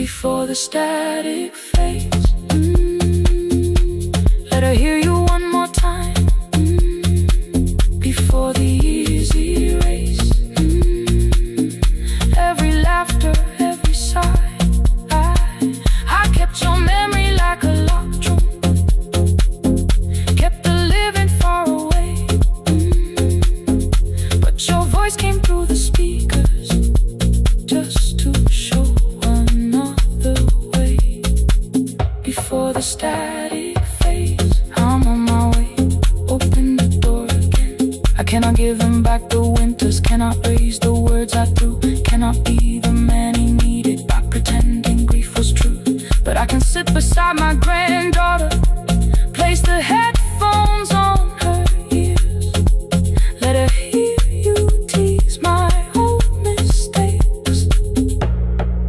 before the static fades. Let her hear you one more time, before the easy race. Every laughter, every sigh, I kept your memory like a locked room, kept the living far away. But your voice came through the speakers, just to show another way. Before the static fades, I'm on my way. Open the door again. I cannot give him back the winters, cannot raise the words I threw, cannot be the man he needed by pretending grief was true. But I can sit beside my granddaughter, place the headphones on her ears, let her hear you tease my old mistakes.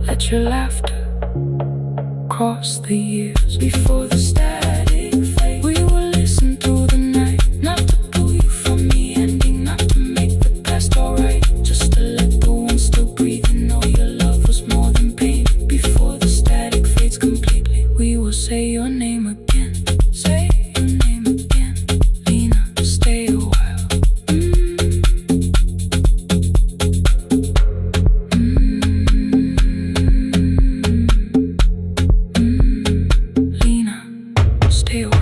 Let your laughter cross the years. Before the static fade, we will listen through the night, not to pull you from the ending, not to make the past alright, just to let the one still breathe and know your love was more than pain. Before the static fades completely, we will say your name again, say your name again. Lena, stay a while. Lena, stay a while.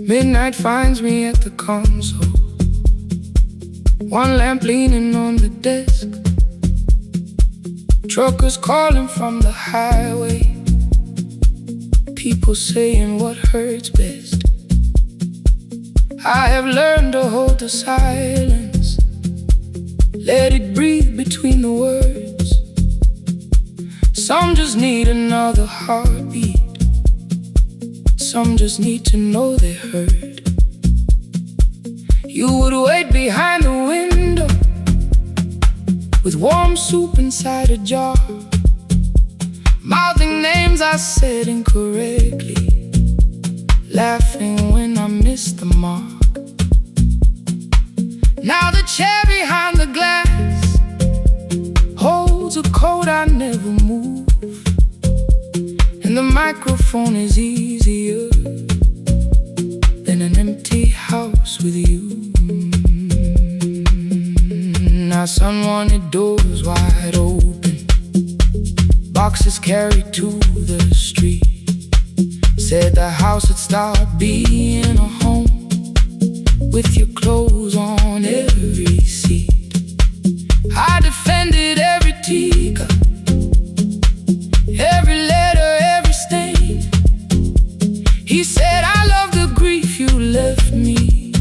Midnight finds me at the console, one lamp leaning on the desk, truckers calling from the highway, people saying what hurts best. I have learned to hold the silence, let it breathe between the words. Some just need another heartbeat, some just need to know they heard. You would wait behind the window with warm soup inside a jar, mouthing names I said incorrectly, laughing when I missed the mark. Now the chair behind the glass holds a coat I never move, and the microphone is easier than an empty house with you. Our son wanted doors wide open, boxes carried to the street, said the house would start being a home with your clothes on every seat. I defended every teacup, every letter, every stain. He said I love the grief you left me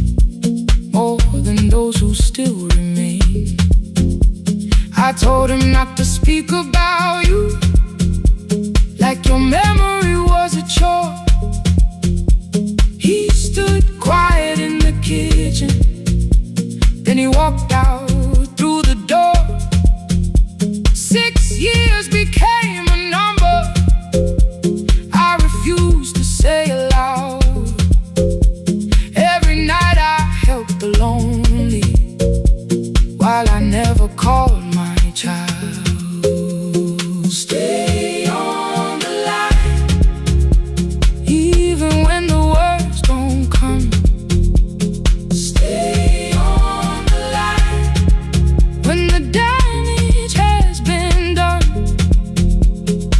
more than those who still remain. I told him not to speak about you like your memory was a chore. He stood quiet in the kitchen, then he walked out through the door. 6 years became a number I refused to say aloud. Every night I helped the lonely, while I never called my child. Stay on the line, even when the words don't come. Stay on the line, when the damage has been done.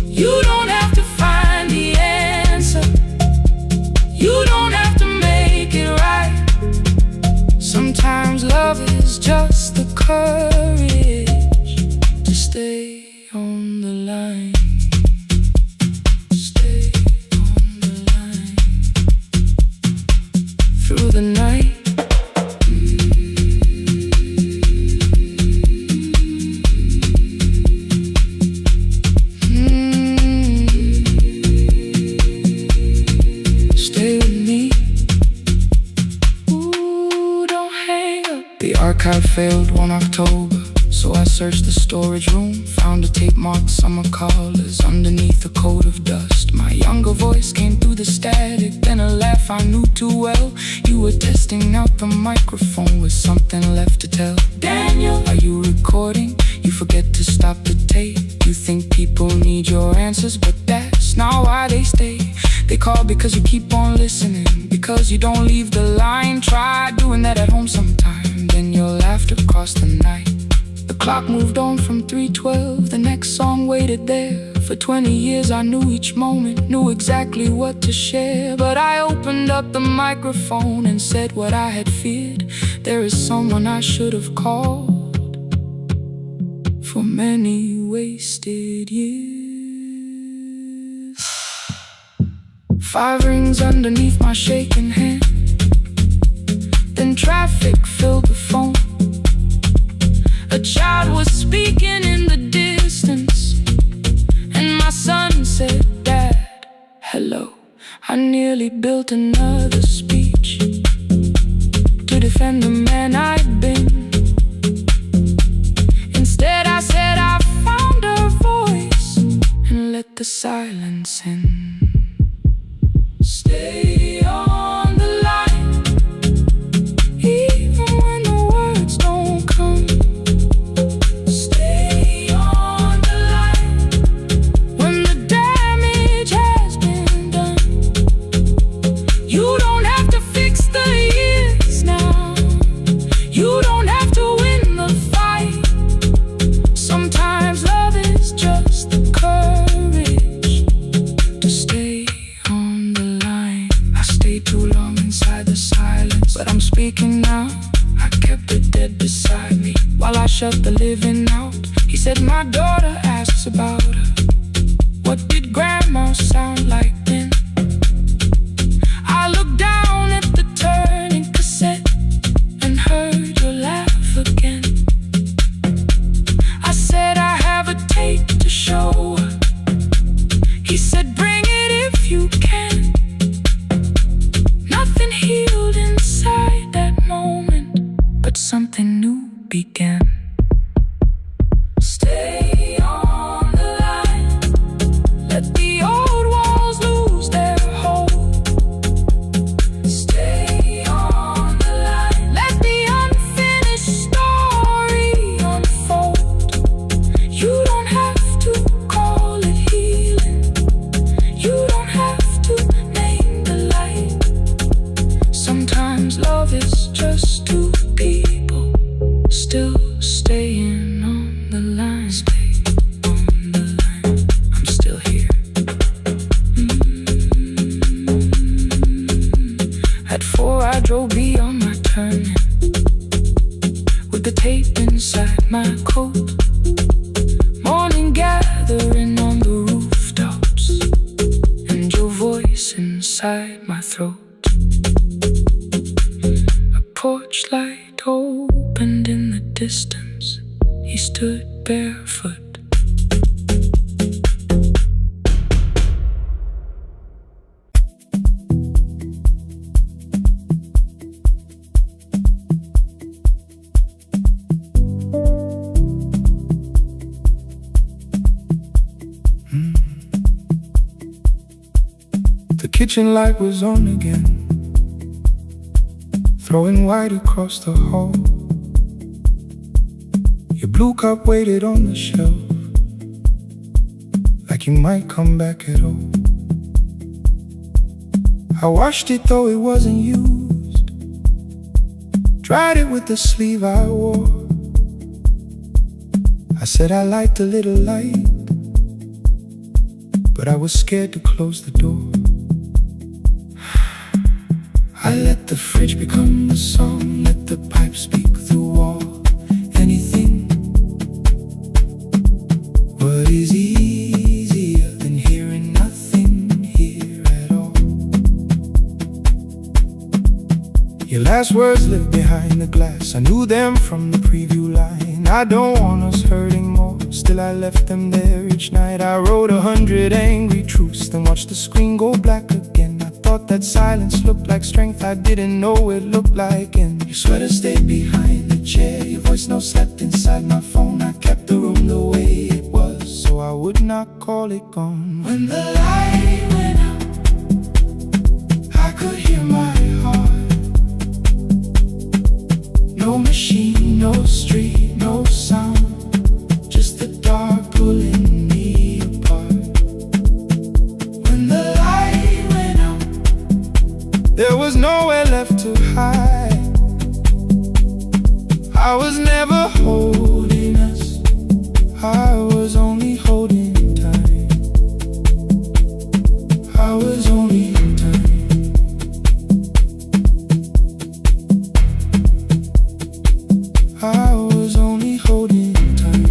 You don't have to find the answer, you don't have to make it right. Sometimes love is just the courage to stay on the line. Stay on the line through the night. I failed one October, so I searched the storage room, found a tape marked summer callers underneath a coat of dust. My younger voice came through the static, then a laugh I knew too well. You were testing out the microphone with something left to tell. Daniel, are you recording? You forget to stop the tape. You think people need your answers, but that's not why they stay. They call because you keep on listening, because you don't leave the line. Try doing that at home sometime, then you'll laugh across the night. The clock moved on from 3:12, the next song waited there. For 20 years I knew each moment, knew exactly what to share. But I opened up the microphone and said what I had feared. There is someone I should have called for many wasted years. 5 rings underneath my shaking hand, then traffic filled the phone. A child was speaking in the distance, and my son said, "Dad, hello." I nearly built another speech to defend the man I'd been. Instead I said I found a voice and let the silence in. Stay on the line, even when the words don't come. But I'm speaking now. I kept it dead beside me while I shut the living out. He said, my daughter asks about her. What did grandma sound like then? I looked down at the turning cassette and heard your laugh again. I said, I have a tape to show her. He said, bring it if you can. Nothing healed inside that moment, but something new began. Stay on the line, let the old walls lose their hold. Stay on the line, let the unfinished story unfold. You don't have to call it healing, you don't have to name the light. Sometimes love is just two people still staying on the line. Stay on the line, I'm still here. At 4 I drove beyond my turning, with the tape inside my coat. Morning gathering on the rooftops, and your voice inside my throat. A porch light opened in the distance. He stood barefoot. The kitchen light was on again, throwing white across the hall. Your blue cup waited on the shelf, like you might come back at all. I washed it though it wasn't used, dried it with the sleeve I wore. I said I liked a little light, but I was scared to close the door. I let the fridge become the song, let the pipe speak through wall. Anything. What is easier than hearing nothing here at all? Your last words lived behind the glass. I knew them from the preview line. I don't want us hurting more, still I left them there each night. I wrote 100 angry truths, then watched the screen go black again. I thought thought that silence looked like strength. I didn't know it looked like end. Your sweater stayed behind the chair, your voice note slept inside my phone. I kept the room the way it was, so I would not call it gone. When the light went out, I could hear my heart. No machine, no street, no sound, just the dark pulling me apart. When the light went out, there was nowhere left to hide. I was never holding us, I was only holding tight. I was only tight. I was only holding tight.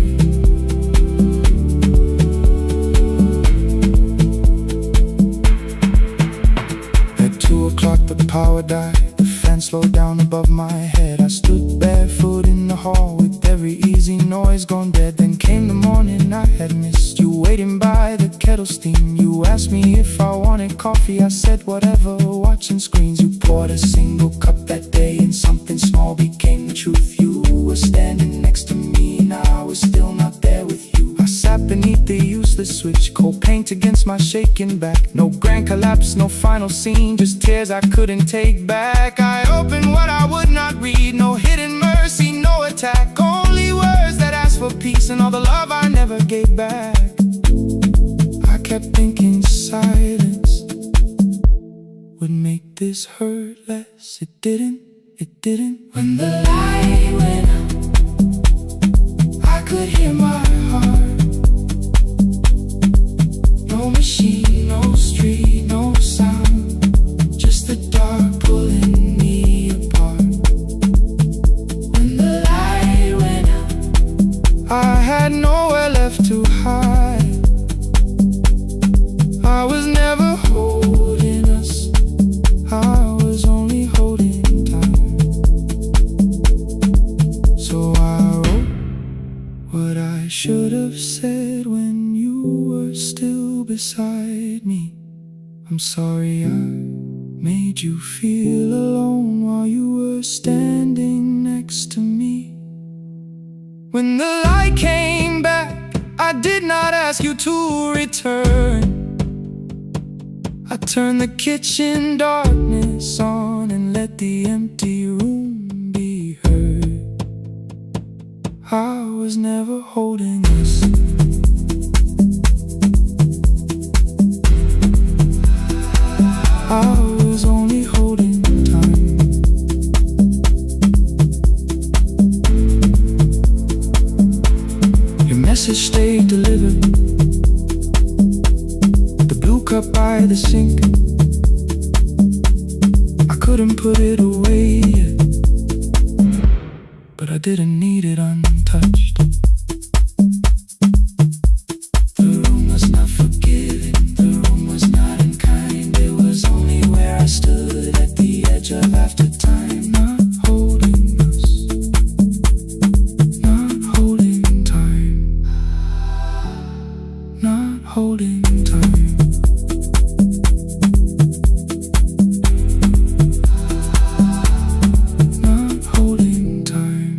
At 2 o'clock the power died, the fan slowed down above my head. I stood barefoot in the hall with every easy noise gone dead. Then came the morning I had missed, you waiting by the kettle steam. You asked me if I wanted coffee, I said whatever, watching screens. You poured a single cup that day and something small became the truth. You were standing next to me and I was still not there with you. I sat beneath the useless switch, cold paint against my shaking back. No grand collapse, no final scene, just tears I couldn't take back. I opened what I would not read, no hidden mercy, no attack, only words that asked for peace and all the love I never gave back. I kept thinking silence would make this hurt less. It didn't, it didn't. When the light went out, I could hear my heart. No machine, no street, no sound, just the dark pulling me apart. When the light went out, I had nowhere left to hide. I was never holding us, I was only holding time. So I wrote what I should have said when you were still beside me. I'm sorry I made you feel alone while you were standing next to me. When the light came back, I did not ask you to return. I turned the kitchen darkness on and let the empty room be heard. I was never holding us, I was only holding time. Your message stayed delivered, the blue cup by the sink. I couldn't put it away yet, but I didn't need it untouched. The room was not forgiving, the room was not unkind. It was only where I stood at the edge of after time. Not holding us, not holding time, not holding time. Not holding time.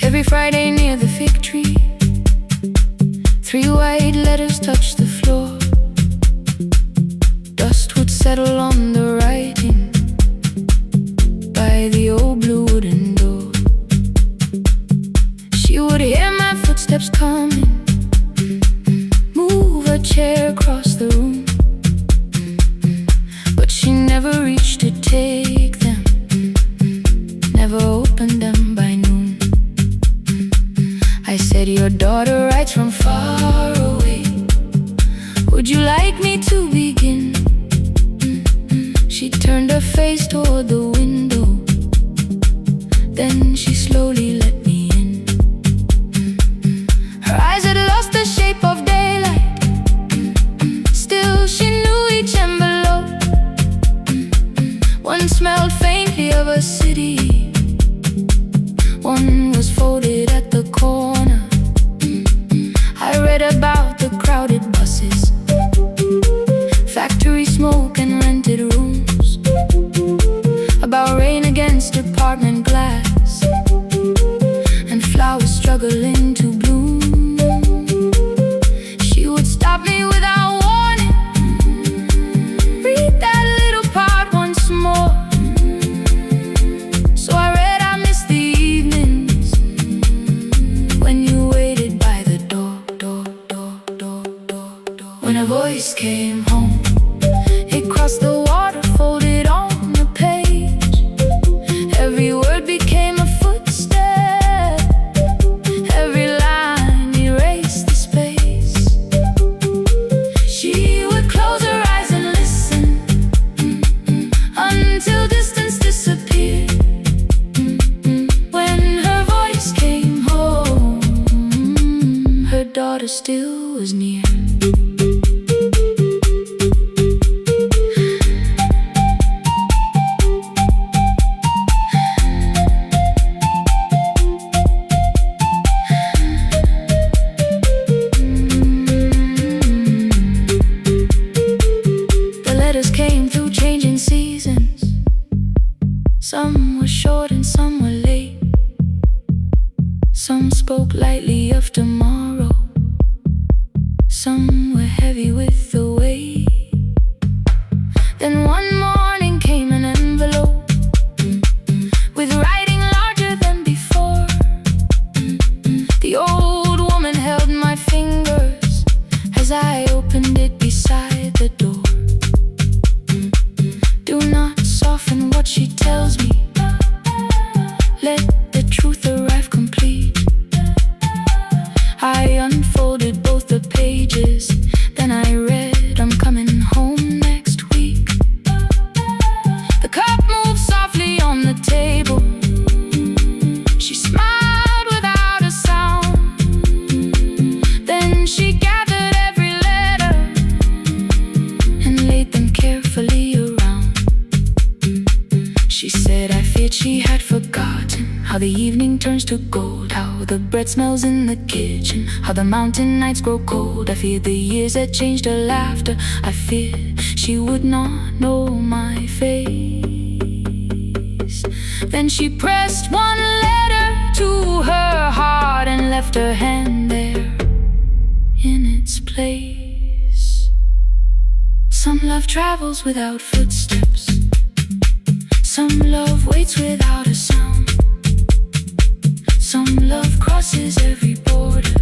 Every Friday near the fig tree, 3 white letters touched the floor. Dust would settle on the writing by the old blue wooden door. She would hear my footsteps coming, move a chair across the room, but she never reached to take them, never opened them by noon. I said, your daughter writes from far away, would you like Then she slowly let me in. Her eyes had lost the shape of daylight. Still she knew each envelope. One smelled faintly of a city. One was folded at the corner. I read about the crowded buses, factory smoke and rented rooms, about rain against apartment glass, and flowers struggling to bloom. She would stop me without warning. Read that little part once more. So I read, I missed the evenings when you waited by the door. When a voice came home, it crossed the water, folded on the page. Every word became a footstep. Every line erased the space. She would close her eyes and listen until distance disappeared. When her voice came home, her daughter still was near. Came through changing seasons. Some were short and some were late. Some spoke lightly of tomorrow. Some were heavy with the weight. Then one morning came an envelope with writing larger than before. The old woman held my fingers as I opened it beside the door. Do not soften what she tells me. Let the truth arrive complete. I unfolded both the pages. Then I read, I'm coming home next week. The cup moved softly on the table. She smiled without a sound. Then she gathered every letter and laid them carefully around. She said, I feared she had forgotten how the evening turns to gold, how the bread smells in the kitchen, how the mountain nights grow cold. I feared the years that changed her laughter. I feared she would not know my face. Then she pressed one letter to her heart and left her hand there in its place. Some love travels without footsteps. Some love waits without a sound. Some love crosses every border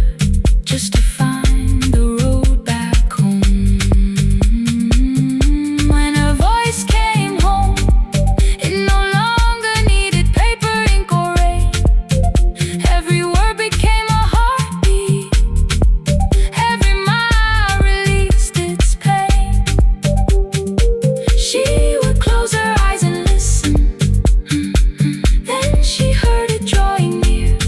just to find the road back home. When a voice came home, it no longer needed paper, ink, or rain. Every word became a heartbeat. Every mile released its pain. She would close her eyes and listen. Then she heard it drawing near.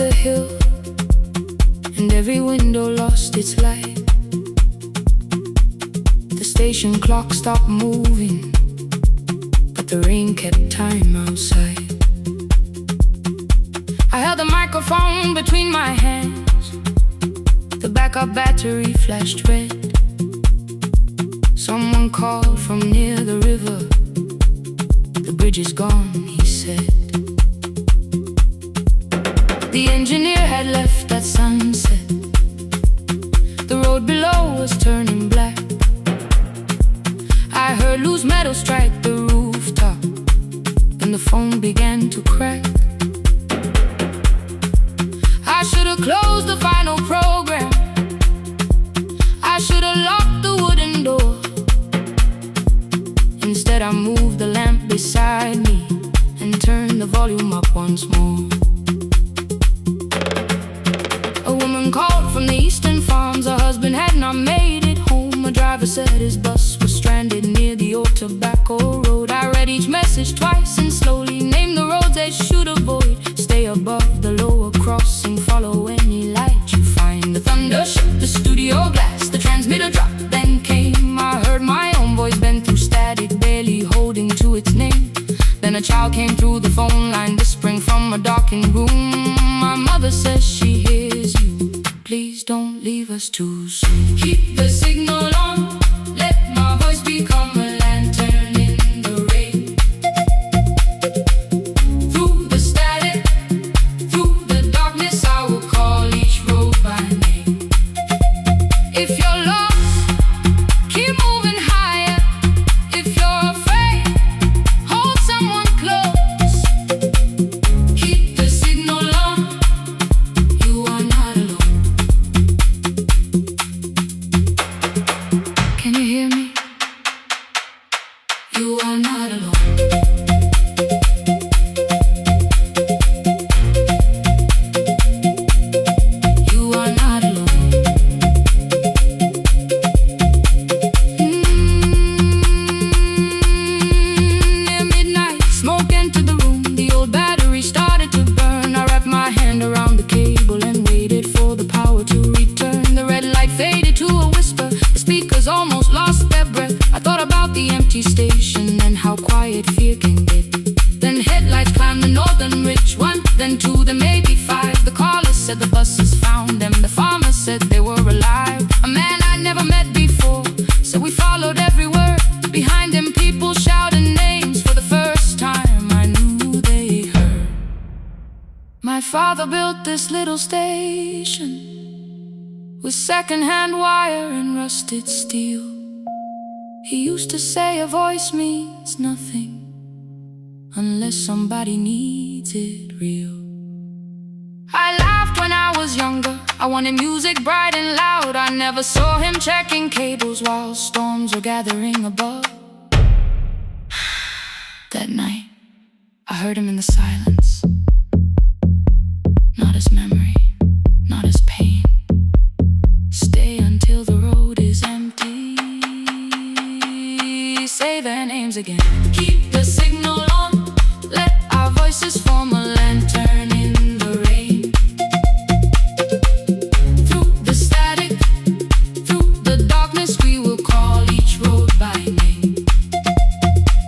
the hill, and every window lost its light. The station clock stopped moving, but the rain kept time outside. I held the microphone between my hands. The backup battery flashed red. Someone called from near the river. The bridge is gone, he said. The engineer had left at sunset. The road below was turning black. I heard loose metal strike the rooftop, and the phone began to crack. I should have closed the final program. I should have locked the wooden door. Instead I moved the lamp beside me and turned the volume up once more. A woman called from the eastern farms. Her husband had not made it home. A driver said his bus was stranded near the old tobacco road. I read each message twice and slowly named the roads they should avoid. Stay above the lower crossing, follow any light you find. The thunder shook the studio glass, the transmitter dropped, then came. I heard my own voice bend through static, barely holding to its name. Then a child came through the phone line, whispering from a darkened room. My mother says she hears you. Please don't leave us too soon. Keep the signal on, let my voice become a lantern in the rain. Through the static, through the darkness, I will call each road by name. If you're lost, keep moving higher. If you're afraid, hold someone close. Keep the signal on, you are not alone. Can you hear me? You are not alone. You are not alone. Near midnight, smoke entered the room. The old battery started to burn. I wrapped my hand around the cable and waited for the power to return. The red light faded to a whisper. The speakers almost lost their breath. I thought about the empty station and how quiet fear can get. Then headlights climbed the northern ridge. One, then two, then maybe five. The caller said the buses found them. The farmer said they were alive. A man I'd never met before said we followed every word. Behind him people shouted names. For the first time I knew they heard. My father built this little station with second-hand wire and rusted steel. He used to say a voice means nothing unless somebody needs it real. I laughed when I was younger. I wanted music bright and loud. I never saw him checking cables while storms were gathering above. That night, I heard him in the silence. Not as memory, not as pain. Stay until the road is empty. Say their names again. Keep the signal on, let our voices form a lantern in the rain. Through the static, through the darkness, we will call each road by name.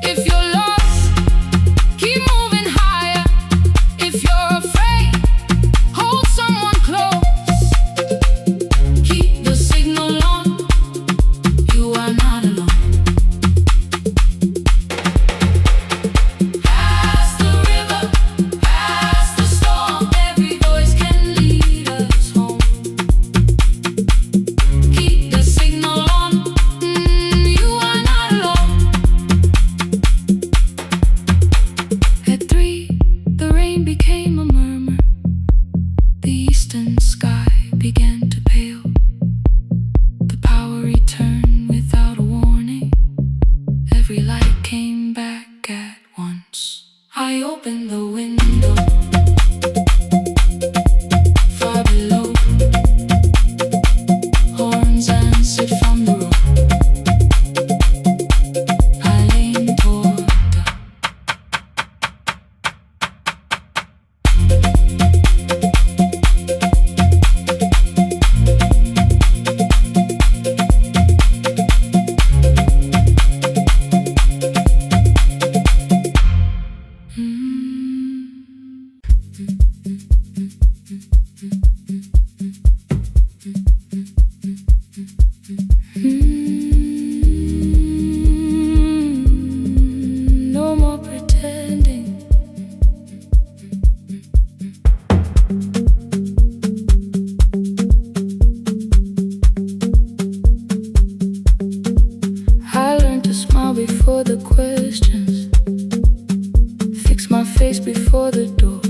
If you're lost, keep moving higher. If you're afraid, hold someone close. Keep the signal on, you are not alone. Past the river, past the storm, every voice can lead us home. Keep the signal on, you are not alone. At 3, the rain became a murmur. The eastern sky began to pale. The power returned without a warning. Every light came back at once. I opened the window. Far below, horns answered from the road. I leaned toward the space before the door.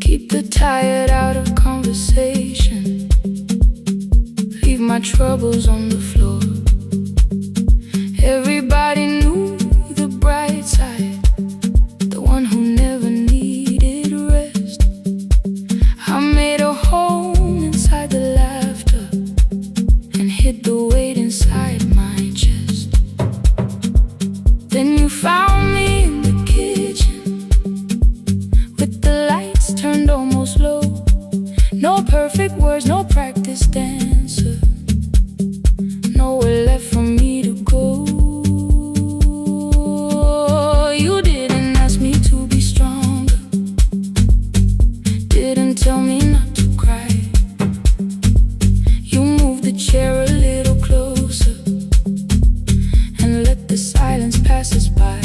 Keep the tired out of conversation. Leave my troubles on the floor. Everybody knew the bright side, the one who never needed rest. I made a home inside the laughter and hid the weight inside my chest. Then you found me in the kitchen with the lights turned almost low. No perfect words, no practice dancer, nowhere left for me to go. You didn't ask me to be stronger, didn't tell me not to cry. You moved the chair a little closer and let the silence pass us by.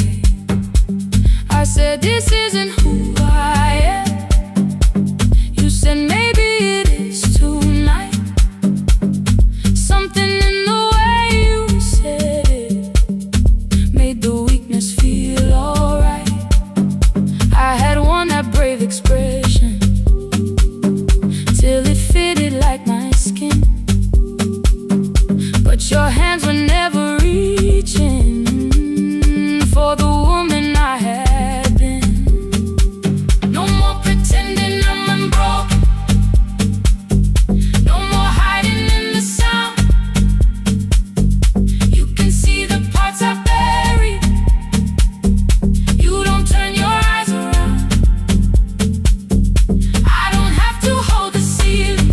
I said, this isn't who I am. You said, maybe it is tonight. Something in the way you said it made the weakness feel alright. I had worn that brave expression till it fitted like my skin, but your hands were never reaching for the woman I had been. No more pretending I'm unbroken, no more hiding in the sound. You can see the parts I buried. You don't turn your eyes around. I don't have to hold the ceiling,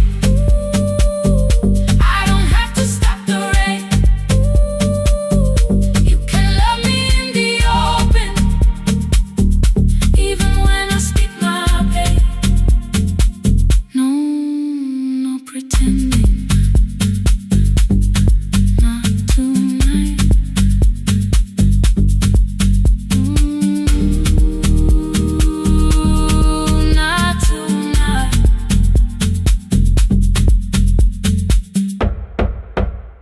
I don't have to stop the rain. You can love me in the open, even when I speak my pain. No pretending, not tonight. Not tonight.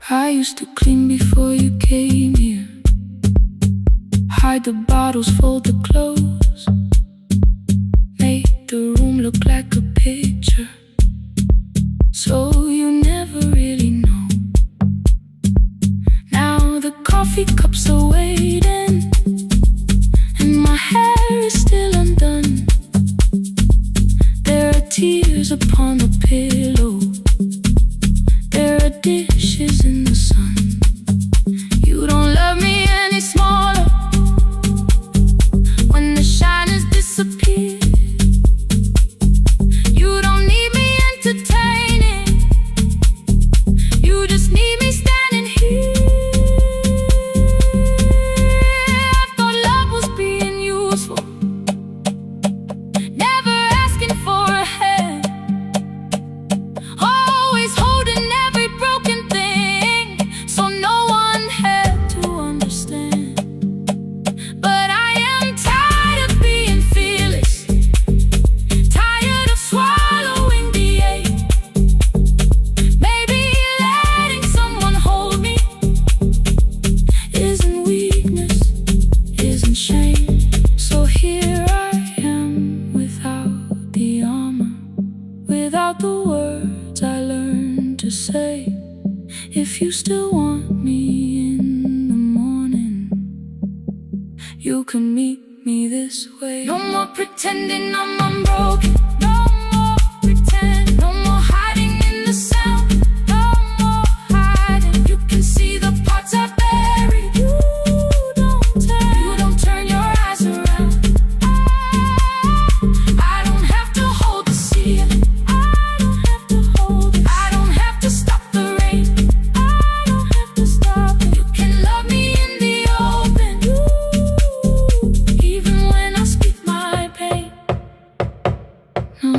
I used to clean before you came here, hide the bottles, fold the clothes, make the room look like a picture, so you never really know. Now the coffee cups are waiting and my hair is still undone. There are tears upon the pillow, there are dishes in the sun. You don't love me any smaller when the shine has disappeared. You don't need me entertaining, you just need me standing here. I thought love was being useful, never asking for a hand, always holding every broken thing, so no one had to understand. But I am tired of being fearless, tired of swallowing the ache. Maybe letting someone hold me isn't weakness, isn't shame. So here I am without the armor, without the words I learned to say. If you still want me in the morning, you can meet me this way. No more pretending I'm unbroken, no more pretend, no more hiding in the sound, no more hiding. You can see the parts I buried. You don't turn your eyes around. I don't have to hold the ceiling, I don't have to hold it. I don't have to stop the rain, I don't have to stop it. You can love me in the open, even when I speak my pain. No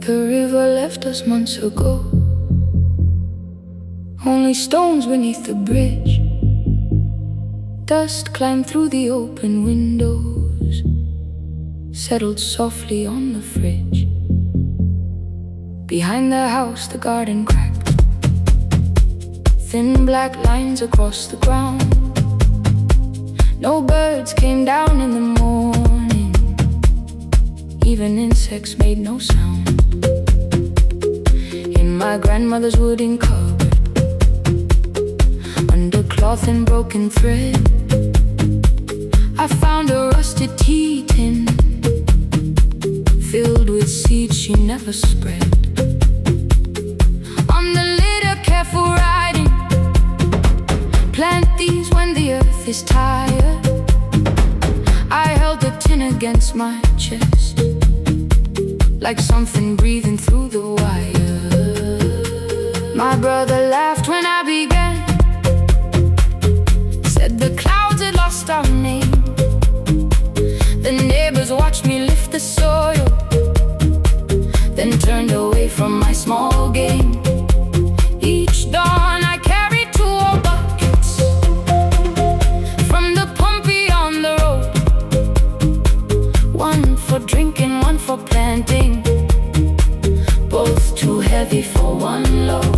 The river left us months ago. Only stones beneath the bridge. Dust climbed through the open windows, settled softly on the fridge. Behind the house the garden cracked, thin black lines across the ground. No birds came down in the morning, even insects made no sound. In my grandmother's wooden cupboard, under cloth and broken thread, I found a rusted tea tin filled with seeds she never spread. On the lid a careful writing: plant these when the earth is tired. I held the tin against my chest, like something breathing through the wire. My brother laughed when I began, said the clouds had lost our name. The neighbors watched me lift the soil, then turned away from my small game. Each dawn I carried 2 old buckets from the pump beyond the road, one for drinking, one for planting, both too heavy for one load.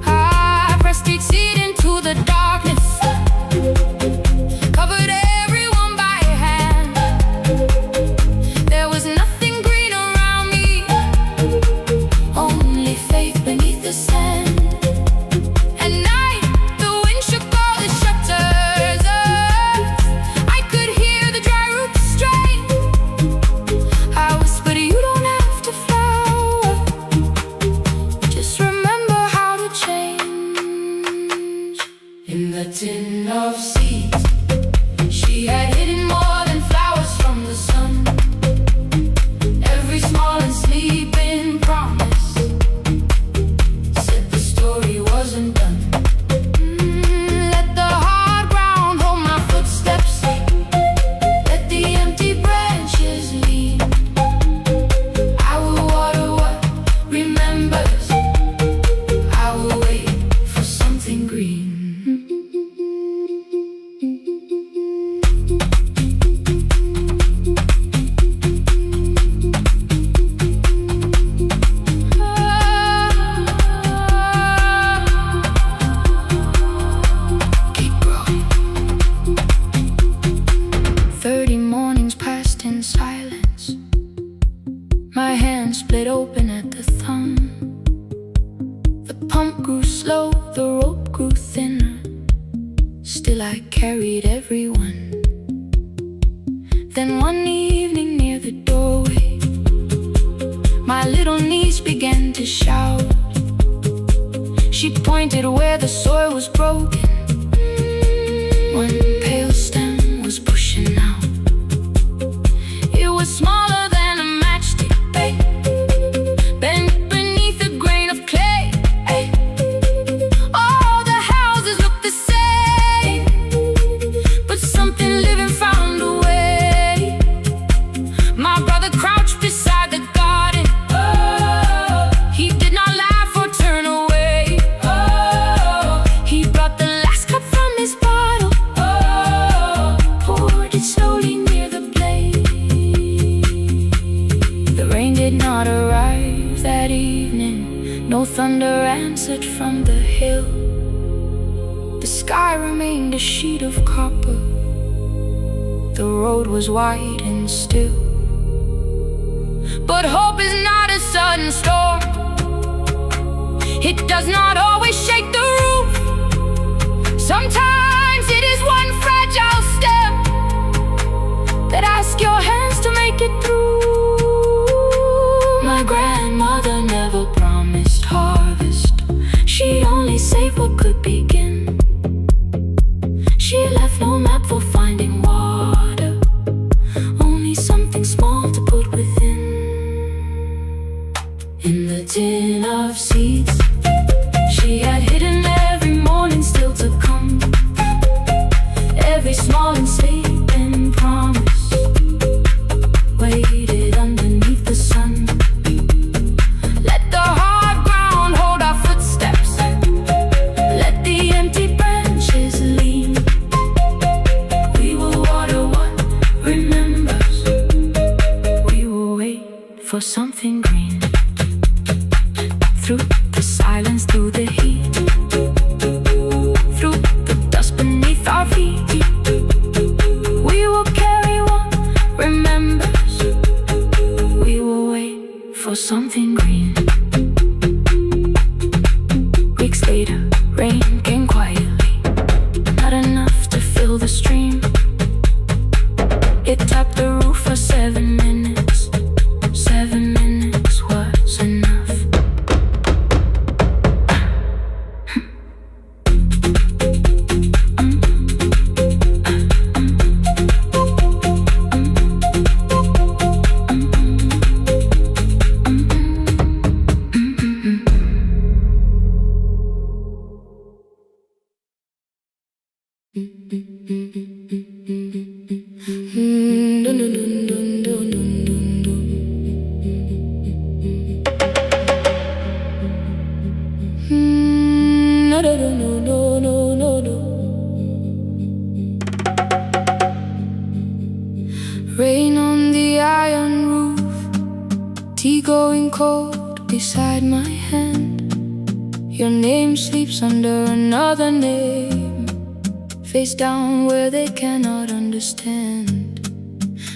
I pressed each seed into the darkness, covered everyone by hand. There was nothing green around me, only faith beneath the sand. At night the wind shook all the shutters. I could hear the dry roots strain. I whispered, you don't have to flower, just remember how to change. In the tin of seeds she had hidden more than flowers from the sun. Every small and sleeping promise said the story wasn't done. Let the hard ground hold my footsteps, let the empty branches lean. I will water what remembers, I will wait for something green. 30 mornings passed in silence. My hand split open at the thumb. The pump grew slow, the rope grew thinner. Still I carried everyone. Then one evening near the doorway, my little niece began to shout. She pointed where the soil was broken. One pale stem was pushing out. It was smaller than a matchstick, babe, bent beneath a grain of clay. All the houses looked the same, but something living found a way. My brother crouched beside the garden. He did not laugh or turn away. He brought the last cup from his bottle, poured it slowly near the blaze. The rain did not arrive that evening, no thunder answered from the hill. The sky remained a sheet of copper, the road was wide and still. But hope is not a sudden storm, it does not always shake the roof. Sometimes it is one fragile step that asks your hands to make it through. My grandmother never promised harvest, she only saved what could begin. She left no map for finding water, only something small to put within. In the tin of seeds she had hidden every morning still to come. Every small and sleeping promise waited underneath the sun. for something green. Through the silence, through the heat, through the dust beneath our feet, we will carry what remembers. We will wait for something green. Weeks later, rain came quietly, not enough to fill the stream. It tapped the roof for 7 minutes. 7 minutes was enough. Rain on the iron roof, tea going cold beside my hand. Your name sleeps under another name, face down where they cannot understand.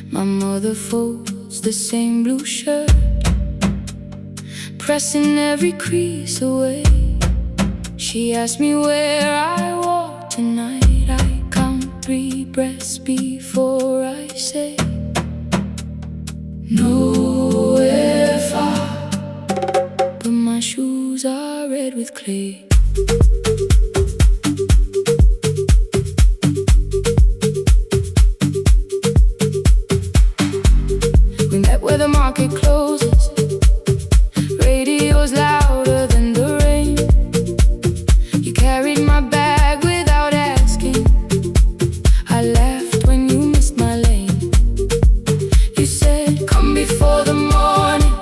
My mother folds the same blue shirt, pressing every crease away. She asked me where I walk tonight. I count 3 breaths before I say nowhere far, but my shoes are red with clay. We met where the market closes, radio's louder than the rain. You carried my bag without asking. I laughed when you missed my lane. You said, come before the morning,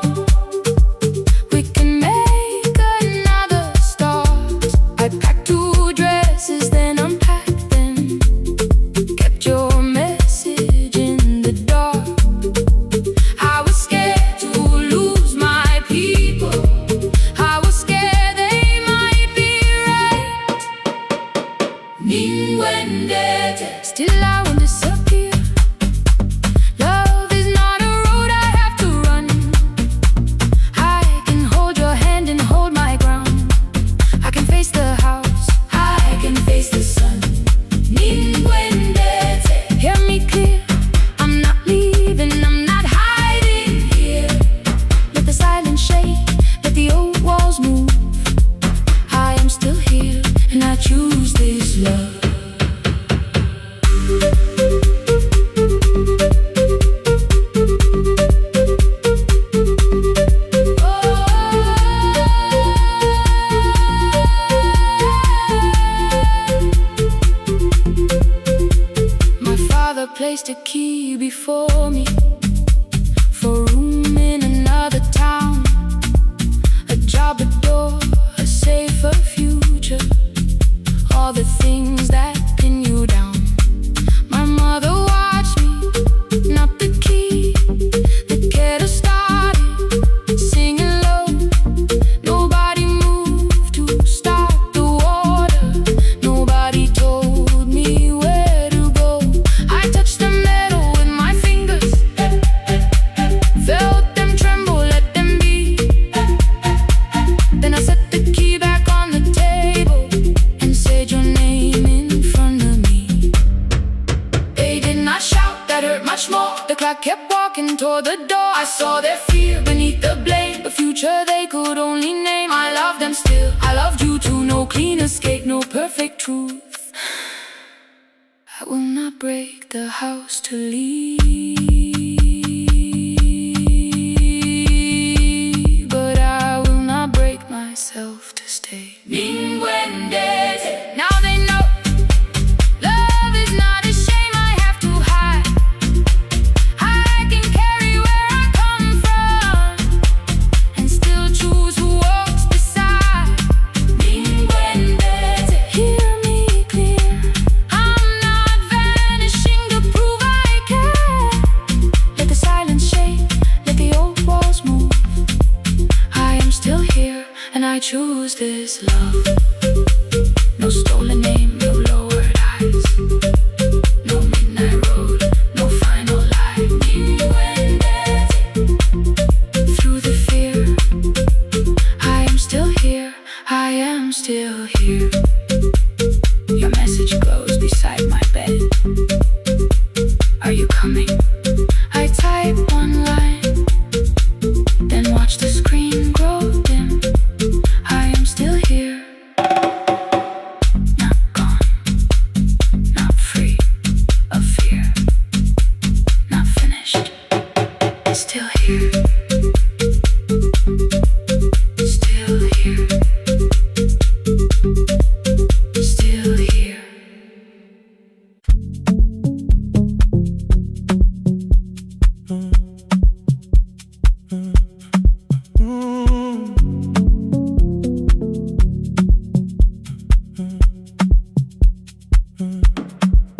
we can make another start. I packed 2 dresses, then unpacked them, kept your message in the dark. I was scared to lose my people, I was scared they might be right. Still I won't disappear. Love is not a road I have to run. I can hold your hand and hold my ground. I can face the house, I can face the sun. Hear me clear, I'm not leaving, I'm not hiding here. Let the silence shake, let the old walls move. I am still here, and I choose this love. My father placed a key before me for room in another town, a job, a door, a safer future, all the things that pin you down. My mother watched me, not the key, the kettle started singing low. Nobody moved to stop the water, nobody told me where to go. I touched the metal with my fingers, felt them tremble, let them be. Then I set the key back on the table and said your name in front of me. They did not shout, that hurt much more. The clock kept walking toward the door. I saw their fear beneath the blame, the future they could only name. I loved them still, I loved you too. No clean escape, no perfect truth. I will not break the house to leave, but I will not break myself to stay. Now they know love is not a shame I have to hide. I can carry where I come from and still choose who walks beside. Hear me clear, I'm not vanishing to prove I care. choose this love. No stolen name, no lowered eyes, no midnight road, no final lie. Through the fear, I am still here, I am still here. Your message glows beside my bed. Are you coming? I type one line, then watch the screen grow dim. I am still here, not gone, not free of fear, not finished, still here, still here, still here.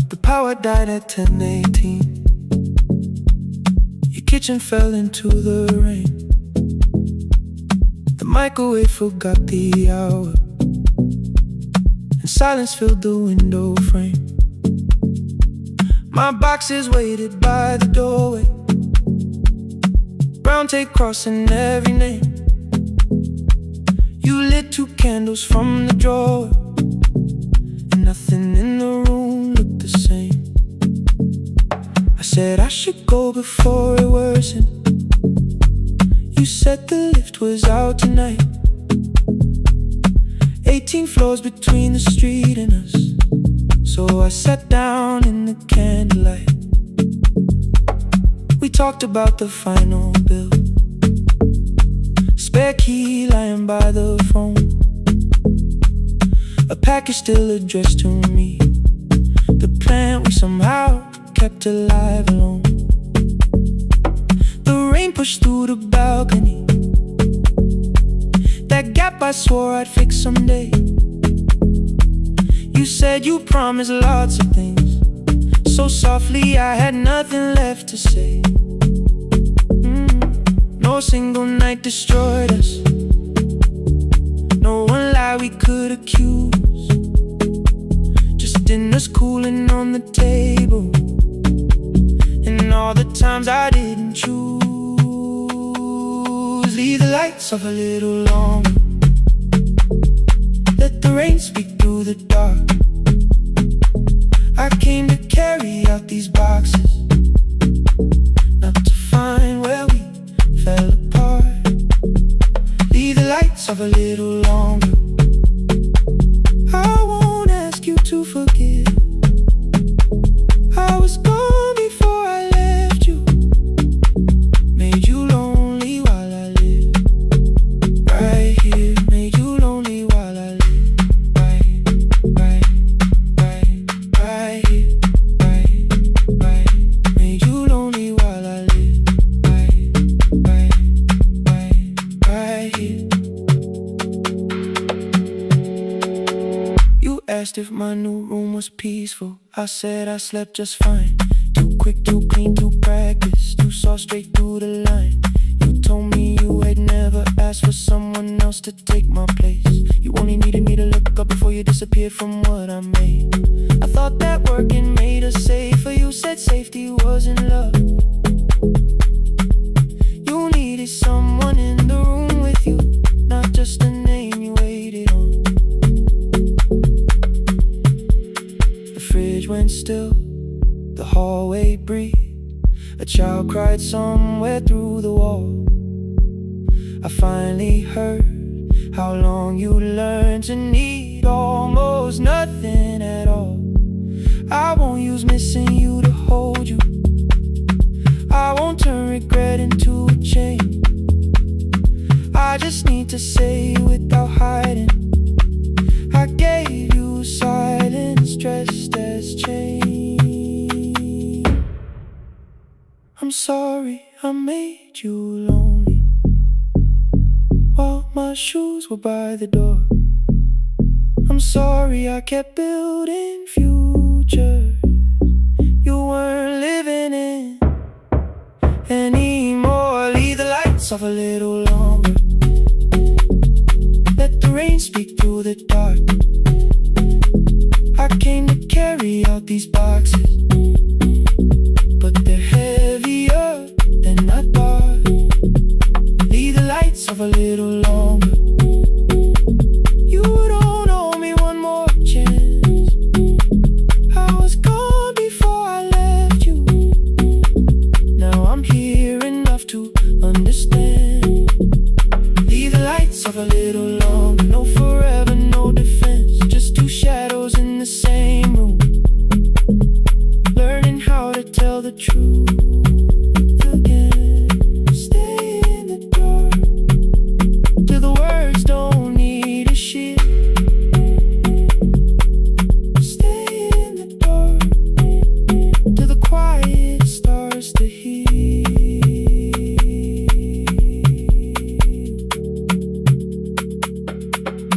The power died at 10:18. Your kitchen fell into the rain. The microwave forgot the hour, and silence filled the window frame. My boxes waited by the doorway, brown tape crossing every name. You lit 2 candles from the drawer, and nothing in the room looked the same. I said I should go before it worsened. You said the lift was out tonight. 18 floors between the street and us, so I sat down in the candlelight. We talked about the final bill, spare key lying by the phone, a package still addressed to me, the plant we somehow kept alive alone. The rain pushed through the balcony, that gap I swore I'd fix someday. You said you promised lots of things, so softly I had nothing left to say. No single night destroyed us, no one lie we could accuse, just dinners cooling on the table, and all the times I didn't choose. Leave the lights off a little longer, let the rain speak through the dark. I came to carry out these boxes, not to find where we fell apart. Leave the lights off a little longer, I won't ask you to forgive. I was gone before I left you, made you lonely while I lived right here, made you lonely while I lived right here, right, made you lonely while I lived right here. You asked if my new room was peaceful, I said I slept just fine. Too quick, too clean, too practiced, you saw straight through the line. You told me you had never asked for someone else to take my place. You only needed me to look up before you disappeared from what I made. I thought that working made us safer, you said safety wasn't love. You needed someone in the room with you, not just a name you waited on. The fridge went still, the hallway breathed, a child cried somewhere through the wall. I finally heard how long you learned to need almost nothing at all. I won't use missing you to hold you, I won't turn regret into a chain. I just need to say without hiding, I gave you silence dressed as change. I'm sorry I made you lonely while my shoes were by the door. I'm sorry I kept building futures you weren't living in anymore. Leave the lights off a little longer, let the a little longer. You don't owe me one more chance. I was gone before I left you. Now I'm here enough to understand. Leave the lights off a little longer. No forever, no defense. Just two shadows in the same room, learning how to tell the truth again. Stay in the dark till the words don't need a shield. Stay in the dark till the quiet starts to heal.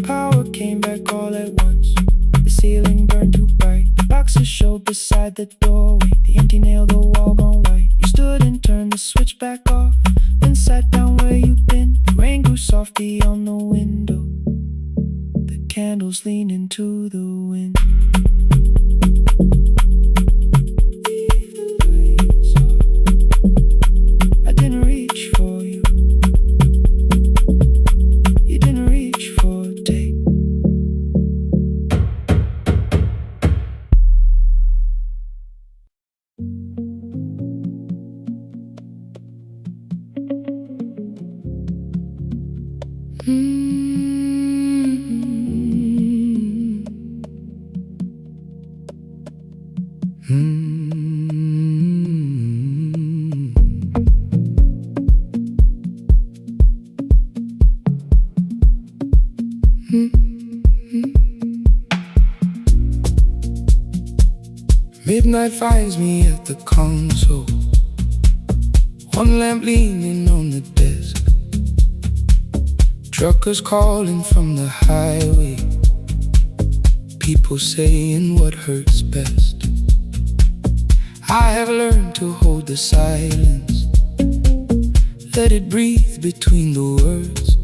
Power came back all at once. The ceiling burned too bright. The boxes showed beside the doorway. The empty nail, the wall gone white. You stood and turned the switch back off, then sat down where you'd been. The rain grew softly on the window. The candles leaned into the wind. Leave the lights off. I didn't reach for you. You didn't reach for a take. Midnight finds me at the console, one lamp leaning on the desk. Truckers calling from the highway, people saying what hurts best. I have learned to hold the silence, let it breathe between the words.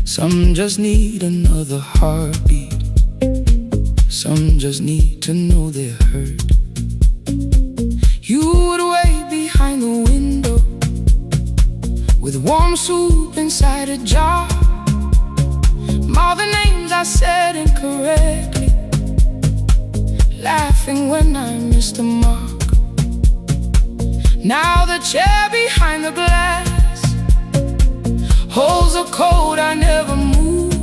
Some just need another heartbeat, some just need to know they're heard. You would wait behind the window with warm soup inside a jar. All the names I said incorrectly, laughing when I missed the mark. Now the chair behind the glass holds a code I never moved,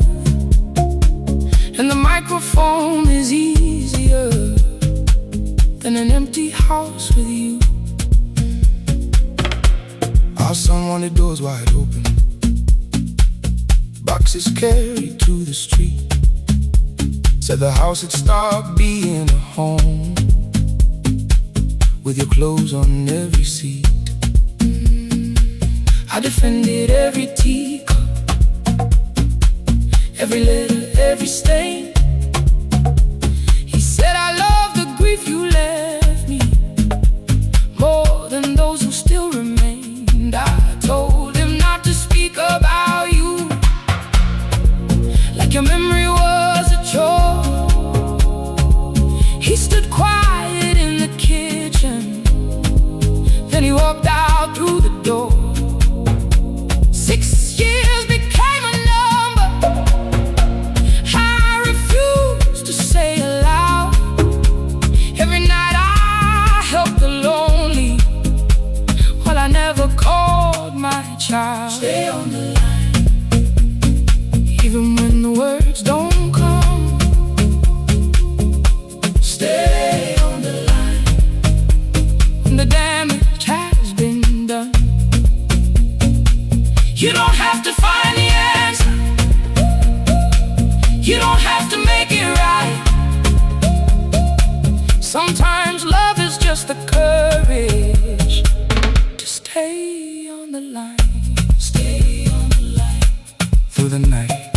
and the microphone is easier than an empty house with you. Our son wanted doors wide open, boxes carried to the street. Said the house had stopped being a home, with your clothes on every seat. I defended every teacup, every letter, every stain. He said I love the grief you left me more than those who still remained. I told him not to speak about you like your memory was a chore. He stood quiet in the kitchen, then he walked out through the door. 6 years became a number I refused to say aloud. Every night I helped the lonely, while I never called my child. Stay on the line, even when the words don't come. Stay on the line, when the damage has been done. You don't have to find the answer, you don't have to make it right. Sometimes love is just the courage to stay on the line. Stay on the line through the night.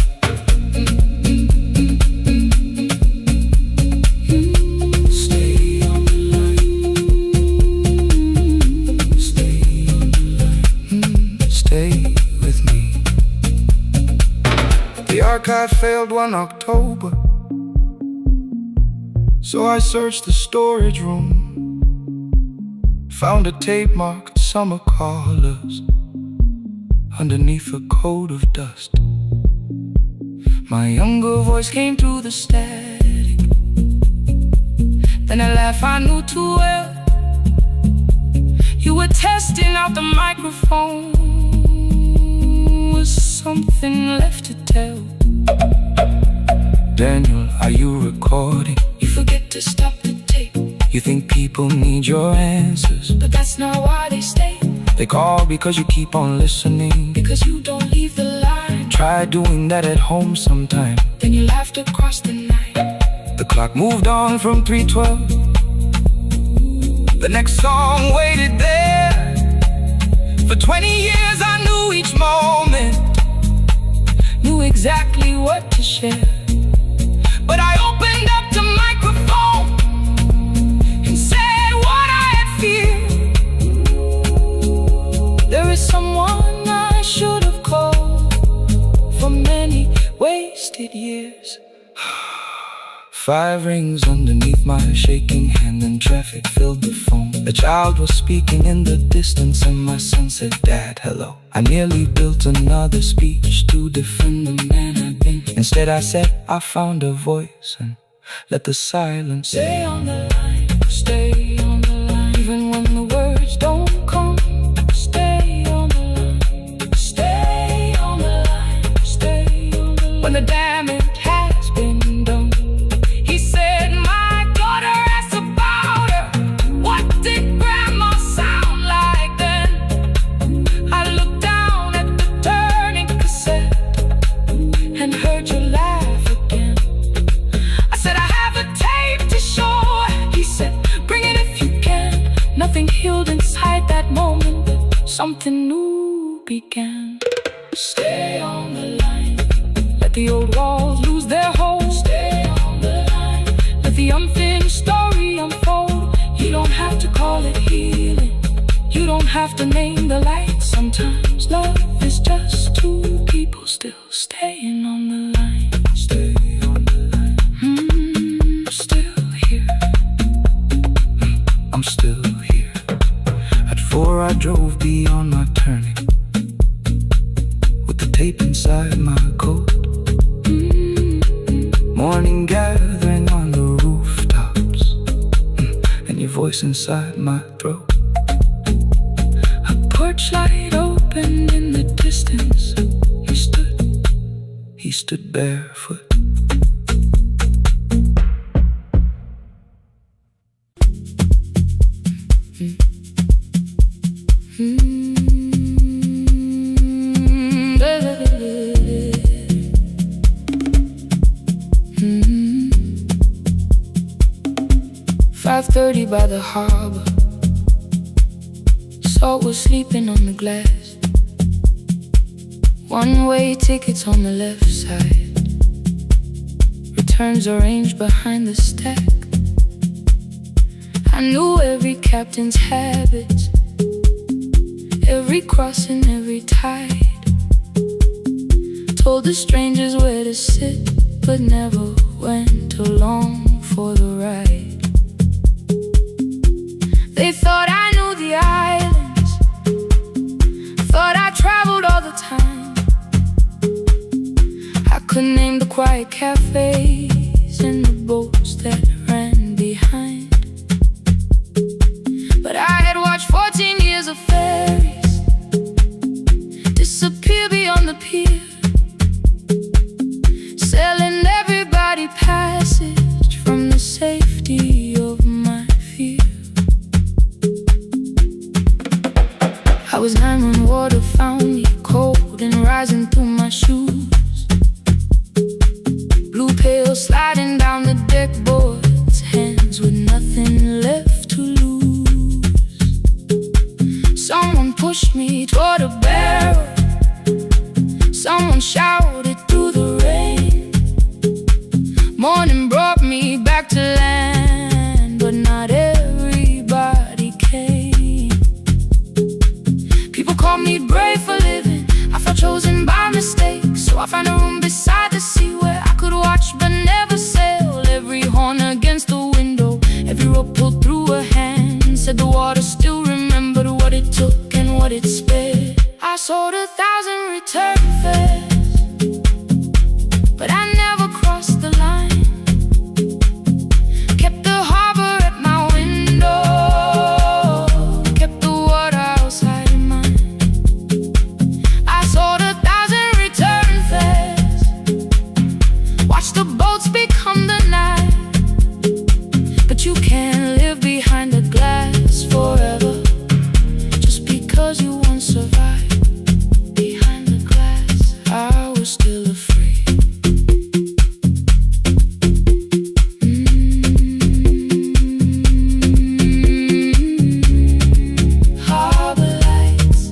Stay on the line. Stay on the line. Stay with me. The archive failed one October, so I searched the storage room, found a tape marked summer callers, underneath a coat of dust. My younger voice came through the static. Then a laugh I knew too well. You were testing out the microphone. Was something left to tell? Daniel, are you recording? You forget to stop the tape. You think people need your answers, but that's not why they stay. They call because you keep on listening, because you don't leave the line. Try doing that at home sometime. Then you laughed across the night. The clock moved on from 3:12. The next song waited there. For 20 years I knew each moment, knew exactly what to share. But I opened up the microphone and said what I had feared. There is someone I should have called for many wasted years. 5 rings underneath my shaking hand, and traffic filled the phone. A child was speaking in the distance, and my son said, "Dad, hello." I nearly built another speech to defend the man I've been. Instead I said, I found a voice, and let the silence stay on the line, stay on the line. Even when the words don't come, stay on the line, stay on the line, stay on the line. When the damage has been done, he said, "My daughter asked about her. What did grandma sound like then?" I looked down at the turning cassette and heard you laugh again. I said, "I have a tape to show." He said, "Bring it if you can." Nothing healed inside that moment, but something new began. Stay on the line, let the old walls lose their hold. Stay on the line, let the unfinished story unfold. You don't have to call it healing, you don't have to name the light. Sometimes love is just two people still staying on the line. Stay on the line. I'm still here. I'm still here. At 4 I drove beyond my turning, with the tape inside my coat. Morning gathering on the rooftops, and your voice inside my throat. A porch light opened in the distance. He stood barefoot. "5:30 by the harbor. Salt was sleeping on the glass. One-way tickets on the left side. Returns arranged behind the stack. I knew every captain's habits, every crossing, every tide. Told the strangers where to sit, but never went along for the ride. They thought I knew the islands, thought I traveled all the time. I could name the quiet cafes and the boats that ran behind. But I had watched 14 years of ferries disappear beyond the pier, selling everybody passage from the safety of my fear. I was 9 when water found me, cold and rising through my shoes. Blue pail sliding down the deck boards, hands with nothing left to lose. Someone pushed me toward a barrel, someone shouted through the rain. Morning brought me back to land, but not everybody came. People called me brave for living, I felt chosen by mistake. So I found a room beside the sea where I could watch but never sail. Every horn against the window, every rope pulled through a hand, said the water still remembered what it took and what it spared. I I sold 1,000 return fares, but I never crossed the line. Kept the harbor at my window, kept the water outside in mine. I sold 1,000 return fares, watched the boats become the night. But you can't live behind the glass forever, just because you once survived. Behind the glass, I was still afraid. Harbor lights,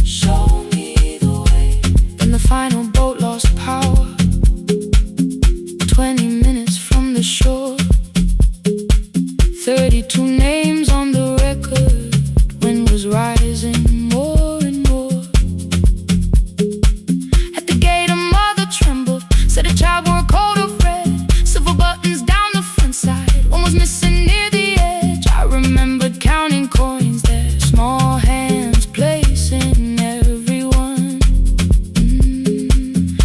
show me the way. Then the final boat lost power, 20 minutes from the shore. 32 names on the record, wind was rising more and more. At the gate a mother trembled, said a child wore a coat of red, silver buttons down the front side, one was missing near the edge. I remembered counting coins there, small hands placing everyone.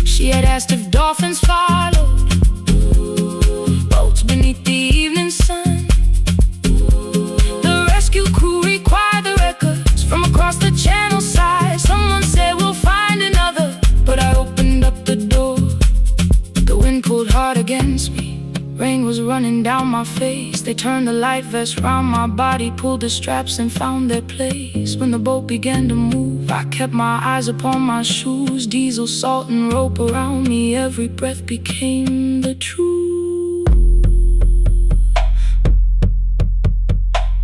She had asked if dolphins followed, boats beneath the evening sun. The rescue crew required the records from across the channel side. Someone said we'll find another, but I opened up the door. The wind pulled hard against me, rain was running down my face. They turned the light vest round my body, pulled the straps and found their place. When the boat began to move, I kept my eyes upon my shoes. Diesel, salt and rope around me, every breath became the truth.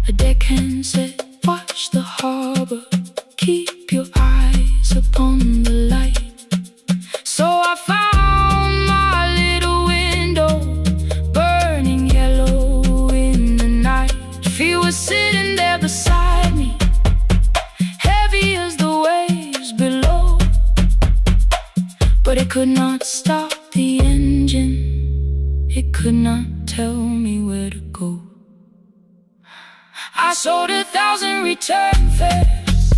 A deckhand said, watch the harbor, keep your eyes upon the light. So I found my little window, burning yellow in the night. Fear was sitting there beside me, heavy as the waves below, but it could not stop the engine, it could not tell me where to go. I sold 1,000 return fares,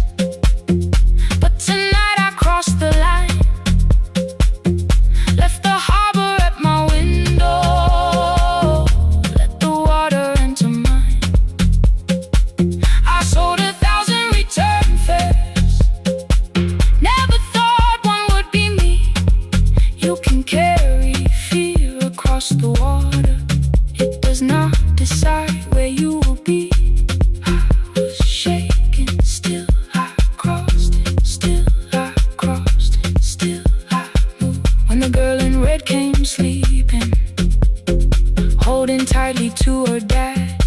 but tonight I crossed the line. Left the harbor at my window, let the water enter mine. I sold 1,000 return fares, never thought one would be me. You can carry fear across the water, it does not decide where you will be. Shaking, still I crossed it, still I crossed it, still I moved. When the girl in red came sleeping, holding tightly to her dad,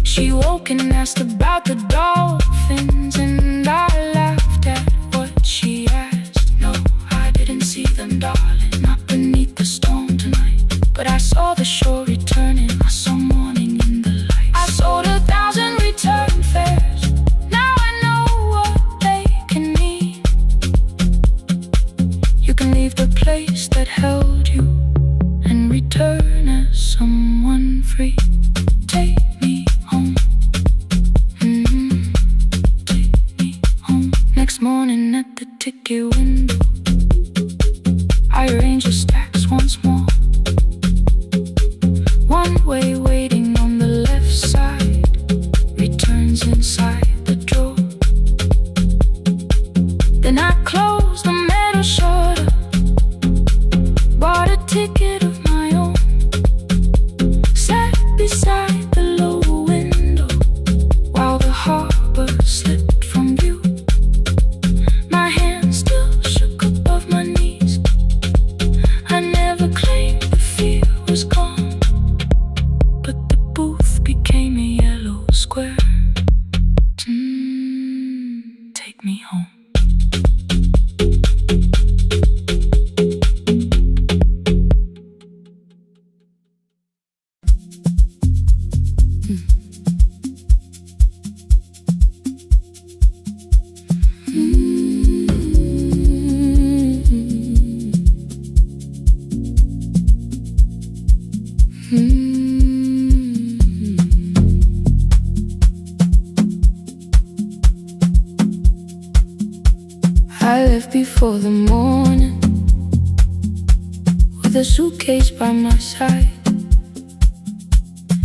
she woke and asked about the dolphins, and I laughed at what she asked. No, I didn't see them, darling, not beneath the storm tonight, but I saw the shore returning, I saw morning in the light. I sold 1,000 return fares, now I know what they can mean. You can leave the place that held you and return as someone free. Take me home, take me home. Next morning at the ticket window, I arranged the stacks once more. One way waiting on the left side, returns inside the drawer. Then I closed the metal shutter, bought a ticket of my own, sat beside the low window while the harbor slipped from view. My hands still shook above my knees, I never claimed the fear was gone, but the booth became a yellow square. Take me home. I left before the morning, with a suitcase by my side.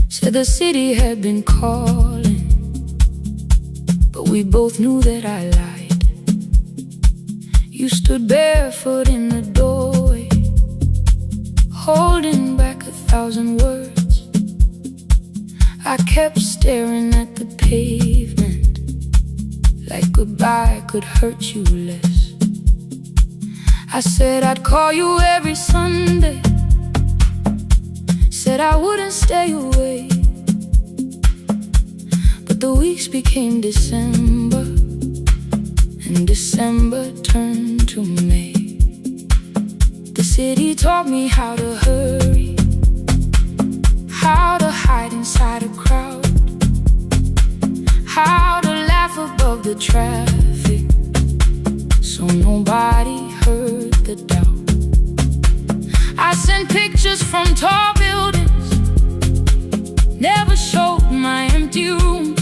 Said the city had been calling, but we both knew that I lied. You stood barefoot in the doorway, holding back 1,000 words. I kept staring at the pavement, like goodbye could hurt you less. I said I'd call you every Sunday, said I wouldn't stay away. But the weeks became December, and December turned to May. The city taught me how to hurry, how to hide inside a crowd, how to laugh above the traffic, so nobody heard the doubt. I sent pictures from tall buildings, never showed my empty room,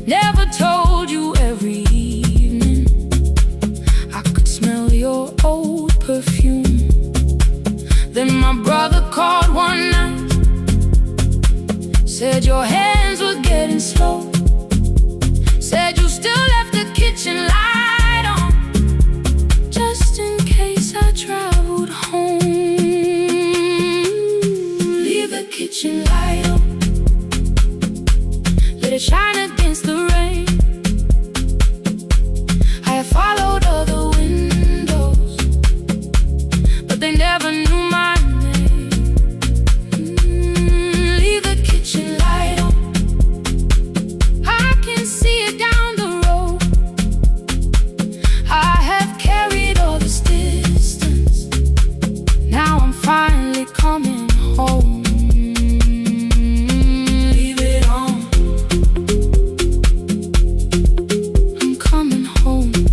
never told you every evening I could smell your old perfume. Then my brother called one night, said your hands were getting slow, said you still left the kitchen light on, just in case I traveled home. Leave the kitchen light on, let it shine against the rain. I have followed other windows, but they never knew my name. Leave the kitchen light on, I can see it down the road. I have carried all this distance, now I'm finally coming home. Leave it on, I'm coming home. Leave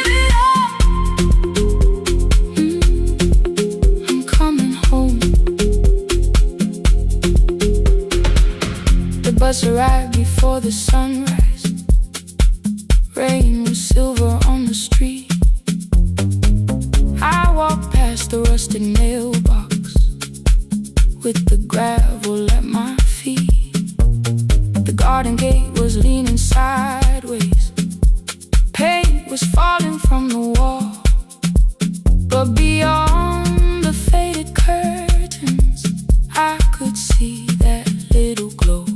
it on, I'm coming home. The bus arrived before the sunrise. Rain was silver on the street. I walked past the rusted mailbox with the gravel at my feet. The garden gate was leaning sideways, paint was falling from the wall, but beyond the faded curtains I could see that little glow.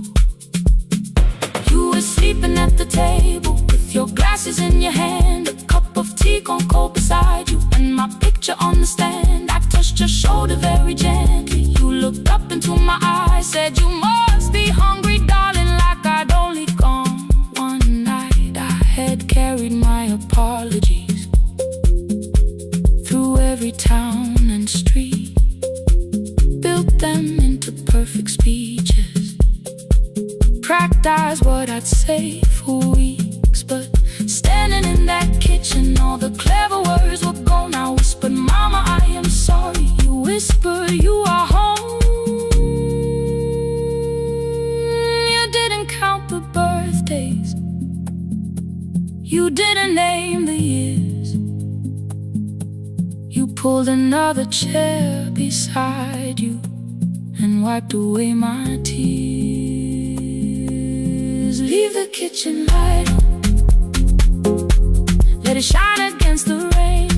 You were sleeping at the table with your glasses in your hand, a cup of tea gone cold beside you, and my picture on the stand. I touched your shoulder very gently. You looked up into my eyes, said you must be hungry, darling, like I'd only gone one night. I had carried my apologies through every town and street, built them into perfect speeches, practiced what I'd say for weeks. But standing in that kitchen, all the clever words were gone. I whispered, Mama, I am sorry. You whispered, you are home. You didn't count the birthdays, you didn't name the years. You pulled another chair beside you and wiped away my tears. Leave the kitchen light on, let it shine against the rain.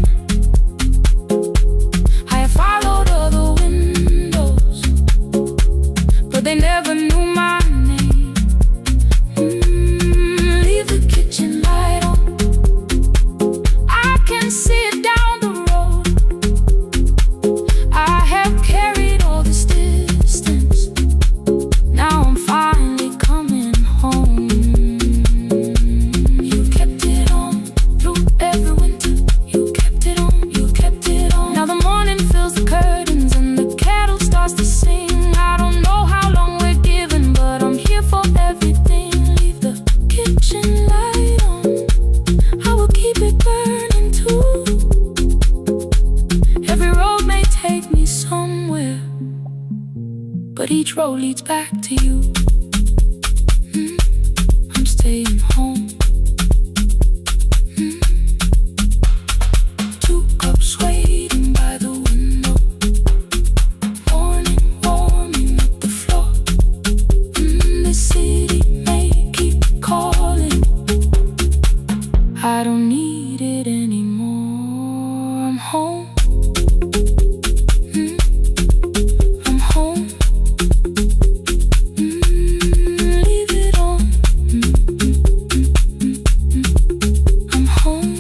I have followed other windows, but they never knew my name. Leave the kitchen light on, I can see it down the road. I have carried all this distance, now I'm finally coming home. You kept it on through every winter, you each road leads back to you. I'm staying home. 2 cups waiting by the window, morning warming up the floor. The city may keep calling, I don't need it anymore. I'm home. I'm home. Leave it on. I'm home.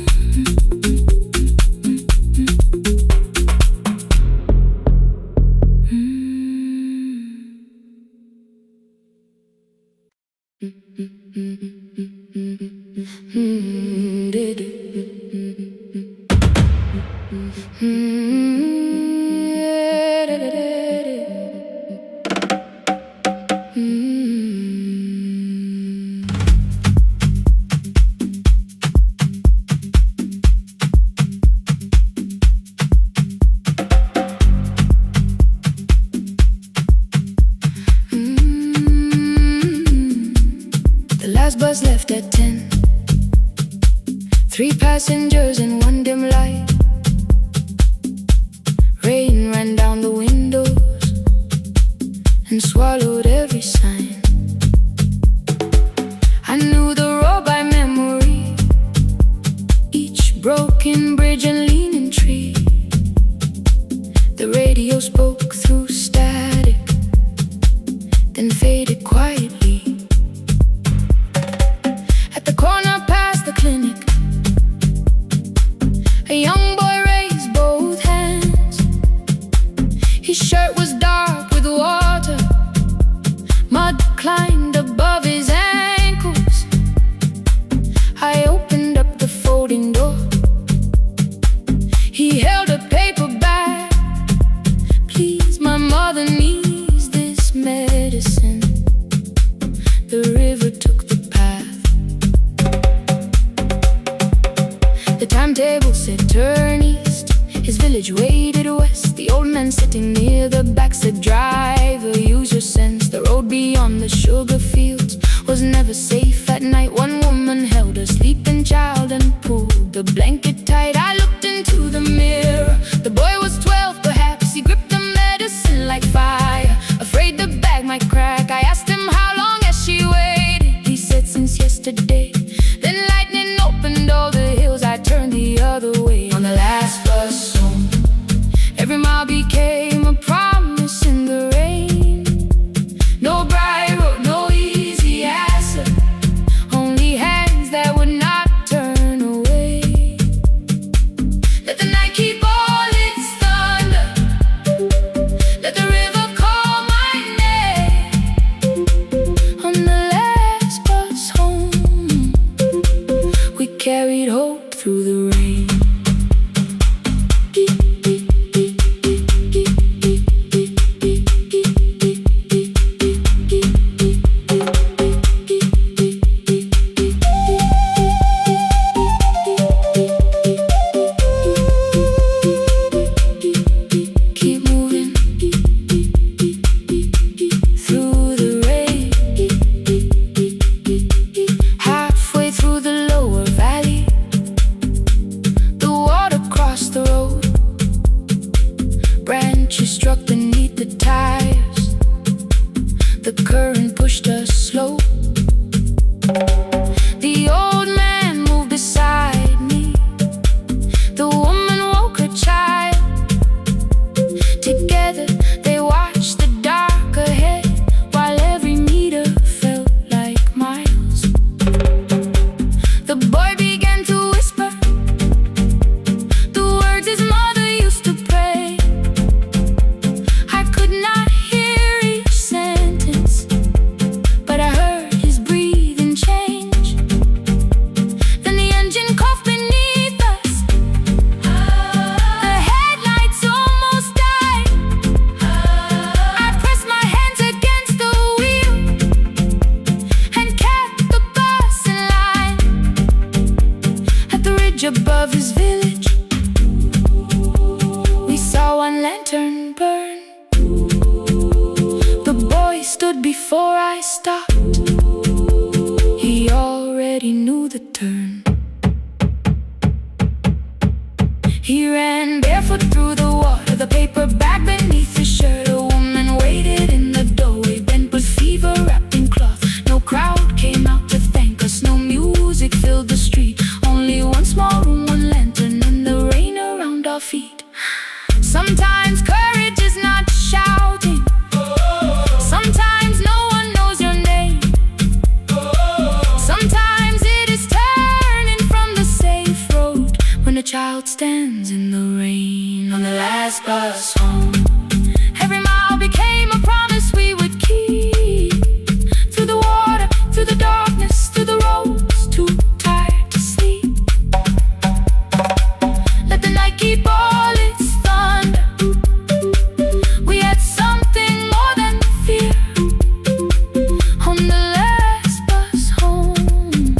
The last bus left at 10. 3 passengers and 1 dim light. Rain ran down the windows and swallowed every sign. I knew the road by memory, each broken bridge and leaning tree. The radio spoke through static, then faded quietly. At the corner past the clinic, a young boy raised both hands. His shirt was dark with water, mud climbed above his ankles. I opened up the folding door. He held a paper bag. Please, my mother needs this medicine. The river took the path. The timetable said turn east. His village waited west. The old man sitting near the back said driver, use your sense. The road beyond the sugar fields was never safe at night. One woman held her sleeping child and pulled the blanket tight. I looked into the mirror. The boy was 12 perhaps. He gripped the medicine like fire, afraid the bag might crack. I asked him how long has she waited. He said since yesterday. Then lightning opened all the hills. I turned the other way on the last bus home. Every mile became a promise in the rain. No bright road, no easy answer, only hands that would not turn away. Let the night keep all its thunder, let the river call my name. On the last bus home, we carried hope through the rain. He ran barefoot through the water, the paper bag beneath his shirt. A woman waited in the doorway, bent with fever, wrapped in cloth. No crowd came out to thank us, no music filled the street. Only one small room, one lantern, and the rain around our feet. Sometimes courage is not shouting. Sometimes no one knows your name. Sometimes it is turning from the safe road when a child stands in the rain on the last bus home. Every mile became a promise we would keep. Through the water, through the darkness, through the roads, too tired to sleep. Let the night keep all its thunder. We had something more than fear. On the last bus home,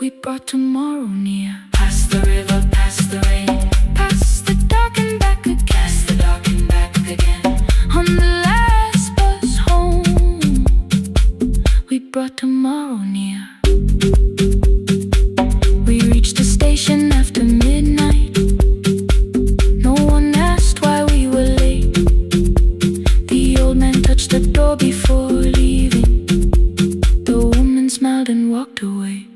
we brought tomorrow near. Past the river, past the rain, past the dark and back again. Past the dark and back again. On the last bus home, we brought tomorrow near. We reached the station after midnight. No one asked why we were late. The old man touched the door before leaving. The woman smiled and walked away.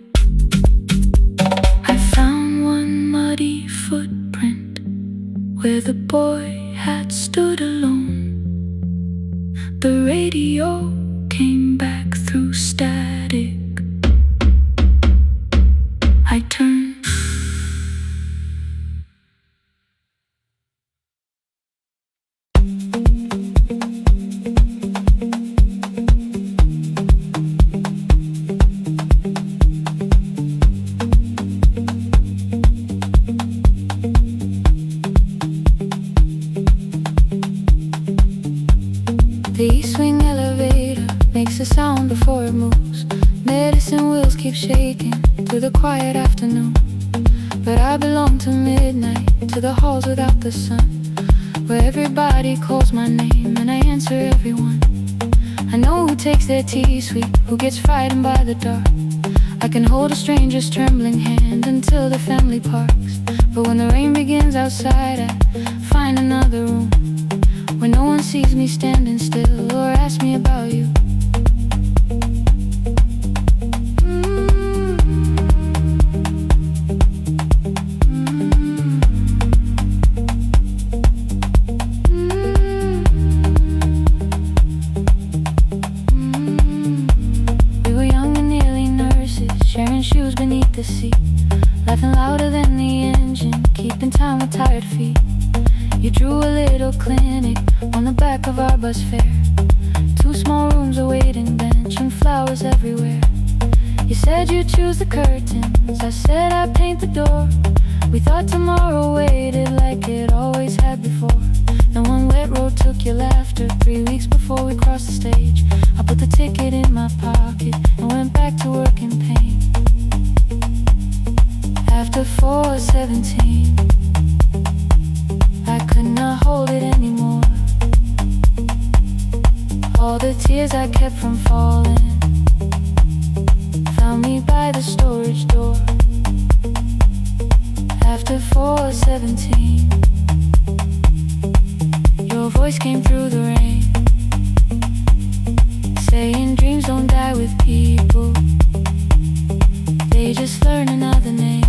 I found one muddy footprint where the boy had stood alone. The radio came back through static. I turned. The east wing elevator makes a sound before it moves. Medicine wheels keep shaking through the quiet afternoon. But I belong to midnight, to the halls without the sun, where everybody calls my name and I answer everyone. I know who takes their tea sweet, who gets frightened by the dark. I can hold a stranger's trembling hand until the family parks. But when the rain begins outside, I find another room where no one sees me standing still or asks me about you. We were young and nearly nurses, sharing shoes beneath the seat, laughing louder than the engine, keeping time with tired feet. You drew a little clinic on the back of our bus fare. 2 small rooms, a waiting bench, and flowers everywhere. You said you'd choose the curtains, I said I'd paint the door. We thought tomorrow waited like it always had before. Then one wet road took your laughter. 3 weeks before we crossed the stage, I put the ticket in my pocket and went back to work in pain. After 4:17, I could not hold it anymore. All the tears I kept from falling found me by the storage door. After 4:17, your voice came through the rain, saying dreams don't die with people, they just learn another name.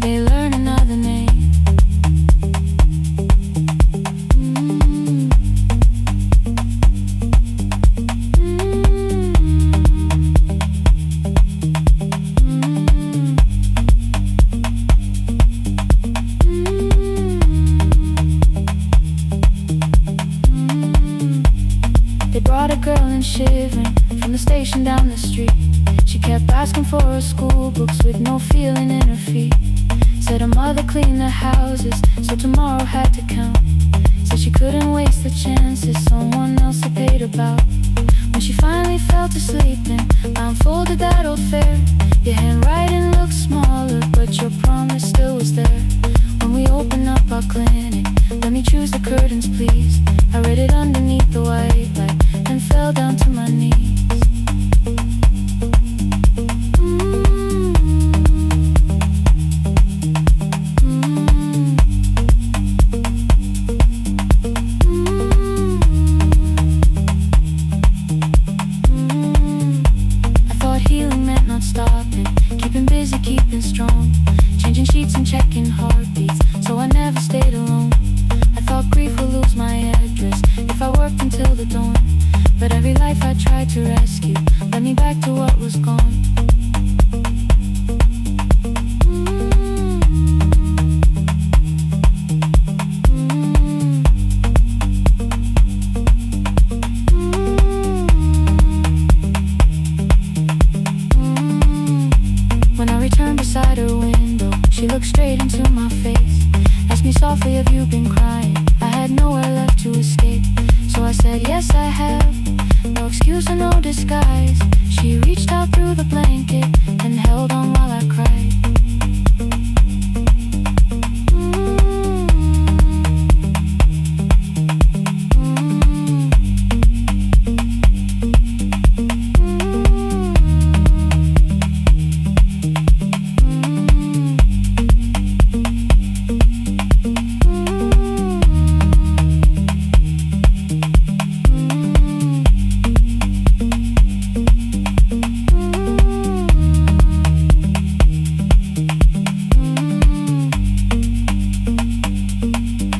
They learn another name. They brought a girl in shivering from the station down the street. She kept asking for her school books with no feeling in her feet. Said her mother cleaned the houses, so tomorrow had to count. Said she couldn't waste the chances someone else had paid about. When she finally fell to sleep and I unfolded that old fare, your handwriting looked smaller, but your promise still was there. When we opened up our clinic, let me choose the curtains please. I read it underneath the white tried to rescue, led me back to what was gone. When I returned beside her window, she looked straight into my face, asked me softly, have you been crying? I had nowhere left to escape, so I said, yes I have. No excuse or no disguise. She reached out through the blanket and held on while I cried.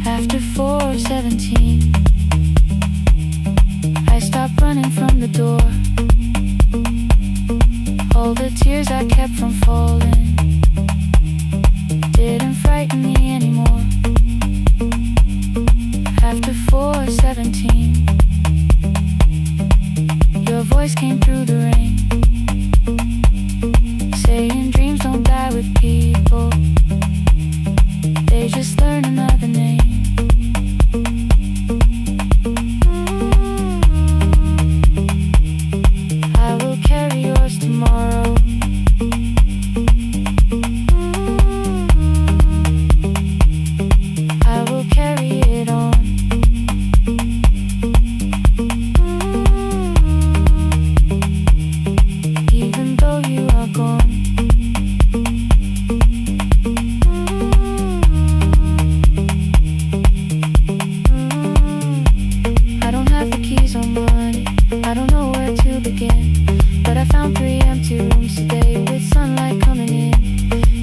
After 4:17, I stopped running from the door. All the tears I kept from falling didn't frighten me anymore. After 4:17, your voice came through the rain, saying dreams don't die with people, they just learn another name. I will carry yours tomorrow. I will carry it on. Even though you are gone. I don't have the keys or money, I don't know where to begin, but I found 3 empty rooms today with sunlight coming in.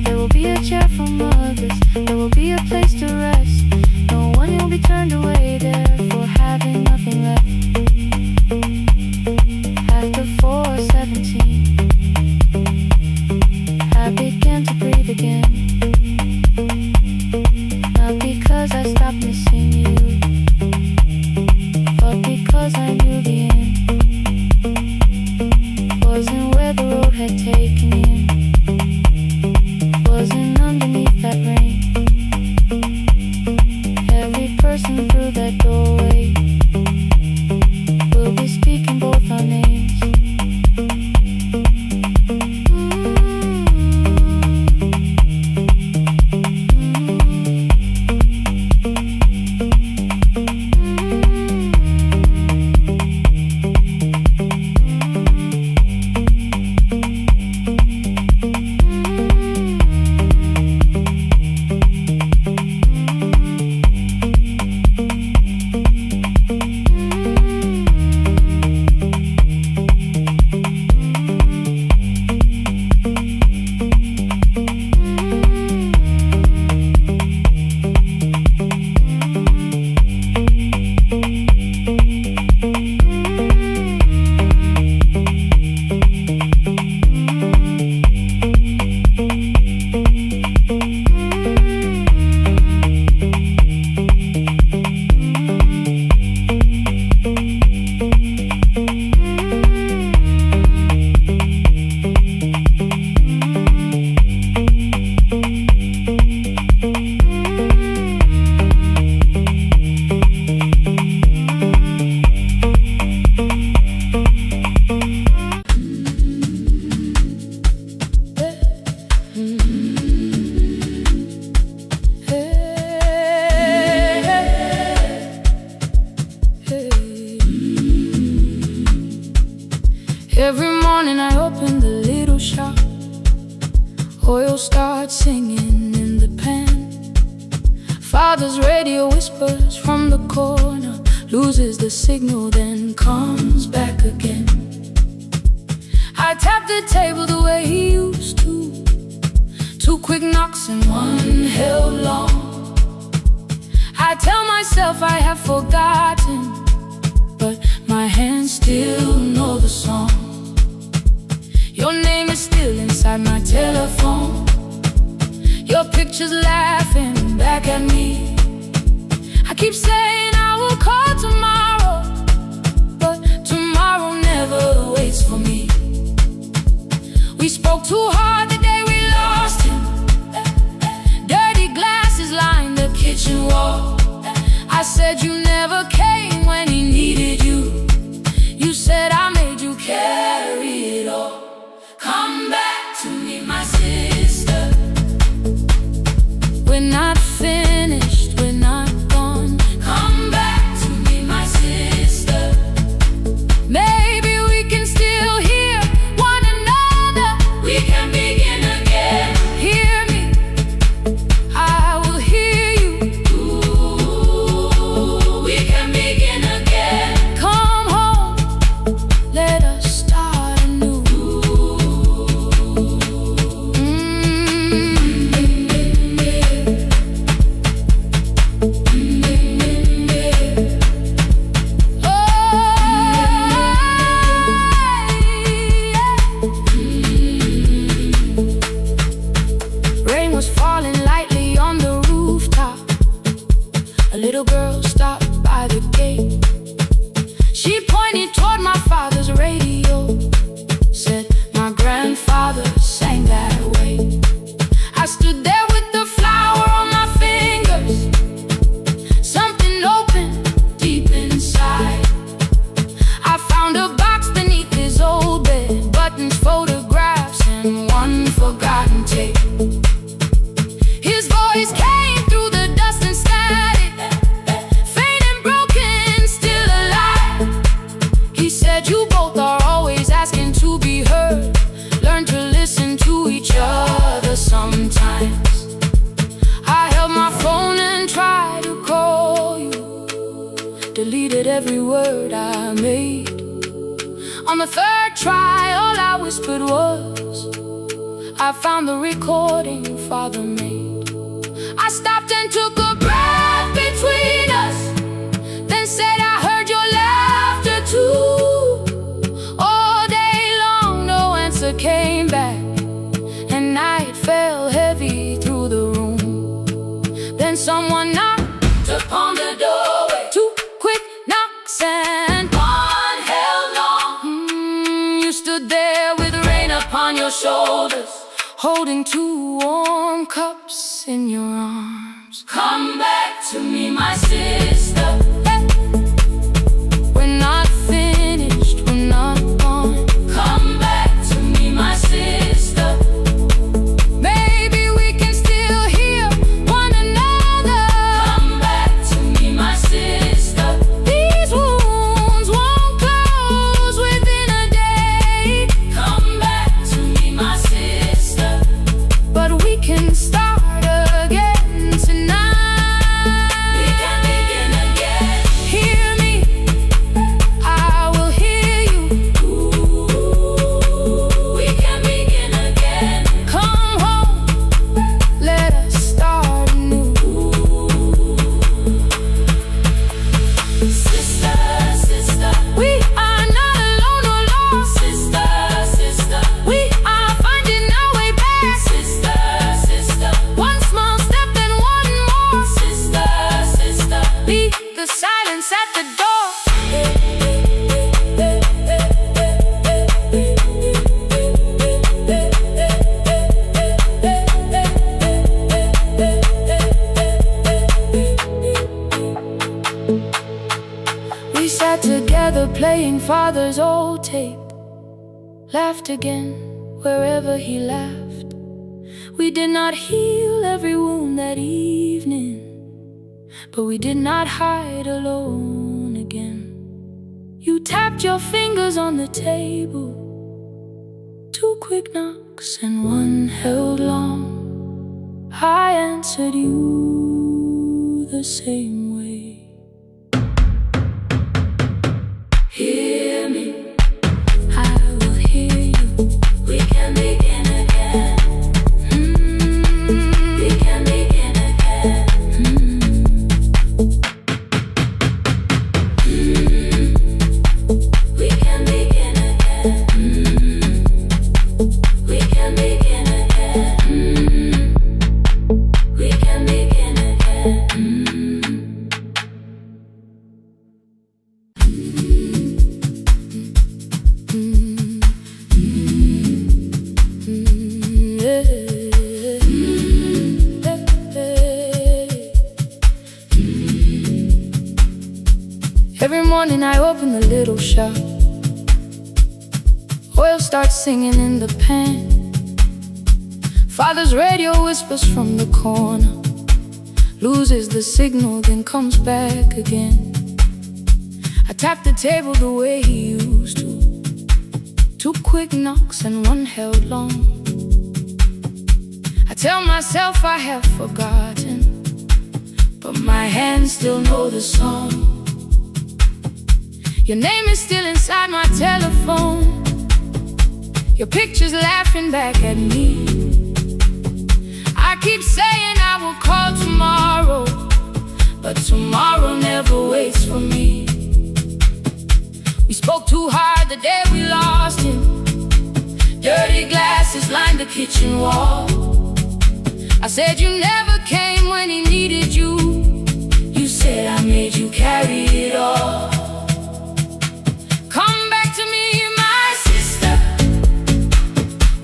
There will be a chair for mothers, there will be a place to rest. No one will be turned away there for having nothing left. After 4:17, I began to breathe again. Not because I stopped missing you, but because I knew the end wasn't where the road had taken him, wasn't underneath that rain. Every person through that doorway will be speaking both our names. Every morning I open the little shop, oil starts singing in the pan. Father's radio whispers from the corner, loses the signal, then comes back again. I tap the table the way he used to, 2 quick knocks and 1 held long. I tell myself I have forgotten, but my hands still know pictures laughing back at me. I keep saying I will call tomorrow, but tomorrow never waits for me. We spoke too hard the day we lost him. Dirty glasses lined the kitchen wall. I said you never came when he needed you. You said I made you carry it all. Come back to me, my sister. We're not finished, we're not gone. Come back to me, my sister. Maybe we can still hear one another. We can begin again. Hear me, I will hear you. Ooh, we can begin again. Come home, let us start anew. Rain was falling lightly on the rooftop. A little girl stopped by the gate. She pointed toward my father's radio, said my grandfather sang that way. I stood there with the flower on my fingers. Something opened deep inside. I found a box beneath his old bed, buttons, photographs, and one forgotten tape. His voice came through the dust and static, faint and broken, still alive. He said you both are always asking to be heard. Learn to listen to each other sometimes. I held my phone and tried to call you, deleted every word I made. On the third try, all I whispered was, I found the recording Father made. I stopped and took a breath between us, then said I heard your laughter too. All day long no answer came back, and night fell heavy through the room. Then someone knocked upon the doorway. Two quick knocks and one held long. You stood there with rain upon your shoulders, holding two warm cups in your arms. Come back to me, my sister. We're not finished, we're not gone. Come back to me, my sister. Maybe we can still hear one another. Come back to me, my sister. These wounds won't close within a day. Come back to me, my sister. But we can start again tonight. We can begin again. Hear me, I will hear you. Ooh, we can begin again. Come home, let us start anew. Sister, sister, we are not alone or lost. Sister, sister, we are finding our way back. Sister, sister, one small step and one more. Sister, sister, leave the silence at the door. We sat together playing Father's old tape, laughed again wherever he laughed. We did not heal every wound that evening, but we did not hide alone again. You tapped your fingers on the table, two quick knocks and one held long. I answered you the same way. Hear me, I will hear you. We can begin again. We can begin again. We can begin again. We can begin again. morning I open the little shop. Oil starts singing in the pan. Father's radio whispers from the corner, loses the signal, then comes back again. I tap the table the way he used to. 2 quick knocks and 1 held long. I tell myself I have forgotten, but my hands still know the song. Your name is still inside my telephone. Your picture's laughing back at me. I keep saying I will call tomorrow, but tomorrow never waits for me. We spoke too hard the day we lost him. Dirty glasses lined the kitchen wall. I said you never came when he needed you. You said I made you carry it all. Come back to me, my sister.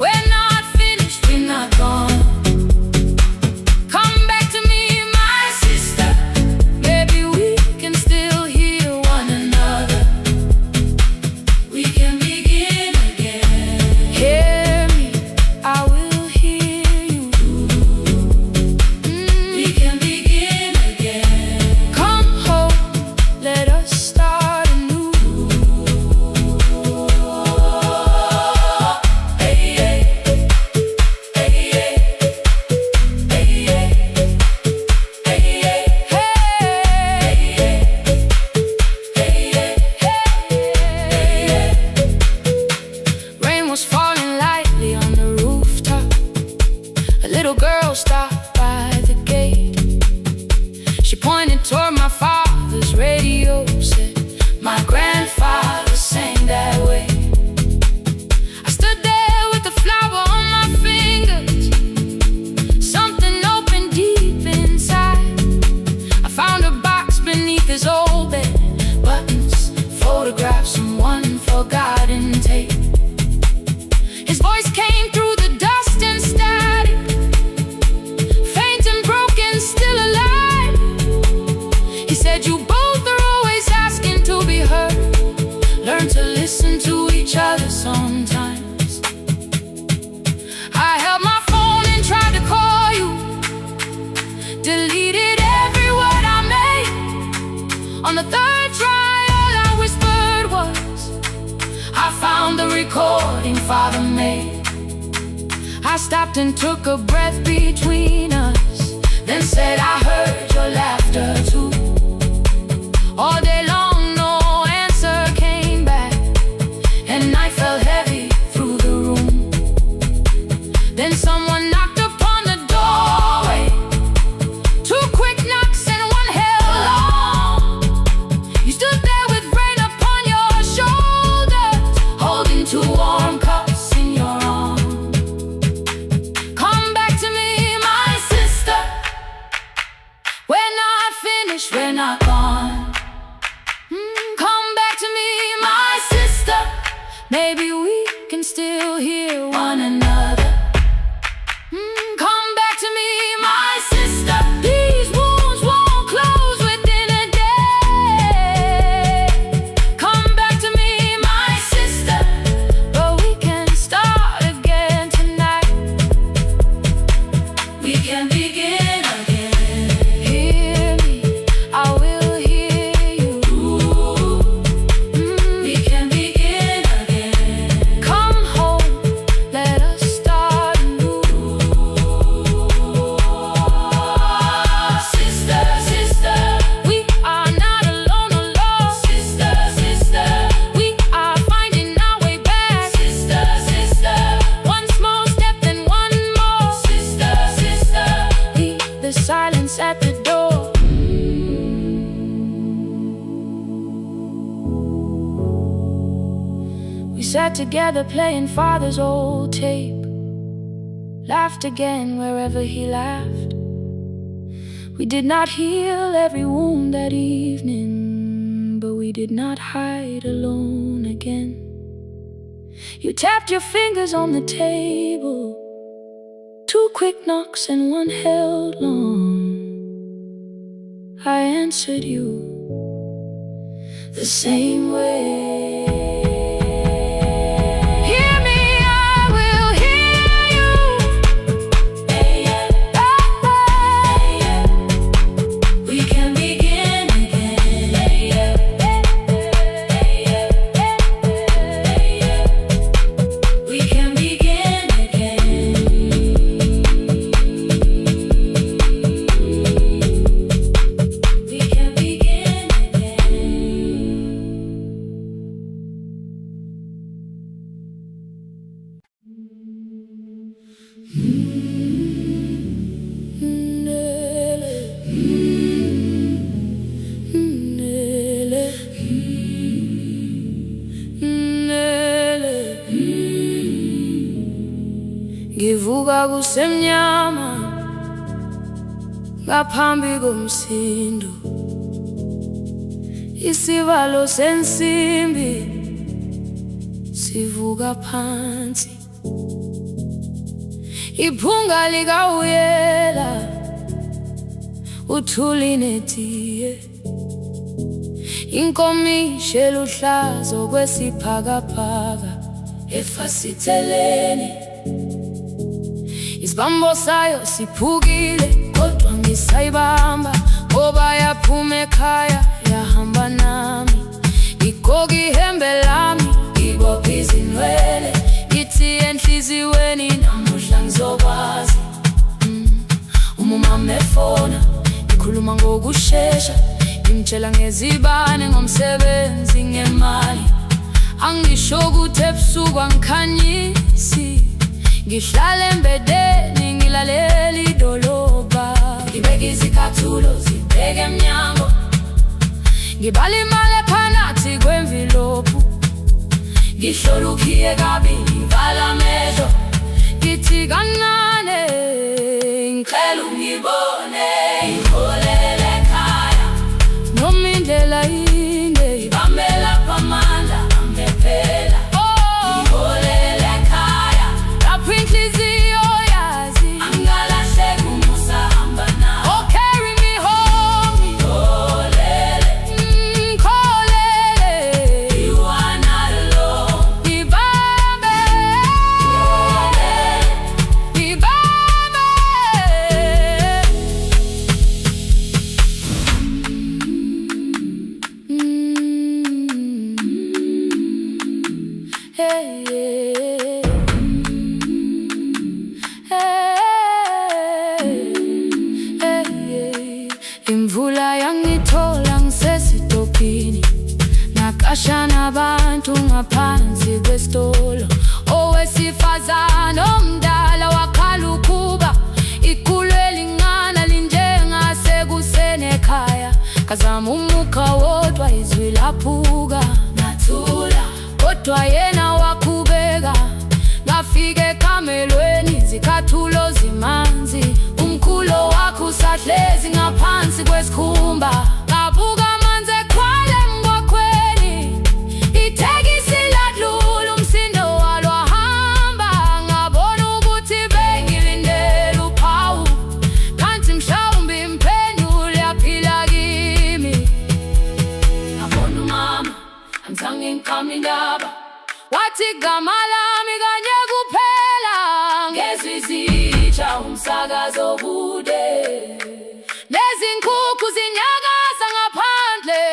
We're not finished, we're not gone. Come back to me, my sister. Maybe we can still hear one another. We can begin again. Hear me, I will hear you. We can begin again. Come home, let us start anew. Hey, hey, hey, hey, hey, hey, hey. Rain was falling lightly on the rooftop. A little girl stopped by the gate. She pointed toward my father's radio, said, my grandfather sang that way. I stood there with a flower on my fingers. Something opened deep inside. I found a box beneath his old bed. Buttons, photographs, and 1 forgotten tape. His voice came through the dust and static, faint and broken, still alive. He said, you both are always asking to be heard. Learn to listen to each other sometimes. I held my phone and tried to call you, deleted every word I made. On the 3rd try, all I whispered was, I found the recording Father made. I stopped and took a breath between us, then said I heard your laughter too. All day long no answer came back, and night fell heavy through the room. Then someone knocked upon the doorway. 2 quick knocks and 1 held long. You stood there with rain upon your shoulders, holding 2 warm cups in your arms. Come back to me, my sister. We're not finished, we're not gone. Come back to me, my sister. Maybe we can still hear one another. Come back to me, my sister. These wounds won't close within a day. Come back to me, my sister. But we can start again tonight. We can begin again. Hear me, I will hear you. We can begin again. Come home, let us start anew. Sister, sister, we are not alone, alone. Sister, sister, we are finding our way back. Sister, sister, 1 small step, then 1 more. Sister, sister, leave the silence at the door. We sat together playing Father's old tape, laughed again wherever he laughed. We did not heal every wound that evening, but we did not hide alone again. You tapped your fingers on the table, 2 quick knocks and 1 held long. I answered you, the same way. Ngivuka kusemnyama ngaphambi komsindo, isivalo sensimbi sivuka phansi, iphunga likawuyela uthuli netiye, inkomishi eluhlaza okwesiphakapaka efasiteleni. Isibambo sayo siphukile kodwa ngisayibamba, ngoba yaphuma ekhaya yahamba nami. Igqoka ihembe lami, ibopha izinwele, ithi enhliziyweni namuhla ngizokwazi. Umama efona, ikhuluma ngokushesha, imtshela ngezibane, ngomsebenzi, ngemali. Angisho ukuthi ebusuku angikhanyisi, ngihlala embedeni ngilalela idolobha. Ngibeka izicathulo zibheke emnyango, ngibala imali ephakathi kwemvilophu, ngihlola ukhiye kabili, ngivala amehlo, ngithi kancane ngicela ungibone. Ngiholele ekhaya noma indlela inde, ngibambela phamandla angephela. Ngiholele ekhaya lapho inhliziyo yazi angalahleki umusa hamba nawe. Oh, carry me home. Ngiholele, ngiholele, you are not alone. Ngibambe, ngiholele, ngibambe. Hey, yeah. Hey, yeah. Imvula yangithola ngisesitopini, nakasha nabantu ngaphansi kwesitolo. Owesifazane omdala wakhala ukuba ikhulu elingana linjengasekuseni ekhaya. Kazama umukha wodwa izwi laphuka, nathula kodwa yena wakhubeka. Ngafika ekamelweni, izicathulo zimanzi, umkhulo wakho usahlezi ngaphansi kwesikhumba. Ngabuka amanzi ekhwale emgwaqweni, itekisi ladlula, umsindo walo wahamba. Ngabona ukuthi bengilindele uphawu, kanti mhlawumbe impendulo yaphila kimi. Ngabona umama angizange ngiqame indaba, wathi igama lami kanye kuphela. Ngezwi zitsha umsakazo kude, nezinkukhu zinyakaza ngaphandle.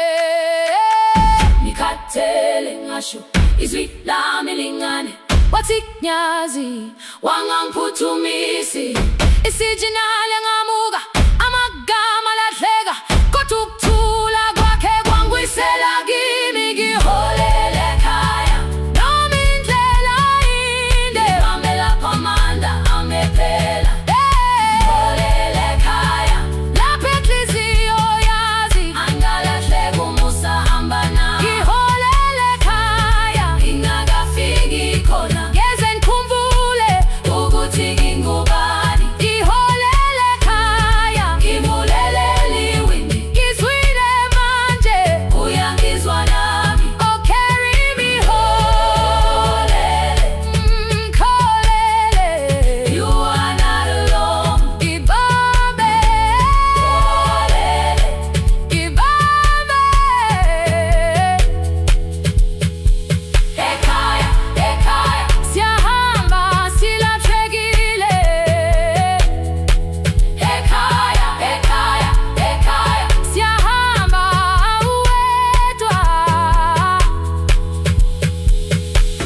Ngikhathele ngasho izwi lami lingane, wathi nyazi wangangiphuthumisi. Isijinale ngamuka, amagama lahleka, kodwa ukuthula kwakhe kwangwisela kimi. Ngiholele ekhaya noma indlela inde, ngibambela phamandla angephela. Ngiholele ekhaya lapho inhliziyo yazi angalahleki umusa hamba nawe. Ngiholele ekhaya ingakafiki khona, ngeze ngikhumbule ukuthi ngingubani. Ngiholele ekhaya ngivulelele iwindi,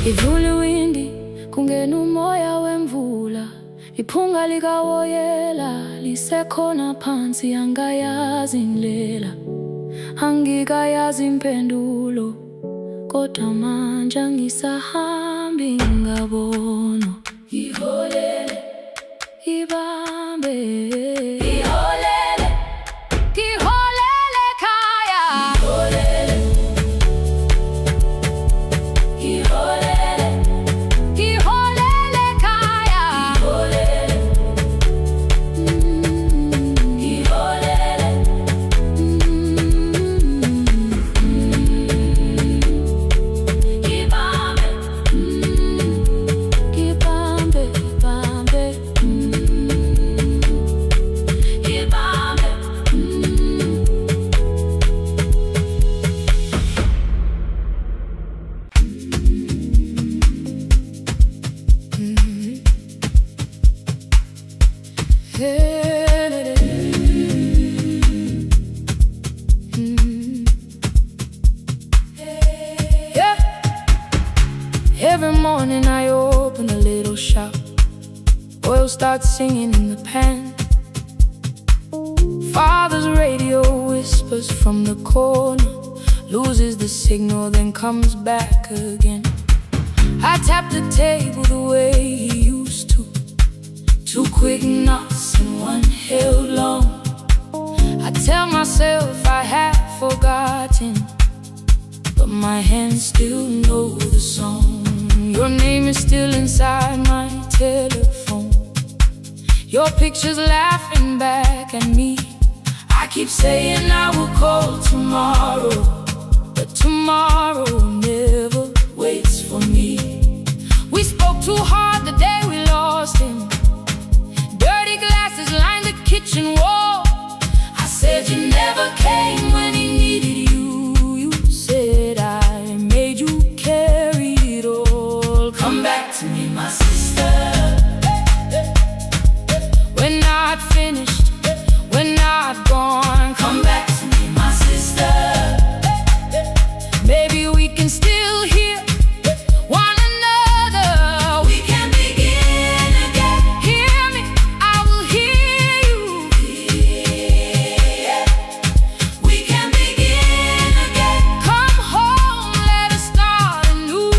ivule windi kungena umoya wemvula, iphunga likawoyela lisekhona phansi. Angayazi indlela, angikayazi impendulo, kodwa manje angisahambi ngabono. Iholele, ibambe, iholele, iholele khaya. Iholele, iholele, iholele khaya. Iholele, iholele, ibambe, ibambe, ibambe, ibambe. Yeah. Every morning I open a little shop. Oil starts singing in the pan. Father's radio whispers from the corner, loses the signal, then comes back again. I tap the table the way he used to. 2 quick knocks and 1 held long. I tell myself I have forgotten, but my hands still know the song. Your name is still inside my telephone. Your picture's laughing back at me. I keep saying I will call tomorrow, but tomorrow never waits for me. We spoke too hard the day we lost him. Dirty glasses line the kitchen wall. I said you never came when he needed you. You said I made you carry it all. Come back to me, my sister. We're not finished, we're not gone. Come back to me, my sister. Maybe we can still hear one another. We can begin again. Hear me, I will hear you. Yeah. We can begin again. Come home, let us start anew.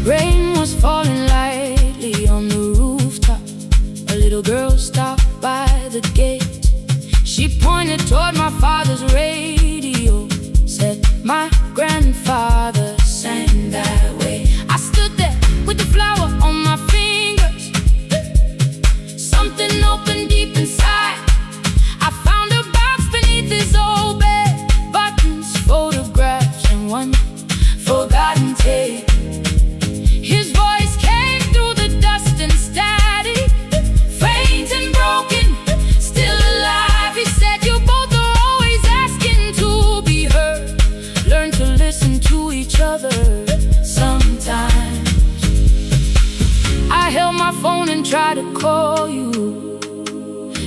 Rain was falling lightly on the rooftop. A little girl stopped by the gate. She pointed toward my father's radio, said my grandfather sang that way. I stood there with the flower on my fingers. Something opened deep inside. I found a box beneath his old bed, buttons, photographs, and 1 forgotten tape. His voice came through the dust and static, faint and broken, still alive. He said you both are always asking to be heard. Learn to listen to each other sometimes. I held my phone and tried to call you,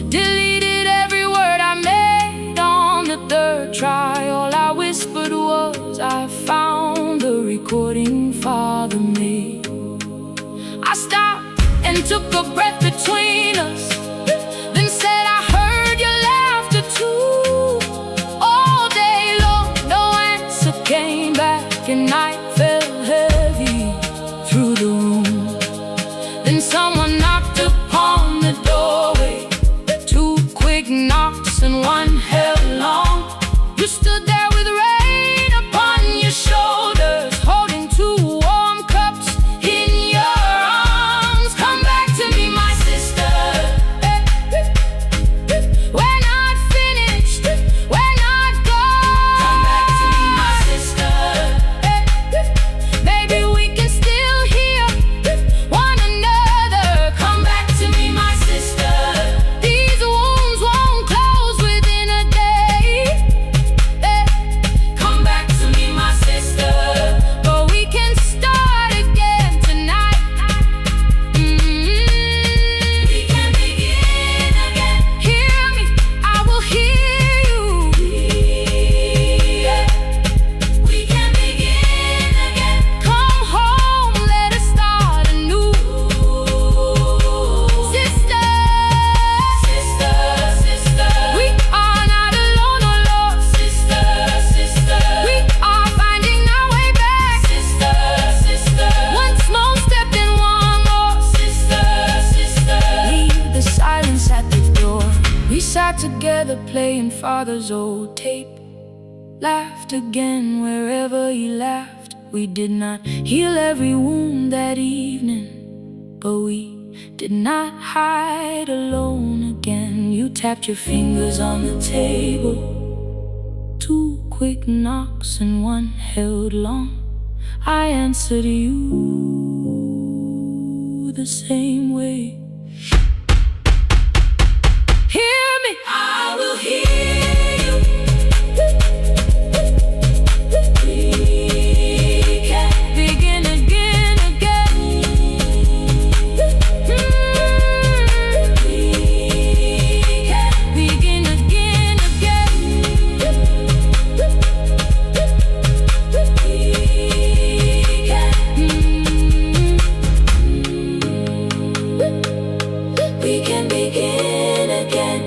deleted every word I made on the 3rd try. All I whispered was I found the recording father made. I stopped and took a breath between us, then said I heard your laughter too. All day long, no answer came back, and night fell heavy through the room. Then someone knocked upon the doorway. 2 quick knocks and 1 held long. You stood there with rain upon your shoulders, holding 2 warm cups in your arms. Come back to me, my father's old tape. Laughed again wherever he laughed. We did not heal every wound that evening, but we did not hide alone again. You tapped your fingers on the table, 2 quick knocks and 1 held long. I answered you the same way. Hear me, I will hear you. We can begin again, again. We can begin again, again. We can begin again.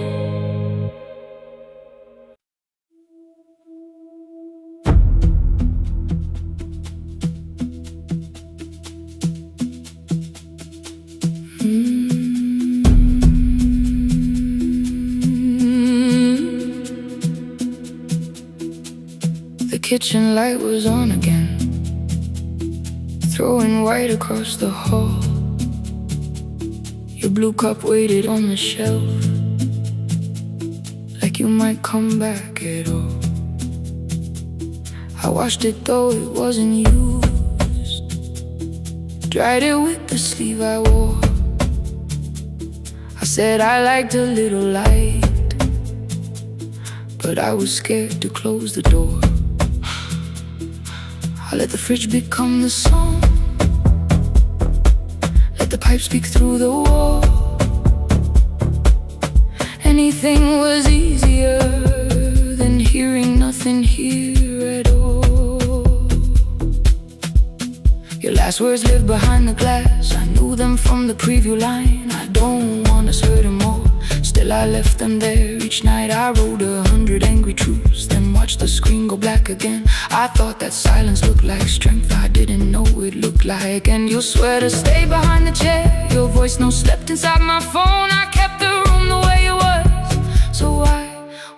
The kitchen light was on again, throwing white across the hall. Your blue cup waited on the shelf, like you might come back at all. I washed it though it wasn't used, dried it with the sleeve I wore. I said I liked a little light, but I was scared to close the door. I let the fridge become the song, let the pipe speak through the wall. Anything was easier than hearing nothing here at all. Your last words lived behind the glass. I knew them from the preview line. I don't want us hurting more, still I left them there. Each night I wrote 100 angry truths, then watched the screen go black again. I thought that silence looked like strength, I didn't know it looked like. And you'll swear to stay behind the chair, your voice no slept inside my phone. I kept the room the way it was, so I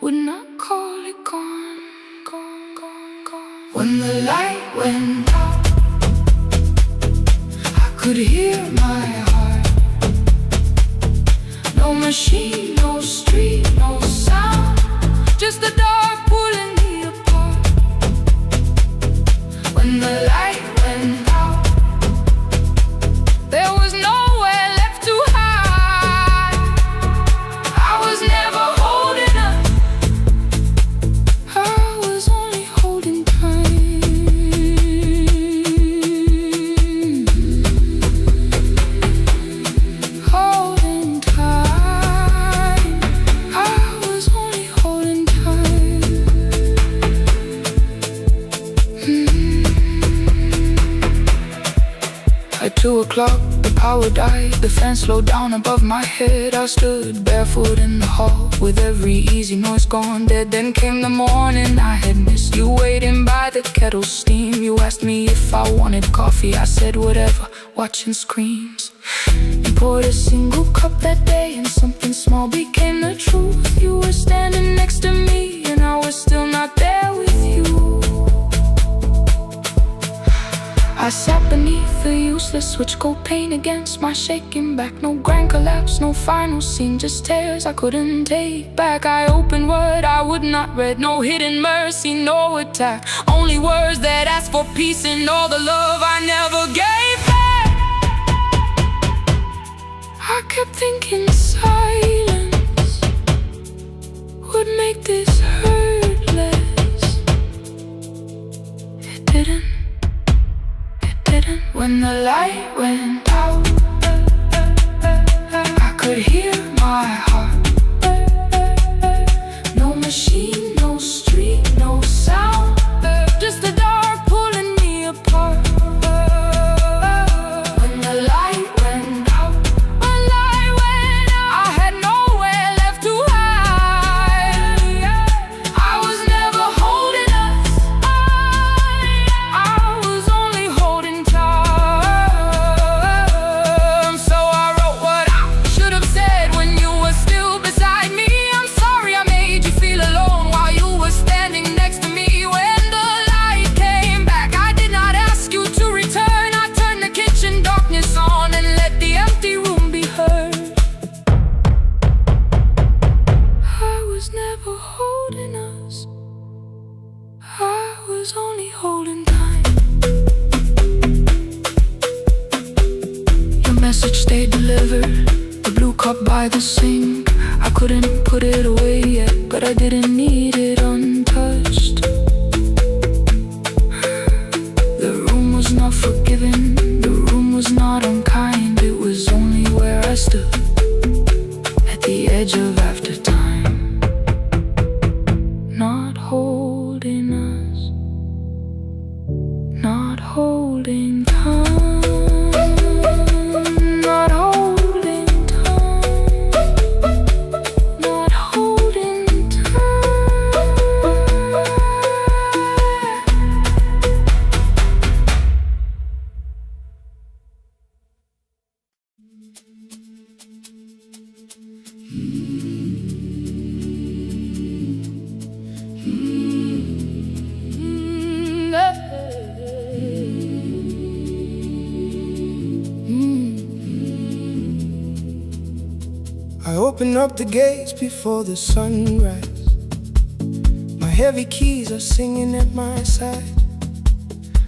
would not call it gone, gone, gone, gone. When the light went out, I could hear my heart. No machine, no street, no sound, just the dark pulling me apart. When the light went out, there was nowhere left to hide. I was never holding up, I was only holding time. Holding time, I was only holding time. At 2 o'clock, the power died, the fan slowed down above my head. I stood barefoot in the hall, with every easy noise gone dead. Then came the morning, I had missed you waiting by the kettle steam. You asked me if I wanted coffee, I said whatever, watching screens. You poured a single cup that day, and something small became the truth. You were standing next to me, and I was still not there with you. I sat beneath the useless switch, cold pain against my shaking back. No grand collapse, no final scene, just tears I couldn't take back. I opened what I would not read, no hidden mercy, no attack, only words that asked for peace and all the love I never gave back. I kept thinking silence would make this hurt less. It didn't. When the light went out, I could hear my heart. No machine, no street, no sound, just the dark pulling me apart. When the light went out, I had nowhere left to hide. I was never holding us, I was only holding time. So I wrote what I should have said when you were still was only holding time. Your message stayed delivered, the blue cup by the sink. I couldn't put it away yet, but I didn't need it untouched. The room was not forgiving, the room was not unkind. It was only where I stood, at the edge of after time. Not holding us, not holding time, not holding time, not holding time. I open up the gates before the sunrise. My heavy keys are singing at my side.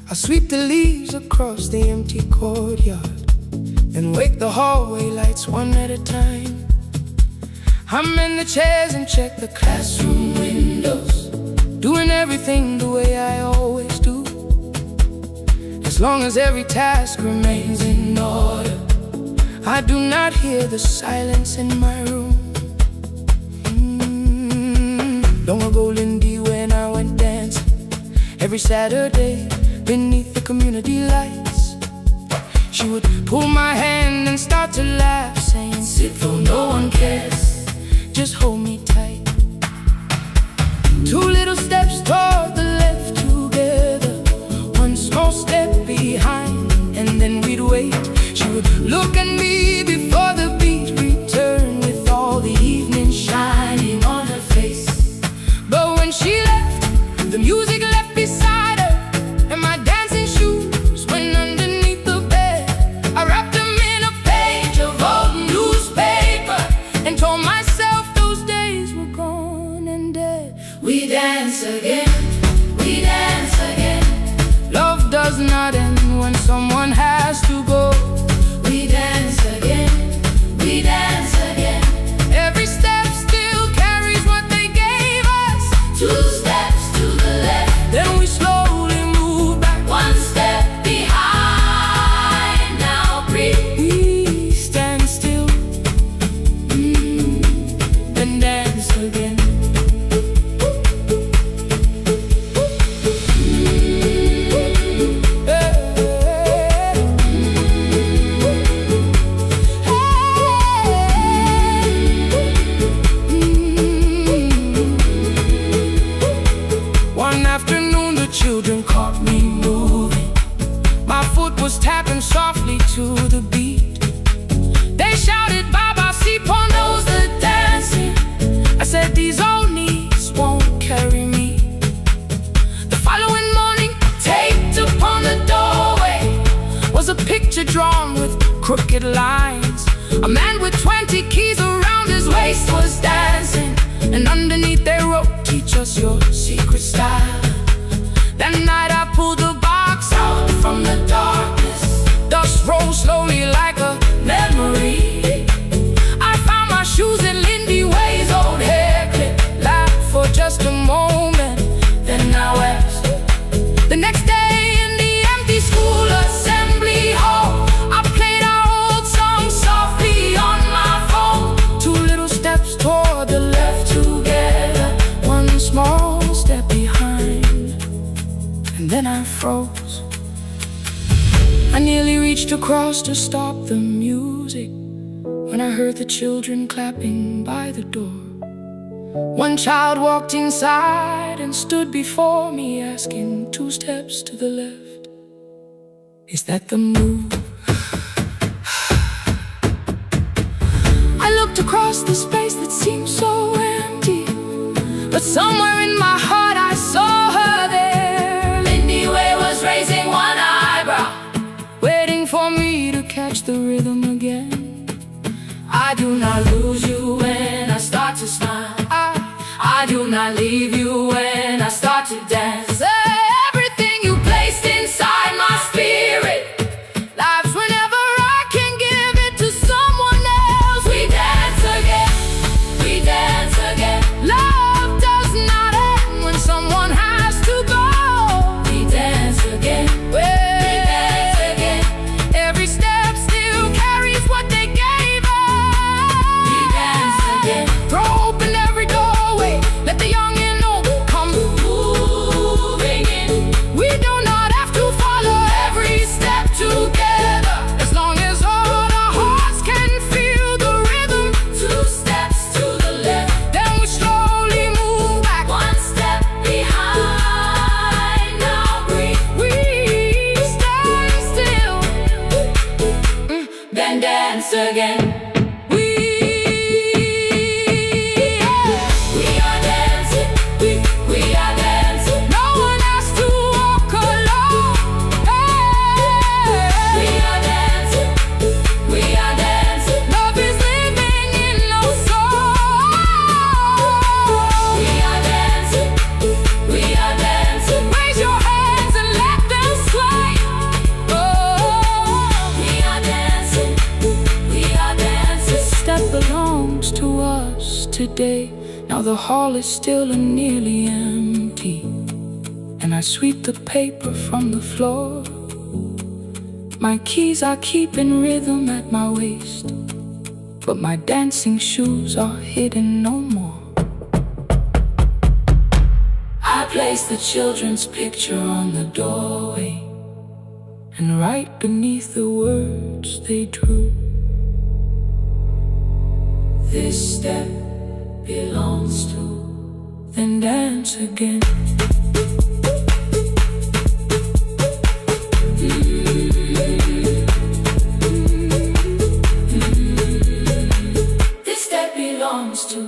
I sweep the leaves across the empty courtyard and wake the hallway lights one at a time. I'm in the chairs and check the classroom windows, doing everything the way I always do. As long as every task remains in order, I do not hear the silence in my room. Long ago, Lindy, when I went dancing every Saturday beneath the community lights, she would pull my hand and start to laugh, saying, "Sit though no one cares, just hold me tight." Two little steps toward the left together, one small step behind, and then we'd wait. She would look at me before the beat returned, with all the evening shining on her face. But when she left, the music left beside her, and my dancing shoes went underneath the bed. I wrapped them in a page of old newspaper and told myself those days were gone and dead. We dance again, we dance again. Love does not end when someone has to go. We dance again, we dance again. Every step still carries what they gave us. Two steps to the left, then we slowly move back. One step behind, now breathe. We stand still, then dance again. One afternoon the children caught me moving. My foot was tapping softly to the beat. They shouted, "Baba, Sipo knows the dancing." I said, "These old knees won't carry me." The following morning, taped upon the doorway was a picture drawn with crooked lines. A man with 20 keys around his waist was dancing, and underneath they wrote, "Teach us your secret style." That night I pulled the box out from the darkness. Dust rolled slowly like a memory. I found my shoes in Lindy Way's old hair clip. Laughed for just a moment, then I wept. The next day in the empty school assembly hall, I played our old song softly on my phone. Two little steps toward the left together, one small step behind, and then I froze. I nearly reached across to stop the music when I heard the children clapping by the door. One child walked inside and stood before me, asking, "Two steps to the left, is that the move?" I looked across the space that seemed so empty, but somewhere in my heart I saw her there. Lindy Way was raising one eyebrow, waiting for me to catch the rhythm again. I do not lose you when I start to smile. I do not leave you when I start to dance. day. Now the hall is still and nearly empty, and I sweep the paper from the floor. My keys I keep in rhythm at my waist, but my dancing shoes are hidden no more. I place the children's picture on the doorway, and right beneath the words they drew, this step belongs to, then dance again. This step belongs to.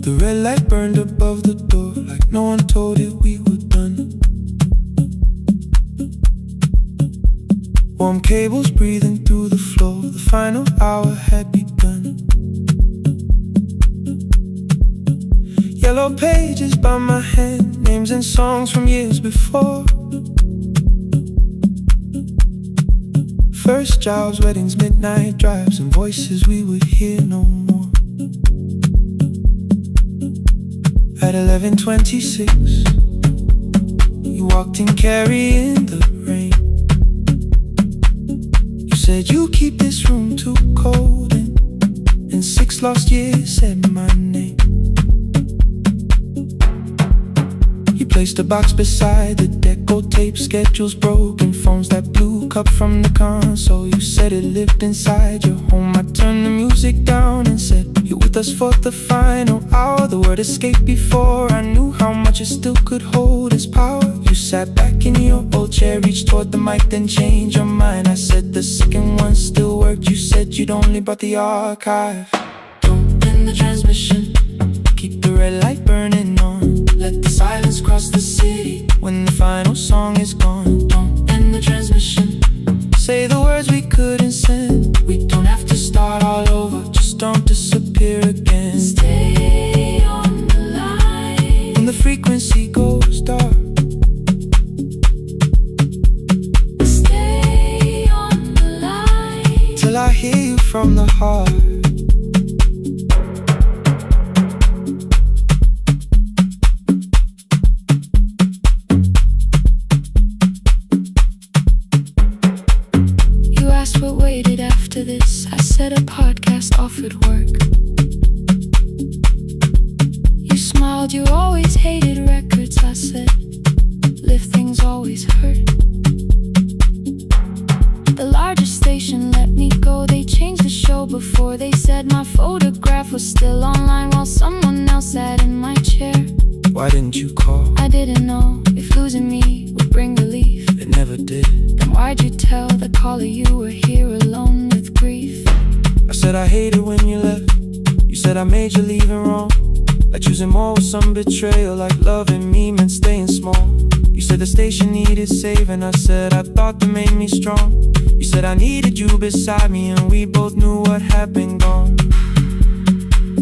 The red light burned above the door, like no one told it we were done. Warm cables breathing through the floor, the final hour had begun. Yellow pages by my hand, names and songs from years before. First jobs, weddings, midnight drives, and voices we would hear no more. At 11:26, you walked in carrying the rain. You said you keep this room too cold, and 6 lost years said my name. You placed a box beside the deco tape, schedules broken, phones that blew, cup from the console. You said it lived inside your home. I turned the music down and said, you're with us for the final hour. The word escaped before I knew how much it still could hold its power. You sat back in your old chair, reached toward the mic, then changed your mind. I said the second one still worked. You said you'd only brought the archive. Don't end the transmission, keep the red light burning on. Let the silence cross the city when the final song is gone. Don't end the transmission, say the words we couldn't send. We don't have to start all over, just don't disappear again. Stay on the line when the frequency goes dark. Stay on the line Till I hear you from the heart. You asked what waited after this. I said a podcast offered work. You smiled, you always hated records. I said, live things always hurt. The largest station let me go. They changed the show before they said my photograph was still online while someone else sat in my chair. Why didn't you call? I didn't know if losing me would bring relief. It never did. Then why'd you tell the caller you were here alone with grief? I said I hated when you left. You said I made you leaving wrong, like choosing more with some betrayal, like loving me meant staying small. You said the station needed saving. I said I thought that made me strong. You said I needed you beside me, and we both knew what had been gone.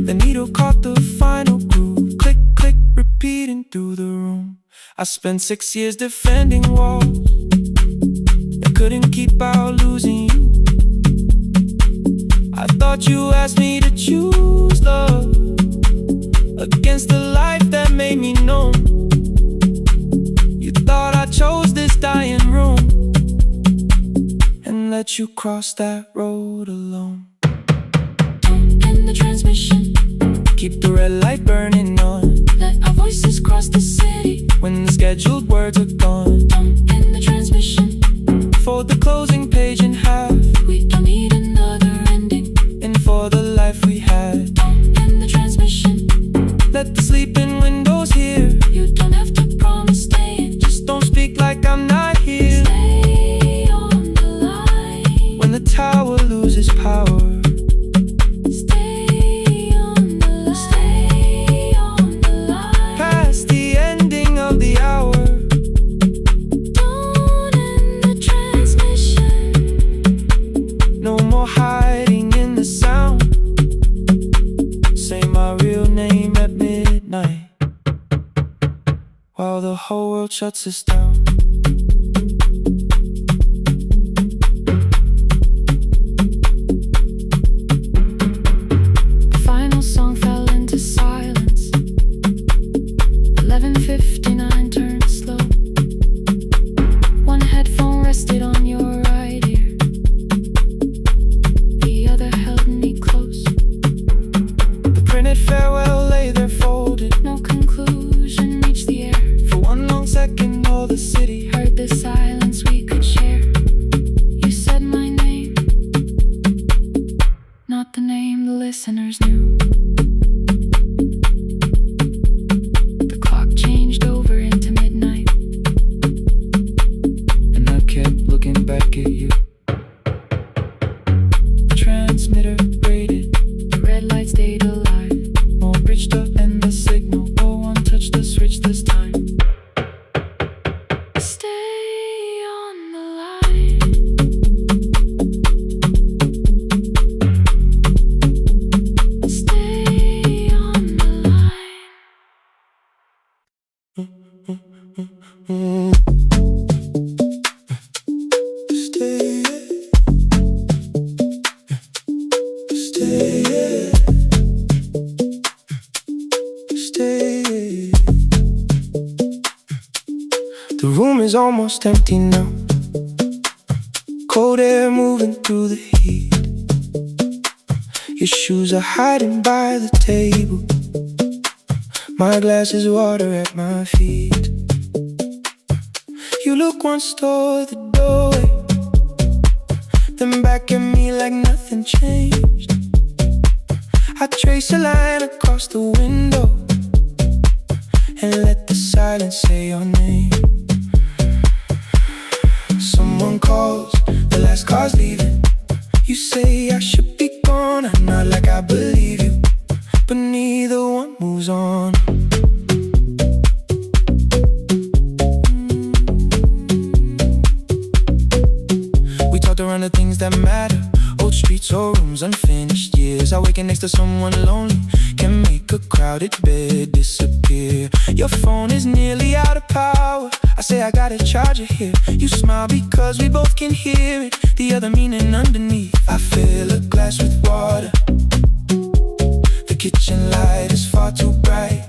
The needle caught the final groove, click, click, repeating through the room. I spent 6 years defending walls that couldn't keep out losing you. I thought you asked me to choose love against the life that made me numb. You thought I chose this dying room and let you cross that road alone. Don't end the transmission, keep the red light burning on. let our voices cross the city when the scheduled words are gone. Don't end the transmission, fold the closing page in half. we don't need another ending. And for the life we had, Don't end the transmission, let the sleeping windows hear. you don't have to promise staying. Just don't speak like I'm not here. Stay on the line When the tower loses power, Stay on the line, stay on the line. past the ending of the hour. Don't whole world shuts us down. The final song fell into silence. 11:59 turned slow. One headphone rested on your right ear, the other held me close. The printed farewell lay there folded. No conclusion reached the air. For one long second all the city Heard the silence we could share. You said my name, not the name the listeners knew. The clock changed over into midnight. and I kept looking back at you. The transmitter braided, The red light stayed alive. more bridged up and the signal. No one touched the switch this time. Stay on the line. Stay on the line. Stay, stay, stay. The room is almost empty now. Cold air moving through the heat. Your shoes are hiding by the table. My glass is water at my feet. You look once toward the doorway, then back at me like nothing changed. I trace a line across the window and let the silence say your name. Someone calls, the last car's leaving. You say I should be gone, I nod like I believe you, but neither one moves on. We talked around the things that matter. Old streets or rooms, unfinished years. I waking next to someone lonely can make a crowded bed disappear. Your phone is nearly out of power. I say I got a charger here. You smile because we both can hear it. The other meaning underneath. I fill a glass with water. The kitchen light is far too bright.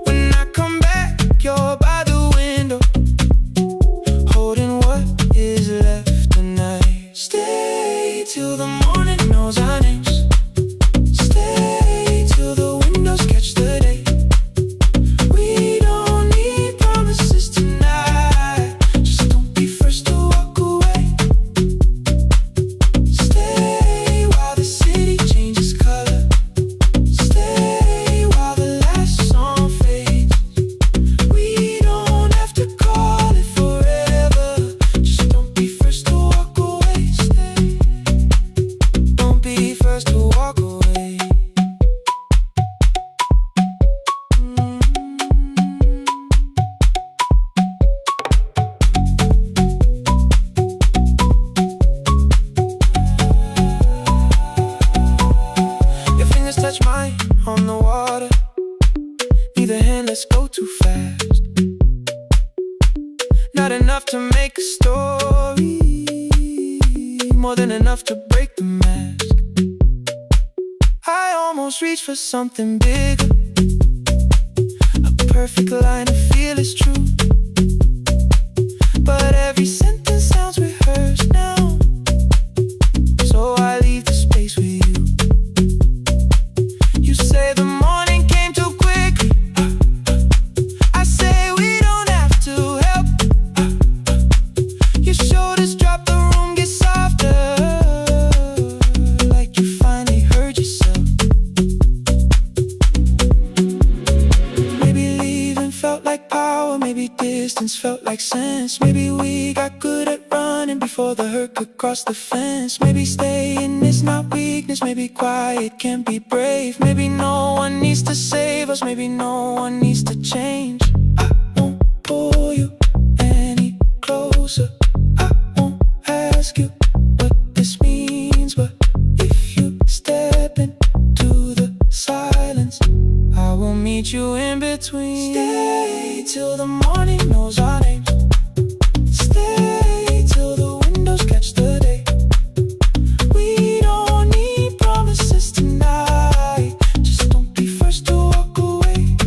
When I come back, you're by the window, holding what is left tonight. Stay till the morning knows our names. Stay till the windows catch the day. We don't need promises tonight. Just don't be first to walk away. Stay while the city changes color. Stay while the last song fades. We don't have to call it forever. Just don't be first to walk away. Stay. Don't be first to walk away. Your fingers touch mine on the water. Neither hand, let's go too fast. Not enough to make a story, more than enough to break the mask. I almost reach for something bigger, a perfect line to feel is true. But every sentence sounds rehearsed now, so I leave the space with you. You say the morning came too quickly. I say we don't have to help. Your shoulders drop, the room gets softer, like you finally heard yourself. Maybe leaving felt like power, maybe distance felt like sense. Maybe we got good at running before the hurt could cross the fence. Maybe staying is not weakness, maybe quiet can be brave. Maybe no one needs to save us, maybe no one needs to change. I won't pull you any closer. I won't ask you what this means, but if you step into the silence, I will meet you in between. Stay till the morning knows our names. Stay till the windows catch the day. We don't need promises tonight. Just don't be first to walk away.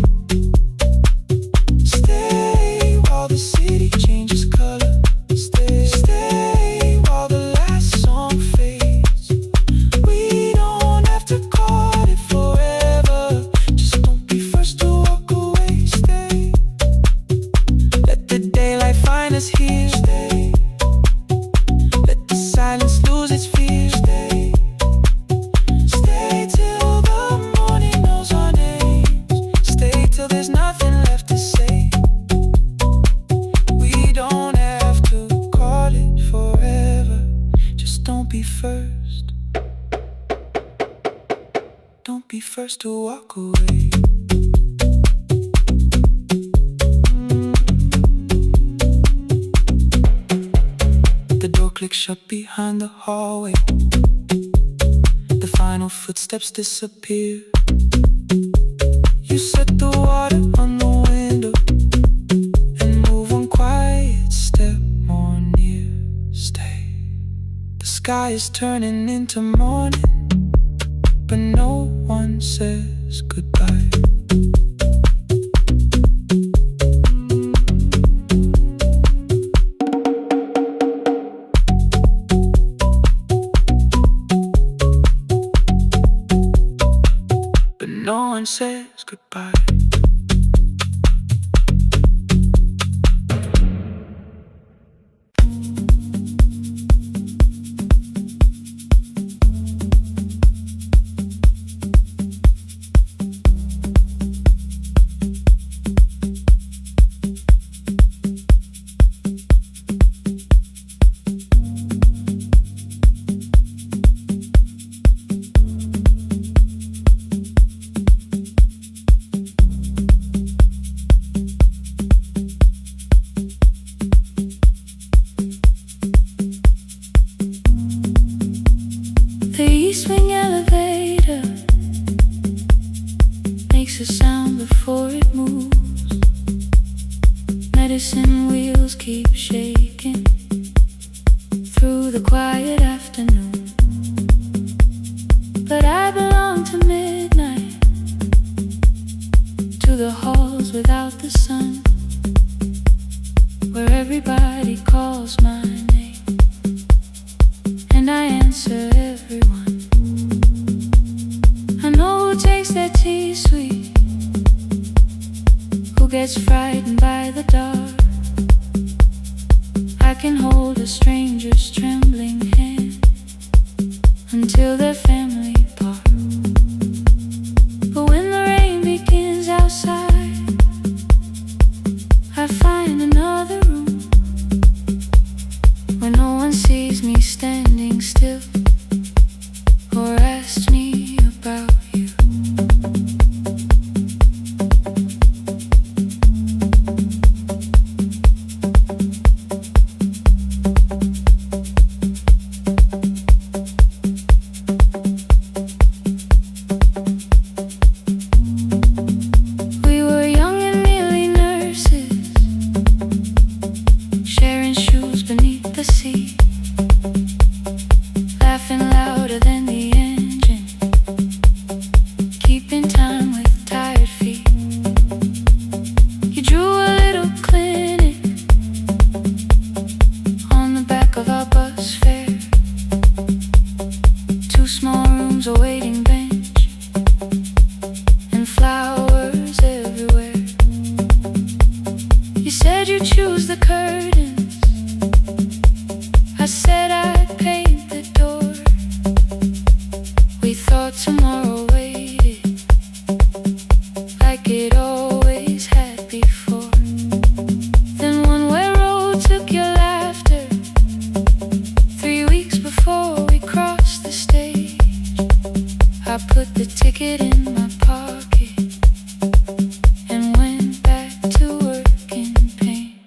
Stay while the city changes color. Stay while the last song fades. We don't have to call it forever. Just don't be first to walk away. Stay. Let the daylight find us here. Stay. Let the silence lose its fear. Stay. Stay till the morning knows our names. Stay till there's nothing left to say. We don't have to call it forever. Just don't be first. Don't be first to walk away. The door clicks shut behind the hallway. The final footsteps disappear. You set the water on the window and move one quiet step more near. Stay. The sky is turning into morning, but no one says goodbye. But no one says goodbye. The east wing elevator makes a sound before it moves. Medicine wheels keep shaking through the quiet afternoon. But I belong to midnight, to the halls without the sun, where everybody calls my name and I answer everyone. I know who takes their tea sweet, who gets frightened by the dark. I can hold a stranger's trembling hand until their family part. But when the rain begins outside, I find another room where no one sees me standing still or asks me about you. We were young and nearly nurses, sharing shoes beneath the sea, laughing louder than the engine, keeping time with tired feet. You drew a little clinic on the back of our bus fare, 2 small rooms, a waiting bench, and flowers everywhere. You said you'd choose the curtains, I said I'd paint the door. We thought tomorrow waited like it always had before. Then one way road took your laughter, 3 weeks before we crossed the stage. I put the ticket in my pocket and went back to work in pain.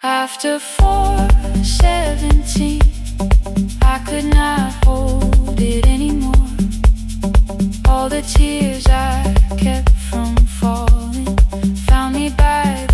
After 4:17, I could not hold it anymore. All the tears I kept from falling found me by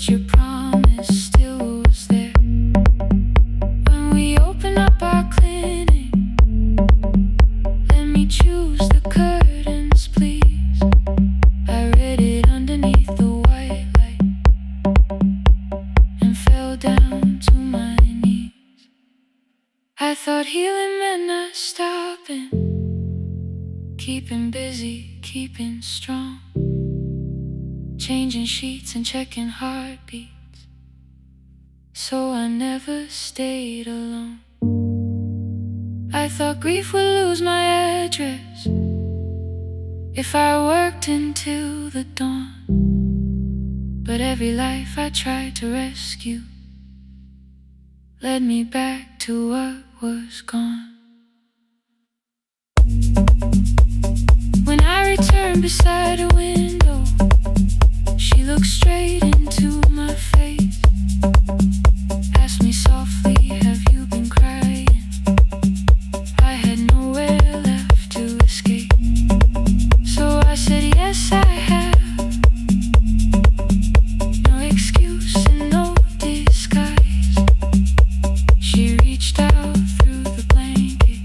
your promise still was there. When we open up our clinic, let me choose the curtains, please. I read it underneath the white light and fell down to my knees. I thought healing meant not stopping, keeping busy, keeping strong, changing sheets and checking heartbeats, so I never stayed alone. I thought grief would lose my address if I worked until the dawn, but every life I tried to rescue led me back to what was gone. When I returned beside a window, she looked straight into my face, asked me softly, have you been crying? I had nowhere left to escape, so I said yes I have. No excuse and no disguise. She reached out through the blanket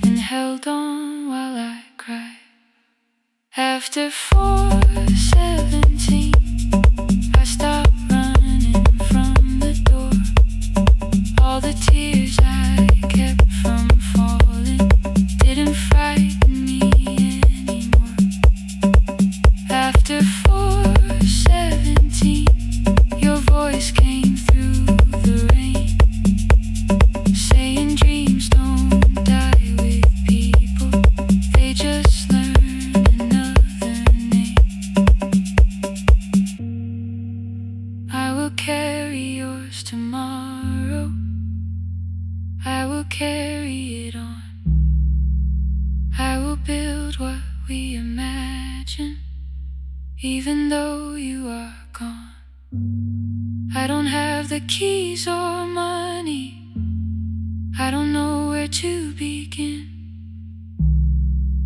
and held on while I cried. After 4:17, I stopped running from the door. All the tears I kept from falling didn't frighten me anymore. After 4:17, your voice came through the rain, saying dreams don't die with people, they just learn another name. I will carry yours tomorrow, I will carry it on. I will build what we imagine, even though you are gone. I don't have the keys or money, I don't know where to begin,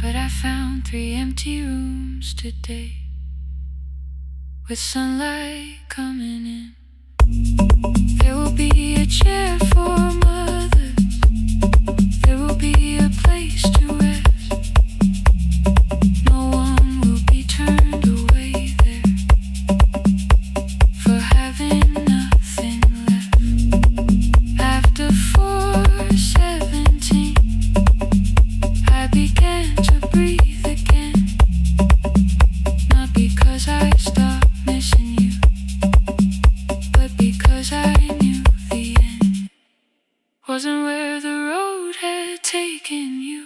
but I found 3 empty rooms today, with sunlight coming in. There will be a chair for mothers, there will be a place to rest. No one will be turned away there for having nothing left. After 4:17, I began to breathe again, not because I stopped missing you, but because I knew the end wasn't where the road had taken you.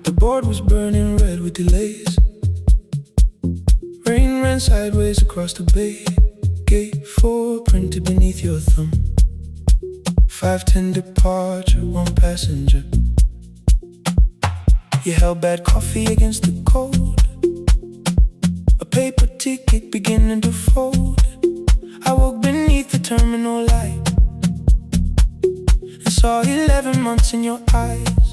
The board was burning red with delays. Rain ran sideways across the bay. Gate 4 printed beneath your thumb. 5:10 departure, 1 passenger. You held bad coffee against the cold, a paper ticket beginning to fold. I woke beneath the terminal light and saw 11 months in your eyes.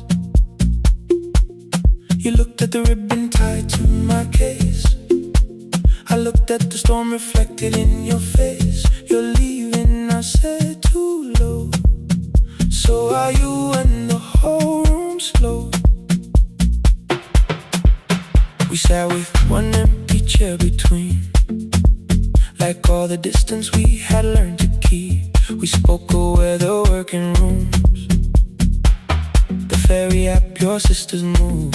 You looked at the ribbon tied to my case, I looked at the storm reflected in your face. You're leaving, I said, too low. So are you, and the whole room slow. We sat with 1 empty chair between, like all the distance we had learned to keep. We spoke of weather, working rooms, the ferry app your sisters move.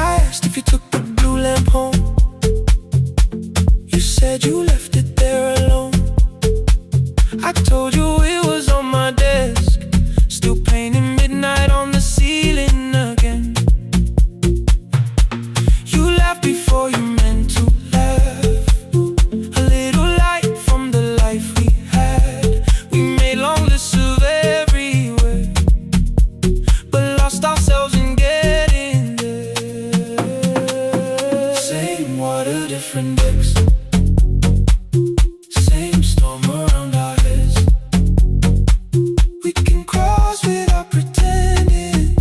I asked if you took the blue lamp home, you said you left it there alone. I told you it was on my desk, still painting midnight on the ceiling again. You laughed before you meant to laugh, a little light from the life we had. We made long lists of everywhere, but lost ourselves in getting there. water, different decks. Same storm around our heads. We can cross without pretending.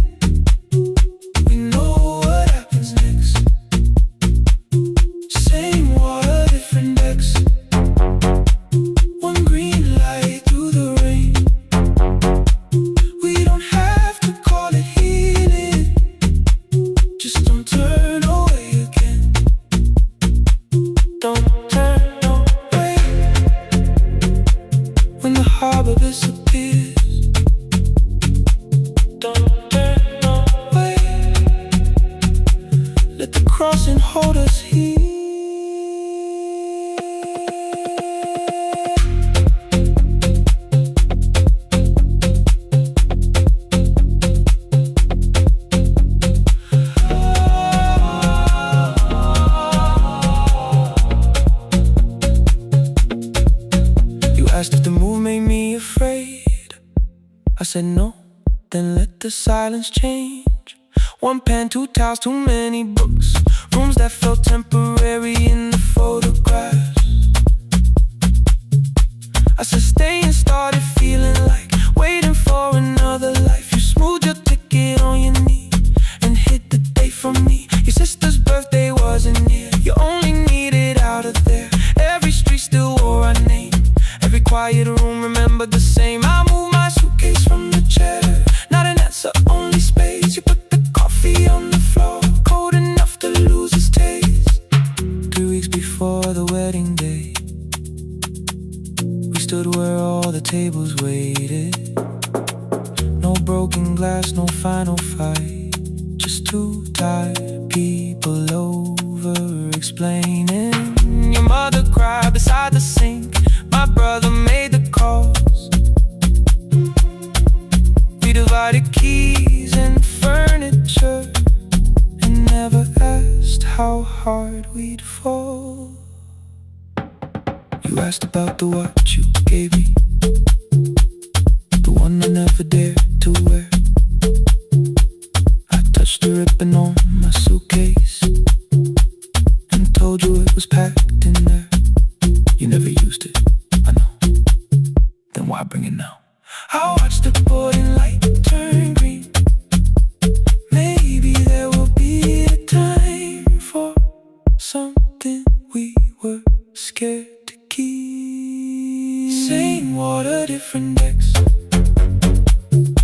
We know what happens next. Same water, different decks. One green light through the rain. We don't have to call it healing. Just don't turn away again. Don't turn away. When the harbor disappears, don't turn away. Let the crossing hold us here. Asked if the move made me afraid. I said no, then let the silence change. One pen, two towels, too many books. Rooms that felt temporary in the photographs. I said stay and started feeling like waiting for another life. You smoothed your ticket on your knee and hit the date from me. Your sister's birthday wasn't near. You only needed out of there. Every street still wore our name. Every quiet room remembered the same. I moved my suitcase from the chair. Not an answer, only space. You put the coffee on the floor, cold enough to lose its taste. 3 weeks before the wedding day, we stood where all the tables waited. No broken glass, no final fight. Just two tired people over explaining. Your mother cried beside the sink. My brother made the calls. We divided keys and furniture and never asked how hard we'd fall. You asked about the watch you gave me, the one I never dared to wear. I touched the ribbon on my suitcase and told you it was packed in there. You never used it, I know. Then why bring it now? I watched the boarding light turn green. Maybe there will be a time for something we were scared to keep. Same water, different decks.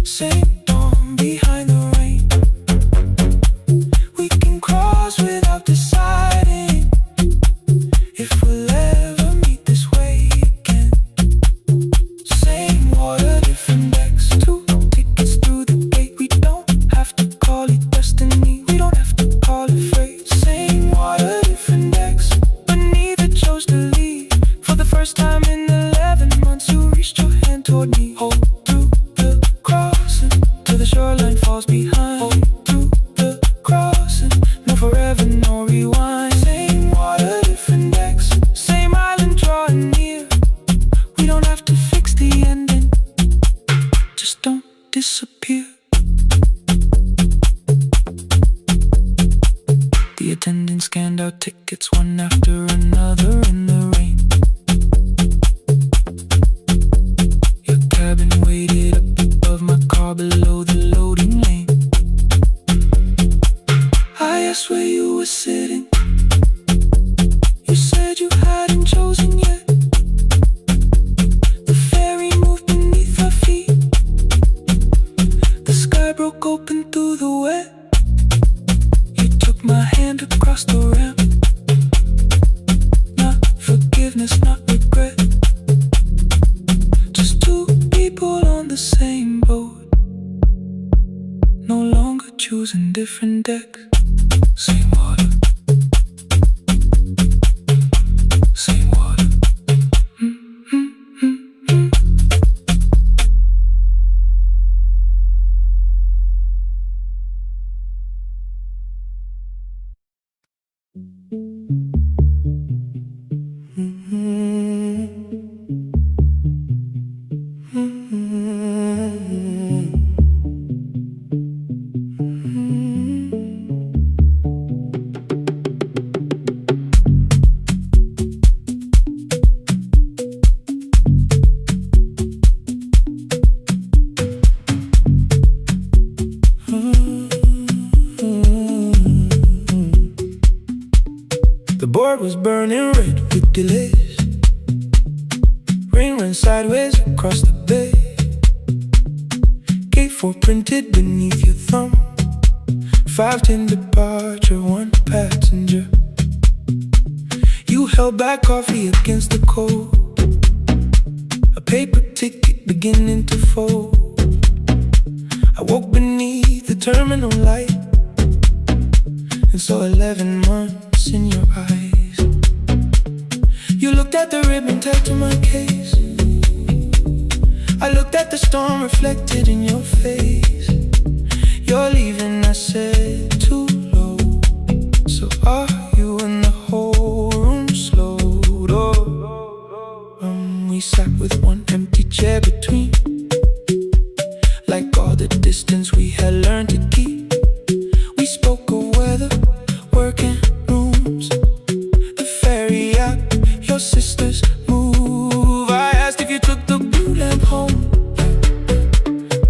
Same dawn behind the rain. We can cross without deciding if we'll ever meet this way again. Same water, different decks. 2 tickets through the gate. We don't have to call it destiny. We don't have to call it fate. Same water, different decks. But neither chose to leave. For the first time in 11 months, you reached your hand toward me. Hold through the crossing till the shoreline falls behind. Hold through the crossing. No forever, no rewind. Same water, different decks. Same island drawing near. We don't have to fix the ending. Just don't disappear. The attendant scanned our tickets one after another in the rain. Your cabin waited up above my car below the loading lane. I asked where you were sitting. You said you hadn't chosen yet. The ferry moved beneath our feet. The sky broke open through the wet. You took my hand across the ramp. Not forgiveness, not regret. Just two people on the same boat, no longer choosing different decks. Same water. Same water. The board was burning red with delays. Rain ran sideways across the bay. Gate 4 printed beneath your thumb. 5:10 departure, 1 passenger. You held back coffee against the cold. A paper ticket beginning to fold. I woke beneath the terminal light and saw 11 months in your eyes. You looked at the ribbon tied to my case. I looked at the storm reflected in your face. You're leaving, I said, too low. So are you? And the whole room slowed up. We sat with one empty chair between, like all the distance we had learned to keep. We spoke of weather, work and rooms, the ferry app, your sister's move. I asked if you took the blue lamp home.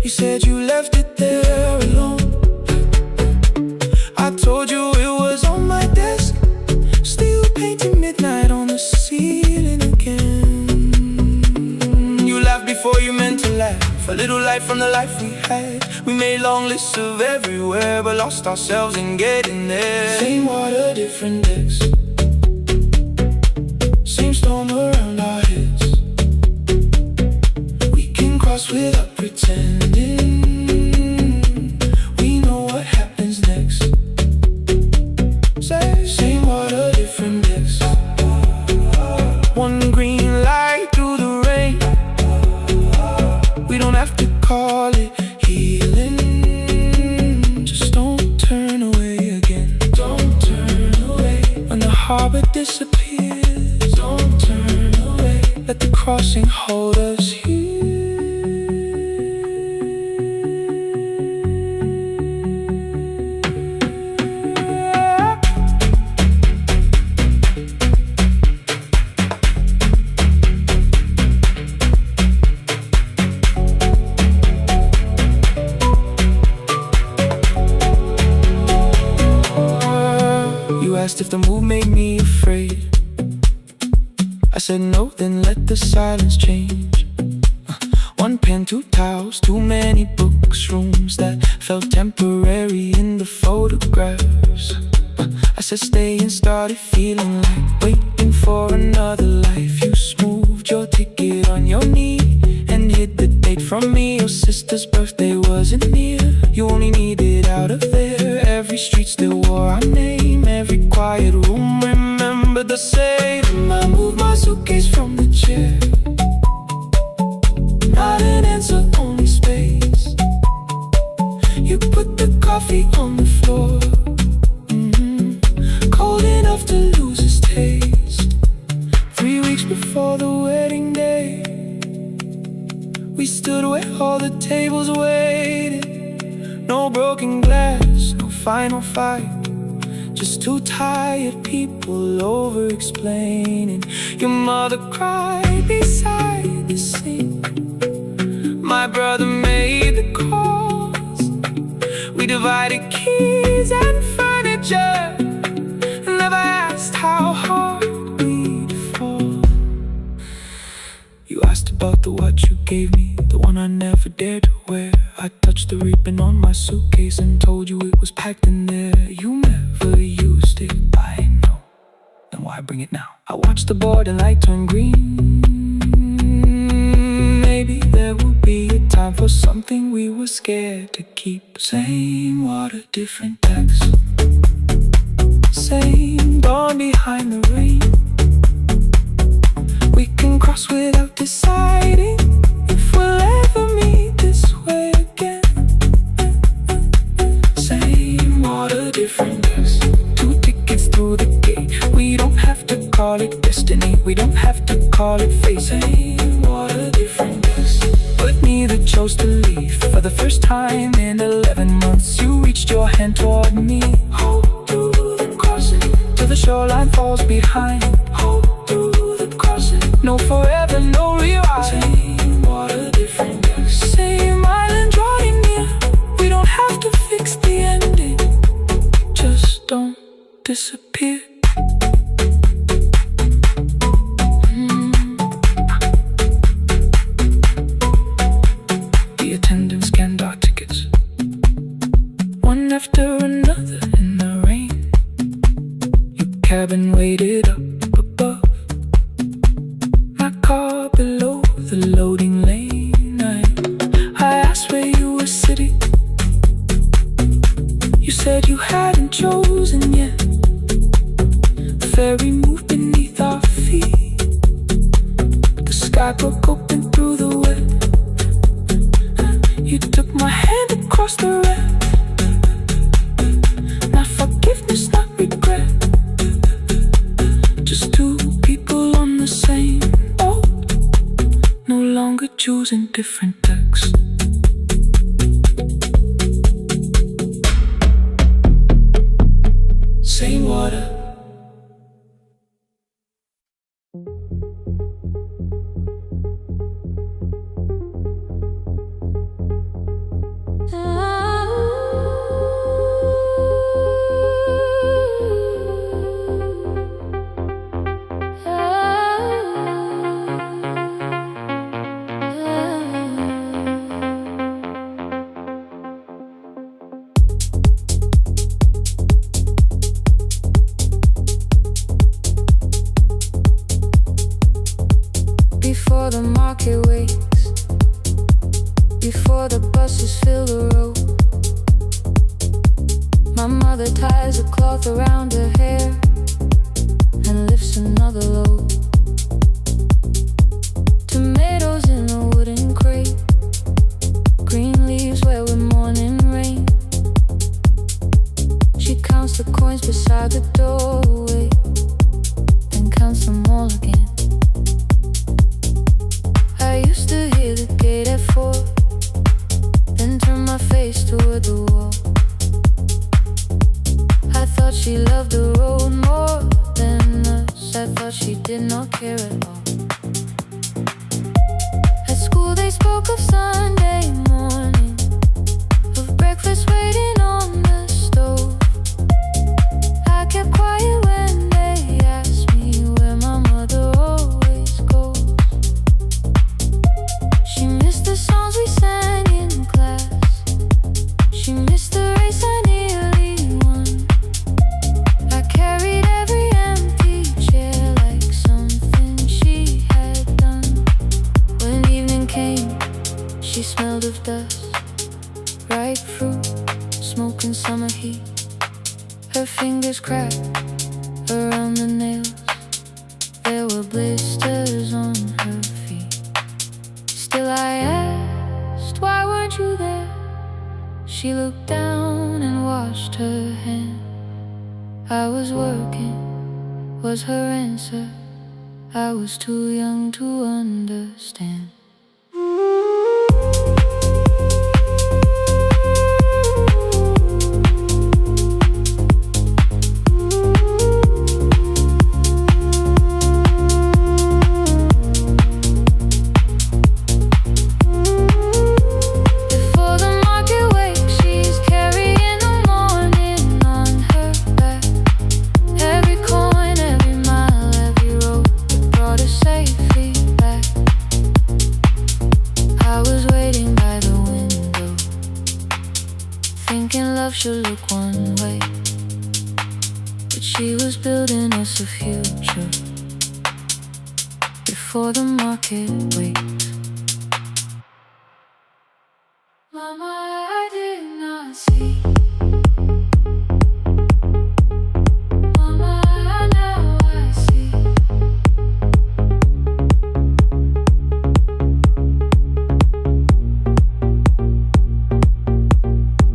You said you left it there alone. I told you it was on my desk, still painting midnight on the ceiling again. You laughed before you meant to laugh. A little light from the life we had. We made long lists of everywhere, but lost ourselves in getting there. Same water, different decks. Same storm around our heads. We can cross without pretending. We know what happens next. Same water, different decks. One green light through the rain. We don't have to call it healing. Just don't turn away again. Don't turn away. When the harbor disappears, don't turn away. Let the crossing hold us here. Asked if the move made me afraid. I said no, then let the silence change. One pen, 2 towels, too many books, rooms that felt temporary in the photographs. I said stay and started feeling like waiting for another life. You smoothed your ticket on your knee and hid the date from me. Your sister's birthday wasn't near. You only needed out of there. Every street still wore our name. Every quiet room remembered the same. I moved my suitcase from the chair. Not an answer, only space. You put the coffee on the floor, cold enough to lose its taste. 3 weeks before the wedding day, we stood where all the tables waited. No broken glass, no final fight, just 2 tired people over-explaining. Your mother cried beside the sink. My brother made the calls. We divided keys and furniture. Never asked how hard we'd fall. You asked about the watch you gave me, the one I never dared to wear. I touched the ribbon on my suitcase and told you it was packed in there. You never used it, I know. Then why bring it now? I watched the border light turn green. Maybe there will be a time for something we were scared to keep. Same water, different decks. Same dawn behind the rain. We can cross without deciding if we'll ever meet this way again. Same water, different decks. 2 tickets through the gate. We don't have to call it destiny. We don't have to call it fate. Same water, different decks. But neither chose to leave. For the first time in 11 months, you reached your hand toward me. Hold through the crossing till the shoreline falls behind. Hold through the crossing. No forever, no rewrite. Same water, different decks. Same island drawing near. We don't have to fix the ending. Just don't disappear. cabin waited up above, my car below the loading lane. I asked where you were sitting. You said you hadn't chosen yet. The ferry moved beneath our feet. The sky broke open through the wet. You took my hand across the red. Not forgiveness, not regret. Just two people on the same boat, no longer choosing different decks. Same water. Before the market wakes, before the buses fill the road, my mother ties a cloth around her hair and lifts another load. Tomatoes in a wooden crate, green leaves where we're mourning rain. She counts the coins beside the doorway, then counts them all again. I used to hear the gate at 4, then turn my face toward the wall. I thought she loved the road more than us. I thought she did not care at all. At school they spoke of Sunday morning, of breakfast waiting on the stove. I kept quiet when they asked me where my mother always goes. She missed the songs we sang in class. She missed the race I nearly won. I carried every empty chair like something she had done. When evening came, she smelled of dust, ripe fruit, smoke and summer heat. Her fingers cracked around the nails. There were blisters on her feet. Still I asked, why weren't you there? She looked down and washed her hand. I was working, was her answer. I was too young to understand. Before the market wakes, she's carrying the morning on her back. Every coin, every mile, every road that brought her safely back. I was waiting by the window, thinking love should look one way, but she was building us a future before the market wakes. Mama, I did not see. Mama, now I see.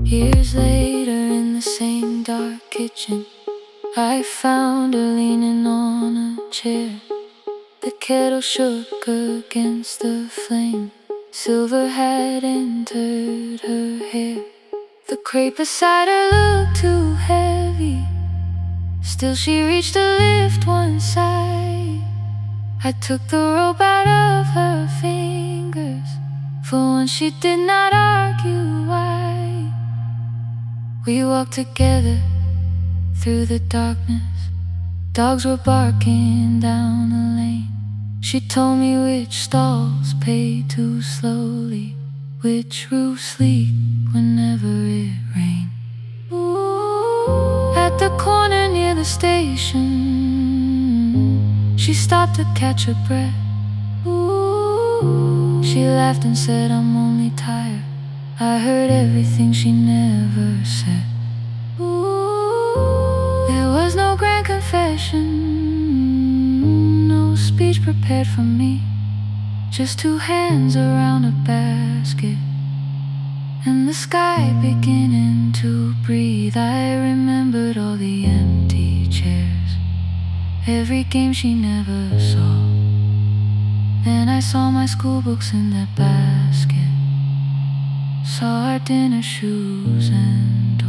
Years later in the same dark kitchen, I found her leaning on a chair. The kettle shook against the flame. Silver had entered her hair. The crepe beside her looked too heavy. Still she reached to lift one side. I took the rope out of her fingers. For once she did not argue why. We walked together through the darkness. Dogs were barking down the lane. She told me which stalls pay too slowly, which roofs leak whenever it rains. At the corner near the station, she stopped to catch her breath. Ooh. She laughed and said, I'm only tired. I heard everything she never said. Ooh. There was no grand confession, no speech prepared for me. Just two hands around a basket and the sky beginning to breathe. I remembered all the empty chairs, every game she never saw. Then I saw my school books in that basket, saw our dinner shoes and door.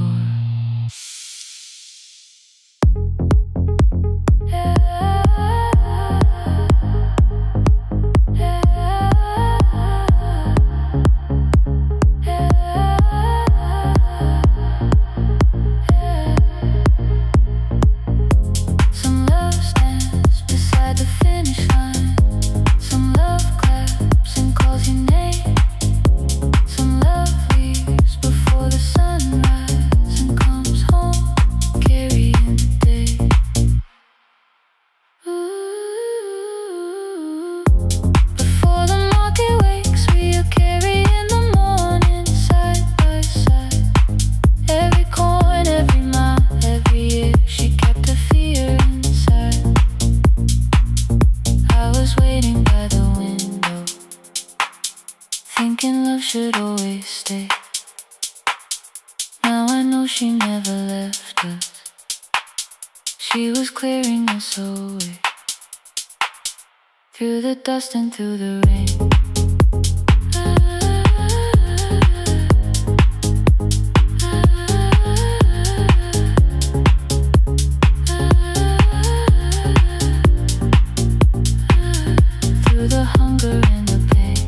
Thinking love should always stay. Now I know she never left us. She was clearing us away, through the dust and through the rain. Through the hunger and the pain.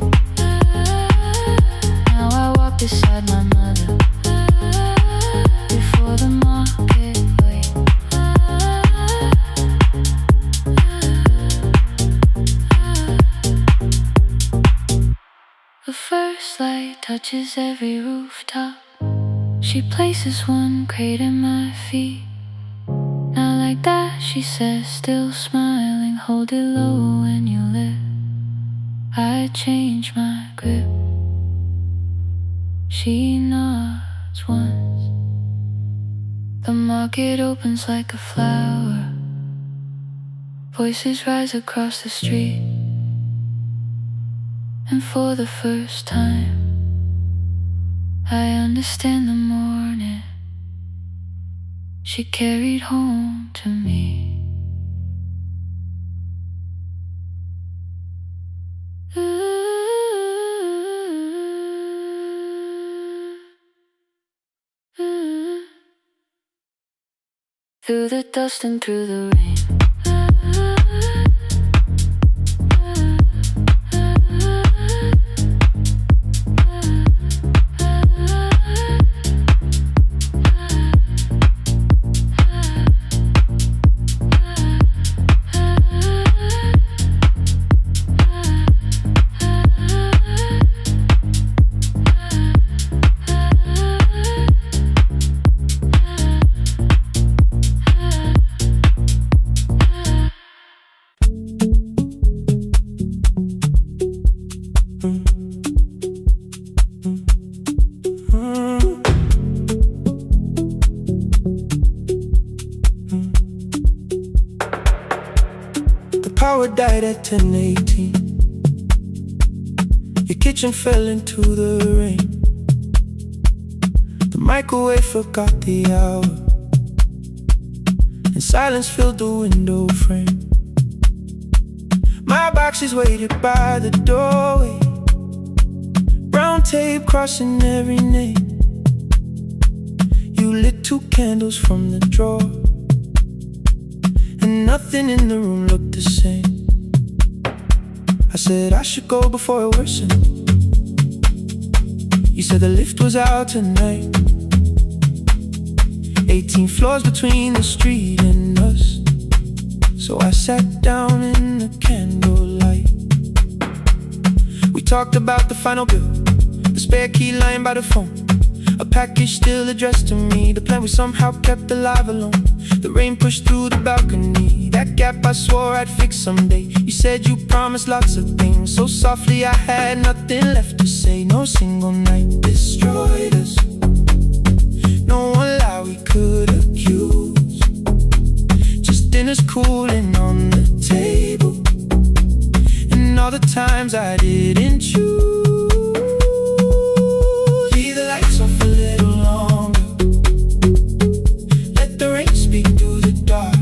Now I walk beside my mother, before the market wait. The first light touches every rooftop. She places one crate at my feet. Not like that, she says, still smiling. Hold it low when you live. I change my grip. She nods once. The market opens like a flower. Voices rise across the street. And for the first time, I understand the morning she carried home to me. Through the dust and through the rain. Power died at 10:18. Your kitchen fell into the rain. The microwave forgot the hour, and silence filled the window frame. My boxes waited by the doorway, brown tape crossing every name. You lit two candles from the drawer, and nothing in the room looked the same. I said I should go before it worsened. You said the lift was out tonight. 18 floors between the street and us. So I sat down in the candlelight. We talked about the final bill, the spare key lying by the phone. A package still addressed to me. The plan we somehow kept alive alone. The rain pushed through the balcony. That gap I swore I'd fix someday. You said you promised lots of things, so softly I had nothing left to say. No single night destroyed us. No one lie we could accuse. Just dinners cooling on the table, and all the times I didn't choose. Leave the lights off a little longer. Let the rain speak through the dark.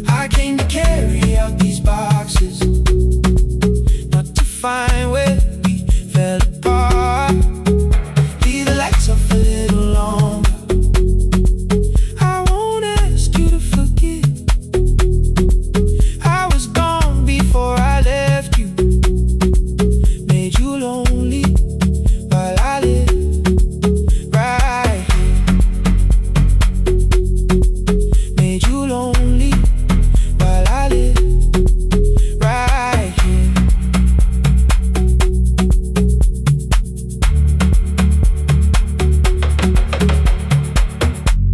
I came to carry out these boxes, not to find where we fell apart. Leave the lights off a little longer. I won't ask you to forget. I was gone before I left you. Made you lonely while I live right here. Made you lonely while I live right here.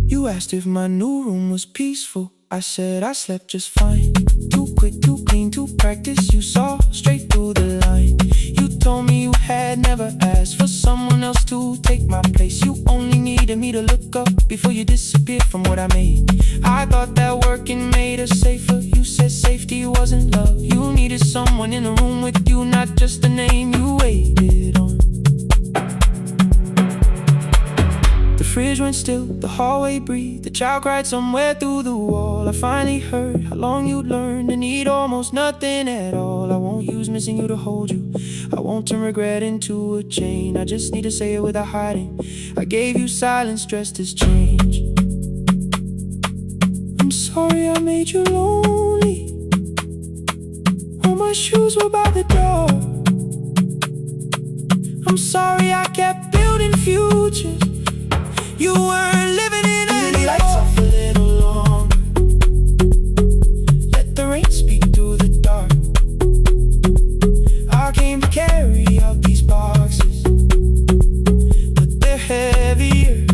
You asked if my new room was peaceful. I said I slept just fine. Too quick, too clean, too practiced. You saw straight through the line. You told me you had never asked for someone else to take my place. You only needed me to look up before you disappeared from what I made. I thought that working made us safer. You said safety wasn't love. You needed someone in the room with you, not just a name you waited on. The fridge went still, the hallway breathed. The child cried somewhere through the wall. I finally heard how long you'd learned to need almost nothing at all. I won't use missing you to hold you. I won't turn regret into a chain. I just need to say it without hiding. I gave you silence dressed as change. I'm sorry I made you lonely. All my shoes were by the door. I'm sorry I kept building futures. You weren't living in any lights off a little longer. Let the rain speak through the dark. I came to carry out these boxes, but they're heavier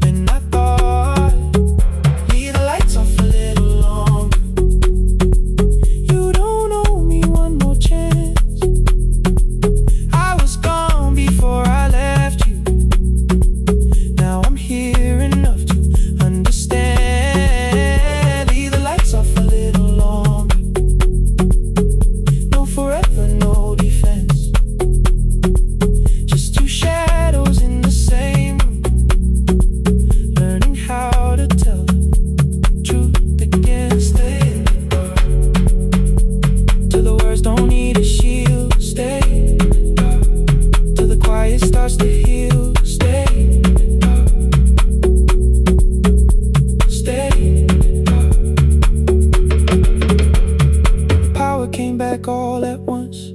than I thought. Leave the lights off a little longer. You don't owe me one more chance. I was gone before I left you. Now I'm here enough to understand. Leave the lights off a little longer. No forever, no defense. Just two shadows in the same room, learning how to tell the truth again. Stay in the dark till the words don't need a shield. Stay in the dark till the quiet starts to heal. Stay in the dark. Stay in the dark. The power came back all at once.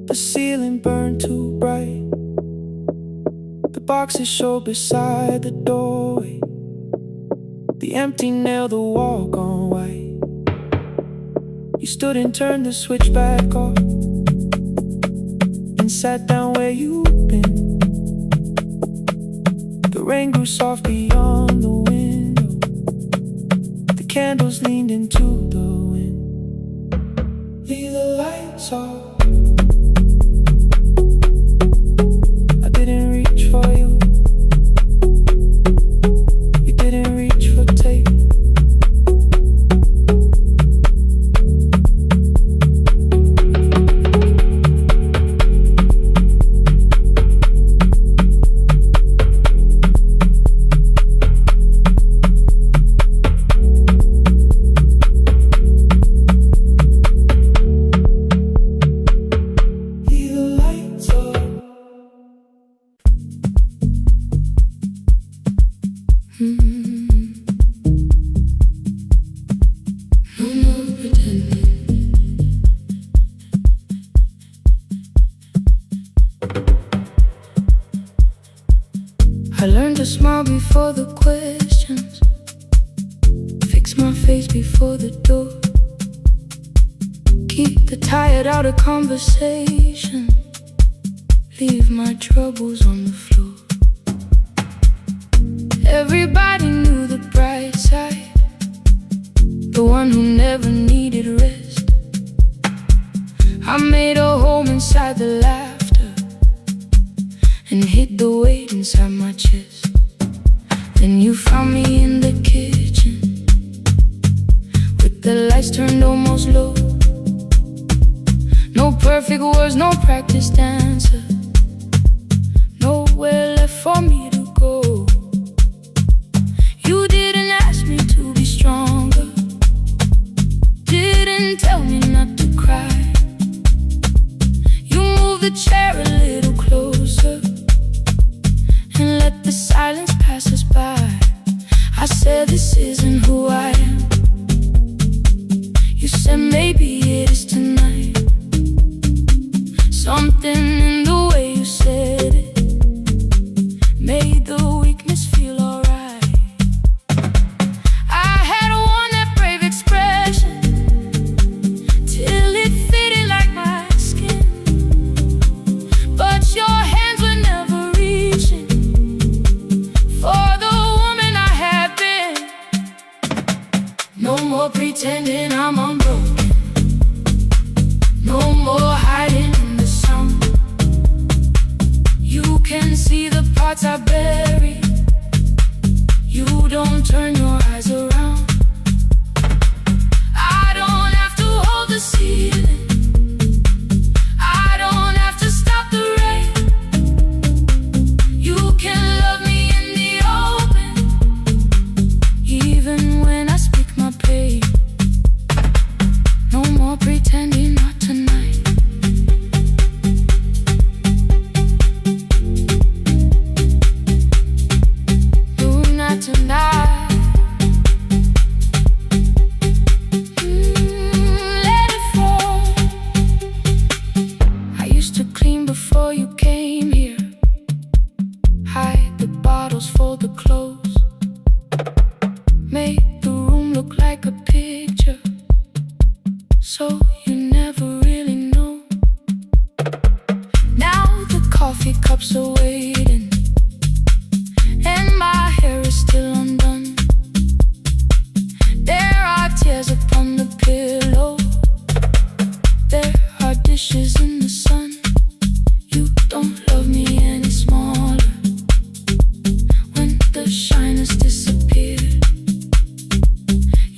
The ceiling burned too bright. The boxes showed beside the doorway. The empty nail, the wall gone white. You stood and turned the switch back off and sat down where you'd been. The rain grew soft beyond the window. The candles leaned into the wind. Leave the lights off. I didn't reach for you. You didn't reach for tape. Leave the lights off. No more pretending. I learned to smile before the questions, fix my face before the door, keep the tired out of conversation, leave my troubles on the floor. Everybody knew the bright side, the one who never needed rest. I made a home inside the laughter and hid the weight inside my chest. Then you found me in the kitchen with the lights turned almost low. No perfect words, no practice dancer, nowhere left for me to go. You didn't ask me to be stronger, didn't tell me not to cry. You moved the chair a little closer and let the silence pass us by. I said, this isn't who I am. You said, maybe it is tonight. Something in the way you said it made the weakness feel alright. I had worn that brave expression till it fitted like my skin, but your hands were never reaching for the woman I had been. No more pretending I'm unbroken, no more hiding in the sun. You can see the parts I bury, you don't turn your eyes around. I don't have to hold the ceiling, I don't have to stop the rain. You can love me in the open, even when I speak my pain. No more pretending, not tonight. No, not tonight. Let it fall. I used to clean before you came here, hide the bottles, fold the clothes, make the room look like a picture, so you never really know. Now the coffee cups are waiting and my hair is still undone. There are tears upon the pillow, there are dishes in the sun. You don't love me any smaller when the shine has disappeared.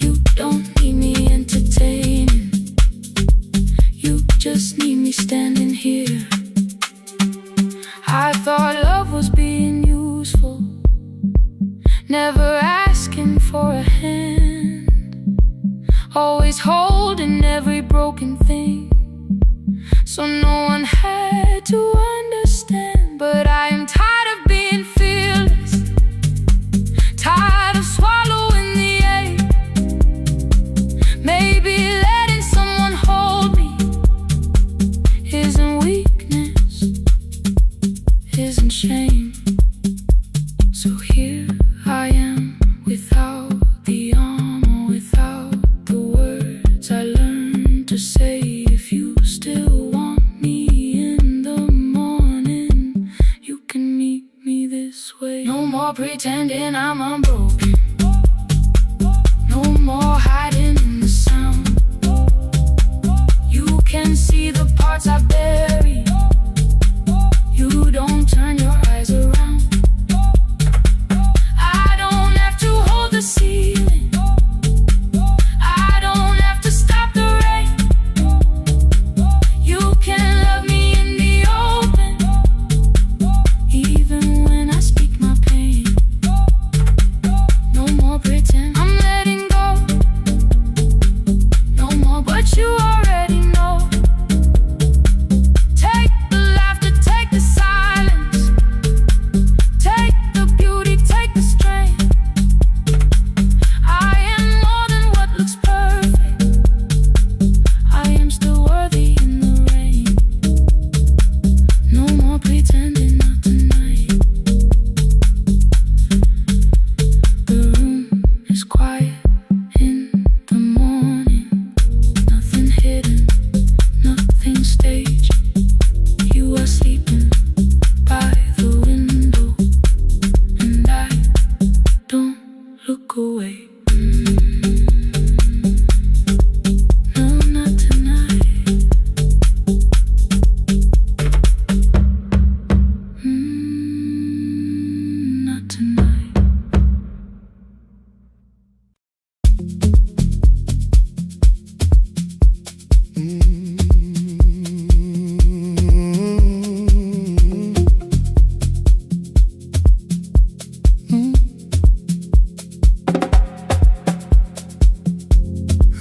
You don't need me entertaining, you just need me standing here. I thought love was being useful, never asking for a hand, always holding every broken thing, so no one had to understand. But I am tired of being fearless, tired of swallowing the ache. Maybe letting someone hold me isn't weakness, isn't shame. So here I am, without the armor, without the words I learned to say. If you still want me in the morning,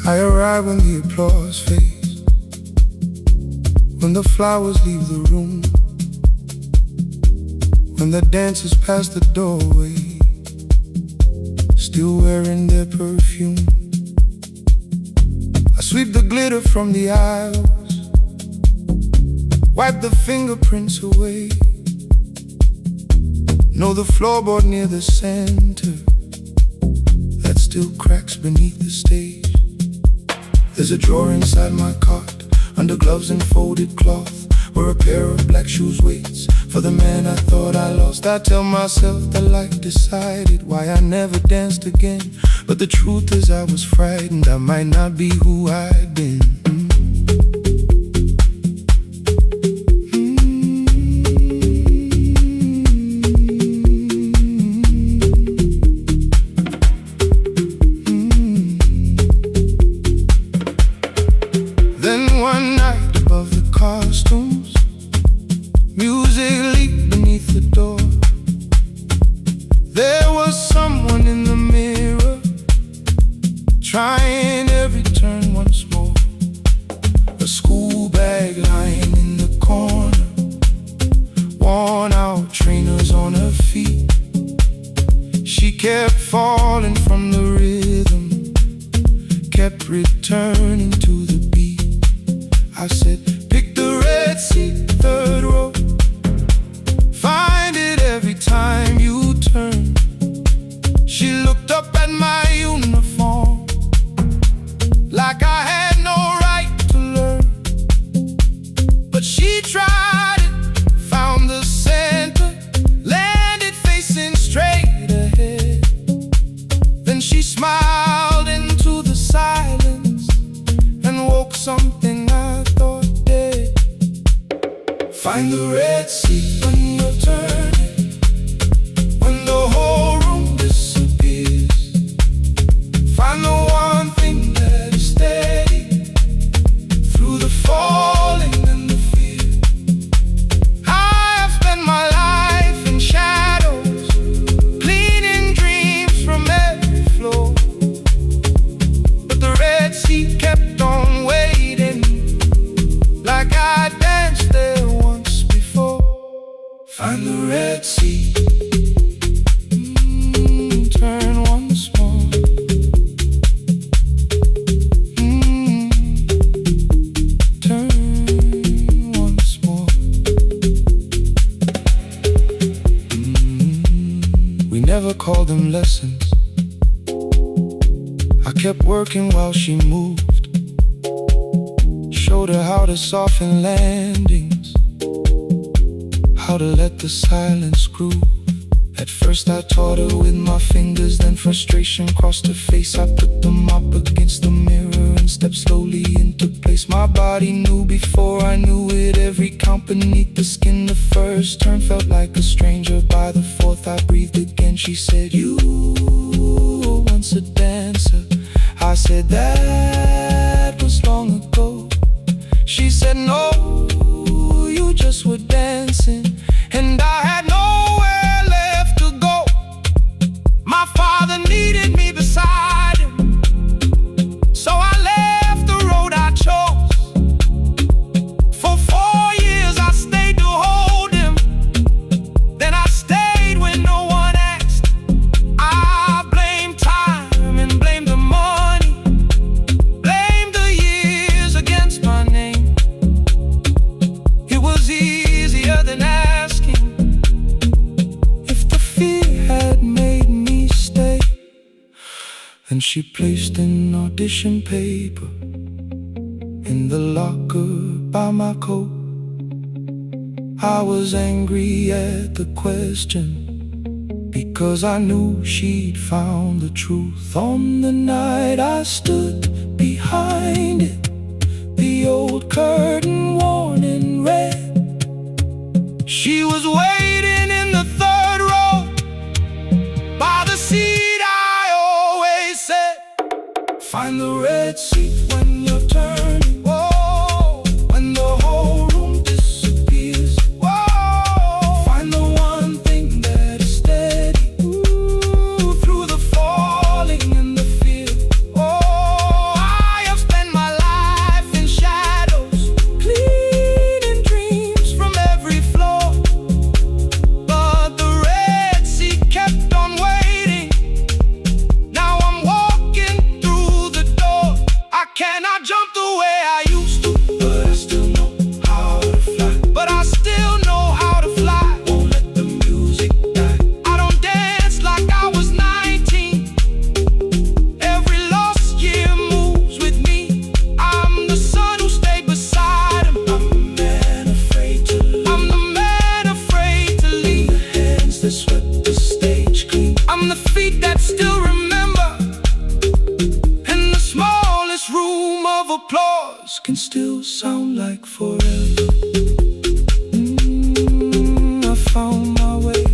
I arrive when the applause fades, when the flowers leave the room, when the dancers pass the doorway, still wearing their perfume. I sweep the glitter from the aisles, wipe the fingerprints away. Know the floorboard near the center that still cracks beneath the stage. There's a drawer inside my cart, under gloves and folded cloth, where a pair of black shoes waits for the man I thought I lost. I tell myself that life decided why I never danced again, but the truth is I was frightened I might not be who I'd been. One night above the costumes, music leaked beneath the door. There was someone in the mirror, trying every turn once more. A school bag lying in the corner, worn out trainers on her feet. She kept falling from the rhythm, kept returning to the beat. I said, pick the red seat, third row. Find it every time you turn. She looked up at my uniform like I had no right to learn. But she tried it, found the center, landed facing straight ahead. Then she smiled into the silence and woke something I thought dead. Find the red seat when you're turning, when the whole room disappears. Find the one thing that is steady through the falling and the fear. I have spent my life in shadows, cleaning dreams from every floor, but the red seat kept on waiting, like I danced there once before. Find the red seat, turn once more. Turn once more. We never called them lessons. I kept working while she moved, showed her how to soften landings, how to let the silence groove. At first I taught her with my fingers, then frustration crossed her face. I put them up against the mirror and stepped slowly into place. My body knew before I knew it, every count beneath the skin. The first turn felt like a stranger, by the fourth I breathed again. She said, you were once a dancer. I said, that was long ago. She said, no, you just were dancing, and I had nowhere left to go. My father needed me beside him, so I left the road I chose. For 4 years I stayed to hold him, then I stayed when no one asked. I blamed time and blamed the money, blamed the years against my name. It was easier than asking if the fear had made me stay. Then she placed an audition paper in the locker by my coat. I was angry at the question, because I knew she'd found the truth. On the night I stood behind it, the old curtain worn in red. She was waiting in the third row, by the seat I always said. Find the red seat when you're turning. Whoa, when the whole room disappears. Whoa, find the one thing that is steady. Ooh, through the falling and the fear. Oh, I have spent my life in shadows, cleaning dreams from every flaw. But the red sea kept on waiting. Now I'm walking through the door. I cannot jump the way I used to, but I still know how to fly. But I still know how to fly. Won't let the music die. I don't dance like I was 19. Every lost year moves with me. I'm the son who stayed beside him. I'm the man afraid to leave. I'm the man afraid to leave. The hands that swept the stage clean. I'm the feet that still remember. And the smallest room of applause can still sound like forever. I found my way.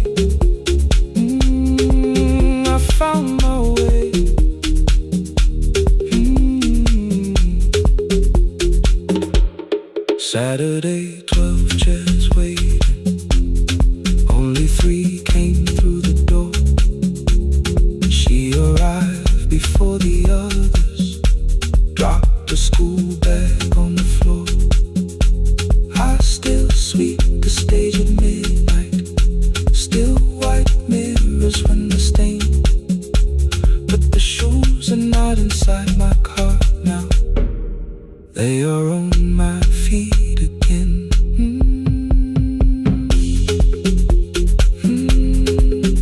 I found my way. Saturday, 12 chairs waiting. Only 3 came through the door. She arrived before the others. Dropped a school bag on the floor. I still sweep the stage at midnight. Still white mirrors when the stain. But the shoes are not inside my car now. They are on my feet again.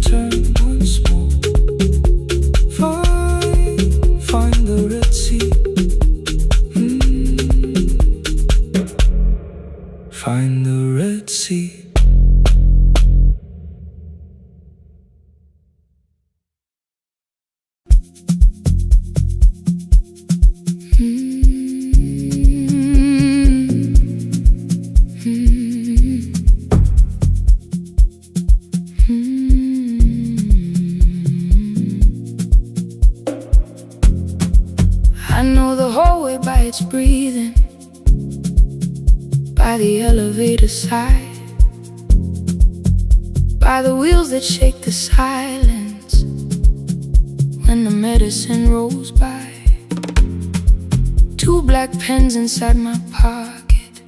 Turn once more. Find the red sea. Find the red sea. I know the hallway by its breathing, by the elevator side, by the wheels that shake the silence when the medicine rolls by. 2 black pens inside my pocket,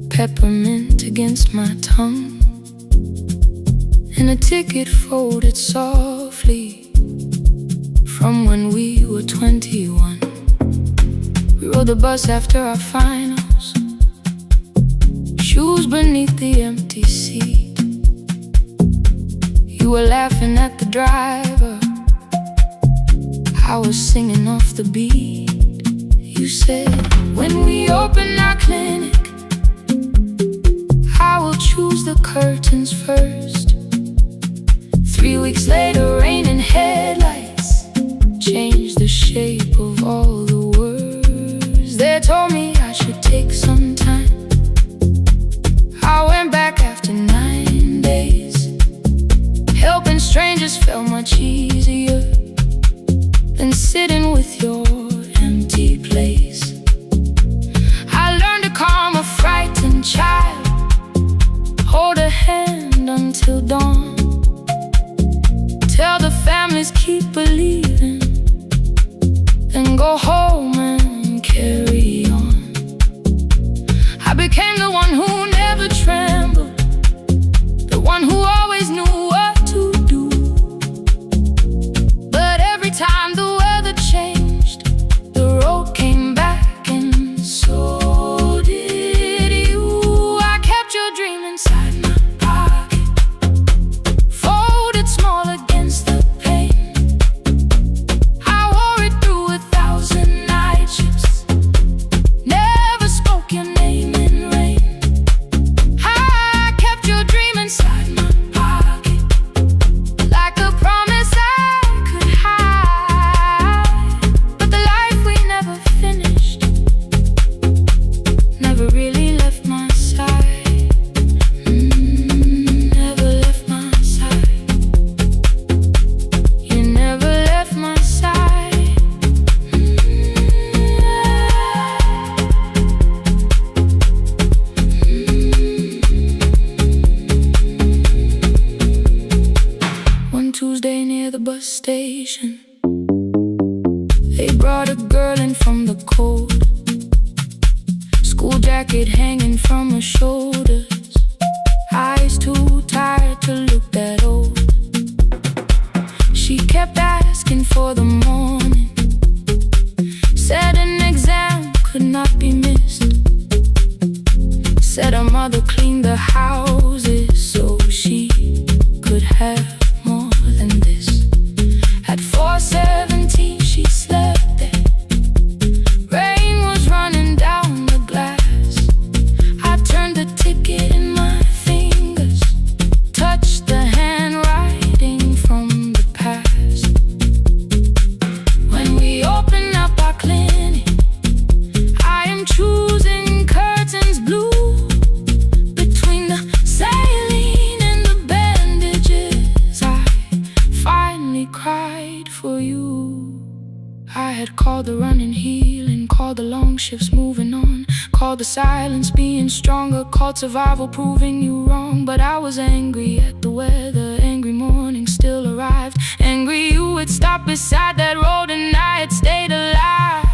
peppermint against my tongue, and a ticket folded softly from when we were 21. We rode the bus after our finals, shoes beneath the empty seat. You were laughing at the driver, I was singing off the beat. You said, when we open our clinic, I will choose the curtains first. 3 weeks later, rain and headlights changed the shape of all the words. They told me I should take some time. I went back after 9 days. Helping strangers felt much easier than sitting with your empty place. I learned to calm a frightened child, hold a hand until dawn, tell the families keep believing, then go home and carry on. I became the one who never trembled, the one who always knew what to do. But every time the weather changed, the road came back, and so did you. I kept your dream inside my pocket, folded small against the pain. I wore it through 1,000 nights. shivering from the cold. School jacket hanging from her shoulders. Eyes too tired to look that old. She kept asking for the morning. Said an exam could not be missed. Said her mother cleaned the houses so she could have more than this. At 4:17 she slept there. Rain was running down the glass. I turned the ticket in my fingers, touched the handwriting from the past. When we open up our clinic, I am choosing curtains blue. Between the saline and the bandages, I finally cried for you. I had called the running healing, called the long shifts moving on, called the silence being stronger, called survival proving you wrong. But I was angry at the weather, angry morning still arrived. Angry you had stopped beside that road and I had stayed alive.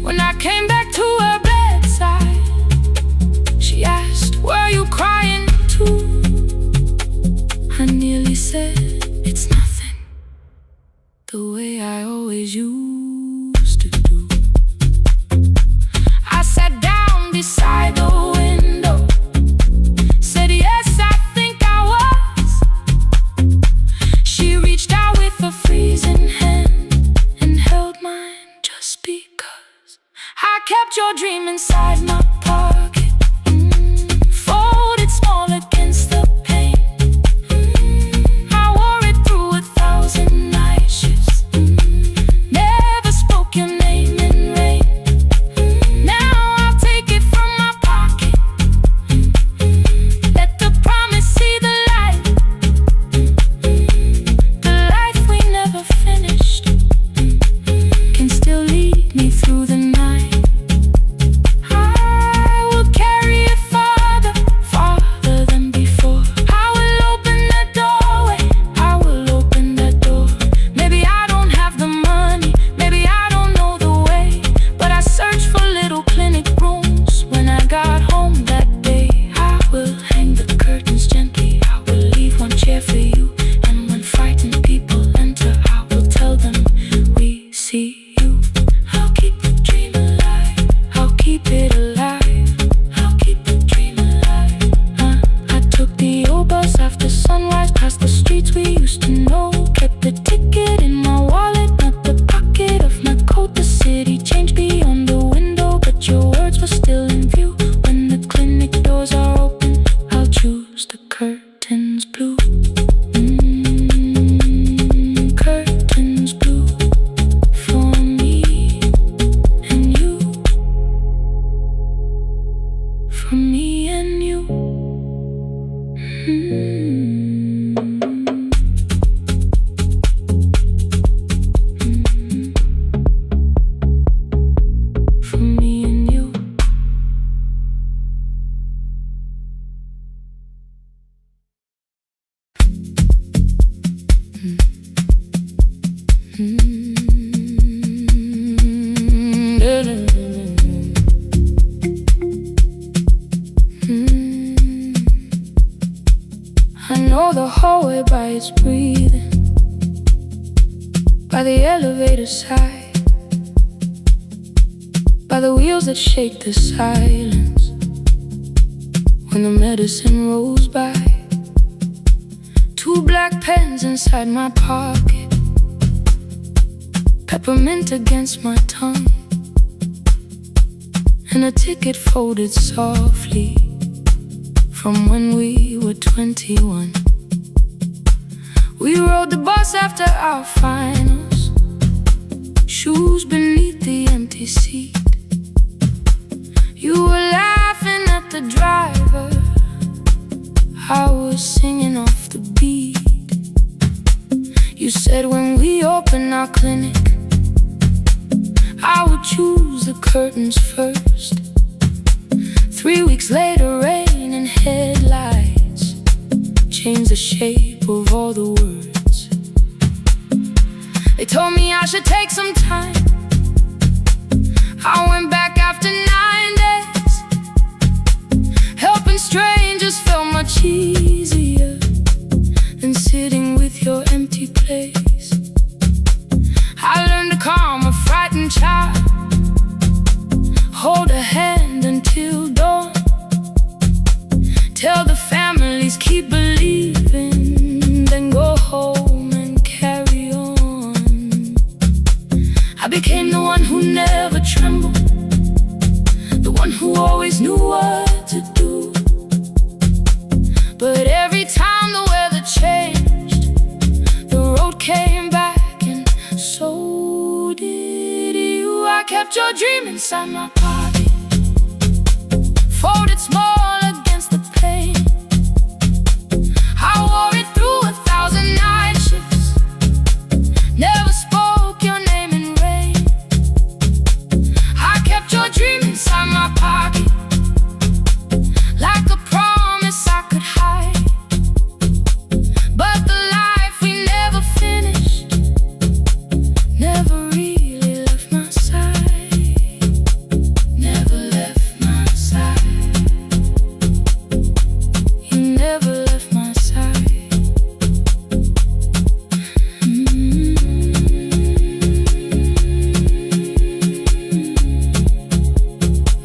When I came back to her bedside, she asked, were you crying too? I nearly said, it's nothing, the way I always used to do. I sat down beside the window, said yes, I think I was. She reached out with a freezing hand and held mine just because. I kept your dream inside my pocket, folded small against the pain. I wore it through 1,000 night shifts, never spoke your name in rain. Now I'll take it from my pocket, let the promise see the light. The life we never finished can still lead me through the night. I will carry it farther, farther than before. I will open that doorway, I will open that door. Maybe I don't have the money, maybe I don't know the way, but I searched for little clinic rooms when I got home that day. I will hang the curtains gently, I will leave one chair for you. And when frightened people enter, I will tell them we see you. I'll keep the dream alive, I'll keep it alive, I'll keep the dream alive. I took the old bus after sunrise, past the streets we used to know. Kept the ticket in my wallet, not the pocket of my coat. The city changed beyond the window, but your words were still in view. When the clinic doors are open, I'll choose the curtains blue. Curtains blue for me and you, for me and you. For me and you. I know the hallway by its breathing, by the elevator side, by the wheels that shake the silence when the medicine rolls by. 2 black pens inside my pocket, peppermint against my tongue, and a ticket folded softly from when we were 21. We rode the bus after our finals, shoes beneath the empty seat. You were laughing at the driver, I was singing off the beat. You said when we open our clinic, I would choose the curtains first. 3 weeks later, rain and headlights changed the shape of all the words. They told me I should take some time. I went back after 9 days. Helping strangers felt much easier than sitting with your empty place. I learned to calm a frightened child, hold a hand until dawn, tell the families keep believing, then go home and carry on. I became the one who never trembled, the one who always knew what to do. But every time the weather changed, the road came back, and so did you. I kept your dream inside my pocket, folded small against the pain. I wore it through 1,000 night shifts, never spoke your name in rain. I kept your dream inside my pocket, like a promise I could hide. But the life we never finished never really left my side, never left my side. You never left my side.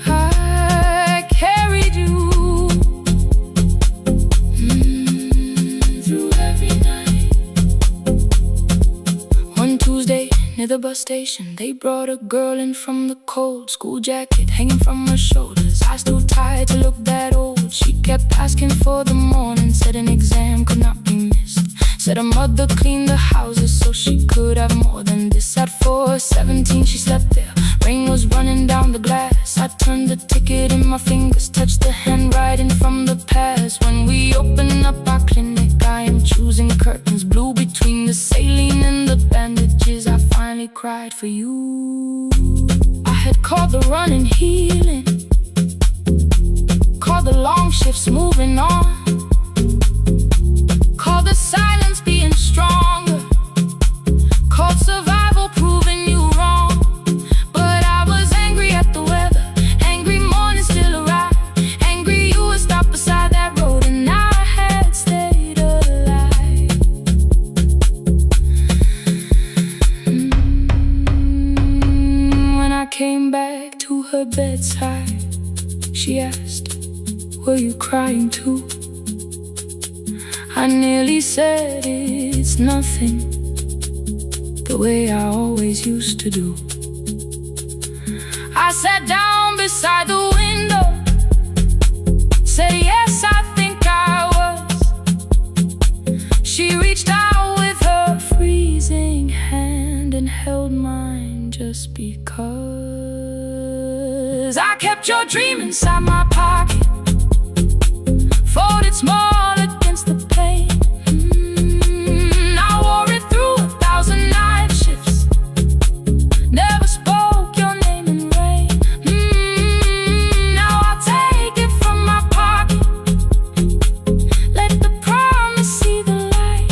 I carried you through every night. One Tuesday near the bus station, they brought a girl in from the cold, school jacket hanging from her shoulders, eyes too tired to look that old. She kept asking for the morning, said an exam could not be missed, said her mother cleaned the houses so she could have more than this. At 4:17 she slept there, rain was running down the glass. I turned the ticket in my fingers, touched the handwriting from the past. When we open up our clinic, I am choosing curtains blue between the saline and the bandages. I finally cried for you. I had called the running healing, called the long shifts moving on, called the silence being stronger, called survival proving you wrong. But I was angry at the weather, angry morning still arrived, angry you were stopped beside that road and I had stayed alive. When I came back to her bedside, she asked, were you crying too? I nearly said it's nothing, the way I always used to do. I sat down beside the window, said yes, I think I was. She reached out with her freezing hand and held mine just because. I kept your dream inside my pocket, folded small against the pain. I wore it through 1,000 night shifts, never spoke your name in rain. Now I'll take it from my pocket, let the promise see the light.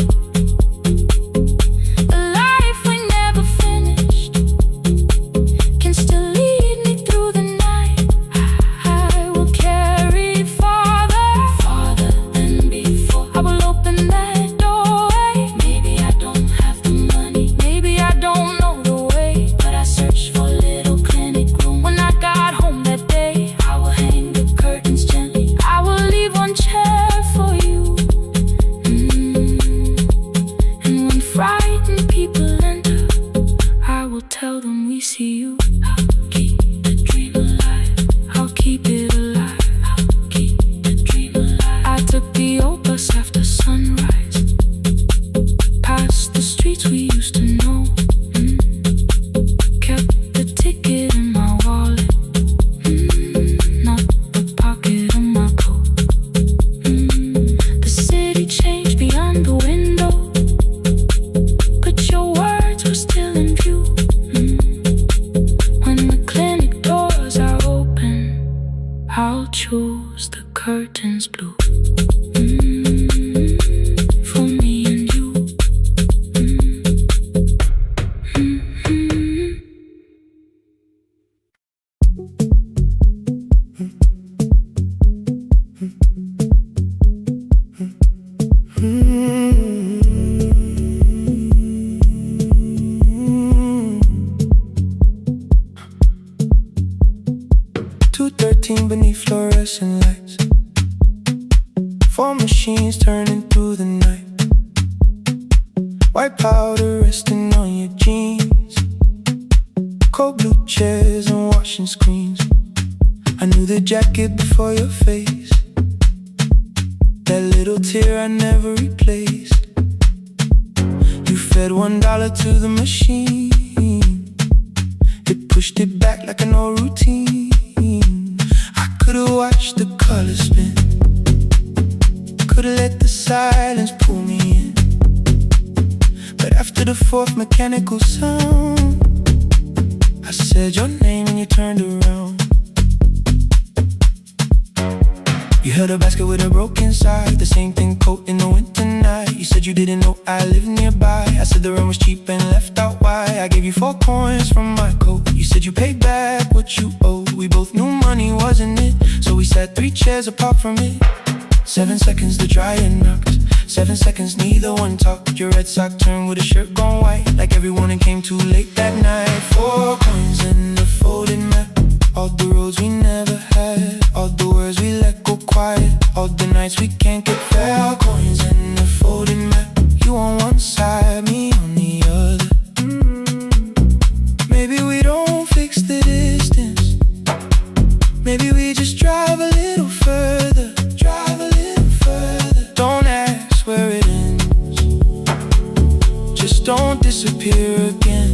The life we never finished can still lead me through the night. I will carry farther, farther than watching screens. I knew the jacket before your face, that little tear I never replaced. You fed $1 to the machine, it pushed it back like an old routine. I could've watched the colors spin, could've let the silence pull me in. But after the fourth mechanical sound, I said your name and you turned around. You held a basket with a broken side, the same thing coat in the winter night. You said you didn't know I lived nearby. I said the rent was cheap and left out why. I gave you 4 coins from my coat. You said you paid back what you owed. We both knew money wasn't it, so we sat 3 chairs apart from it. 7 seconds the dryer knocked, 7 seconds neither one talked. Your red sock turned with a shirt gone white, like everyone and came too late that night. 4 coins in the folded map, all the roads we never had, all the words we let go quiet, all the nights we can't get back. 4 coins in the folded map, you on one side, me on the other. Maybe we don't fix the distance, maybe we just drive a little further. Don't ask where it ends, just don't disappear again.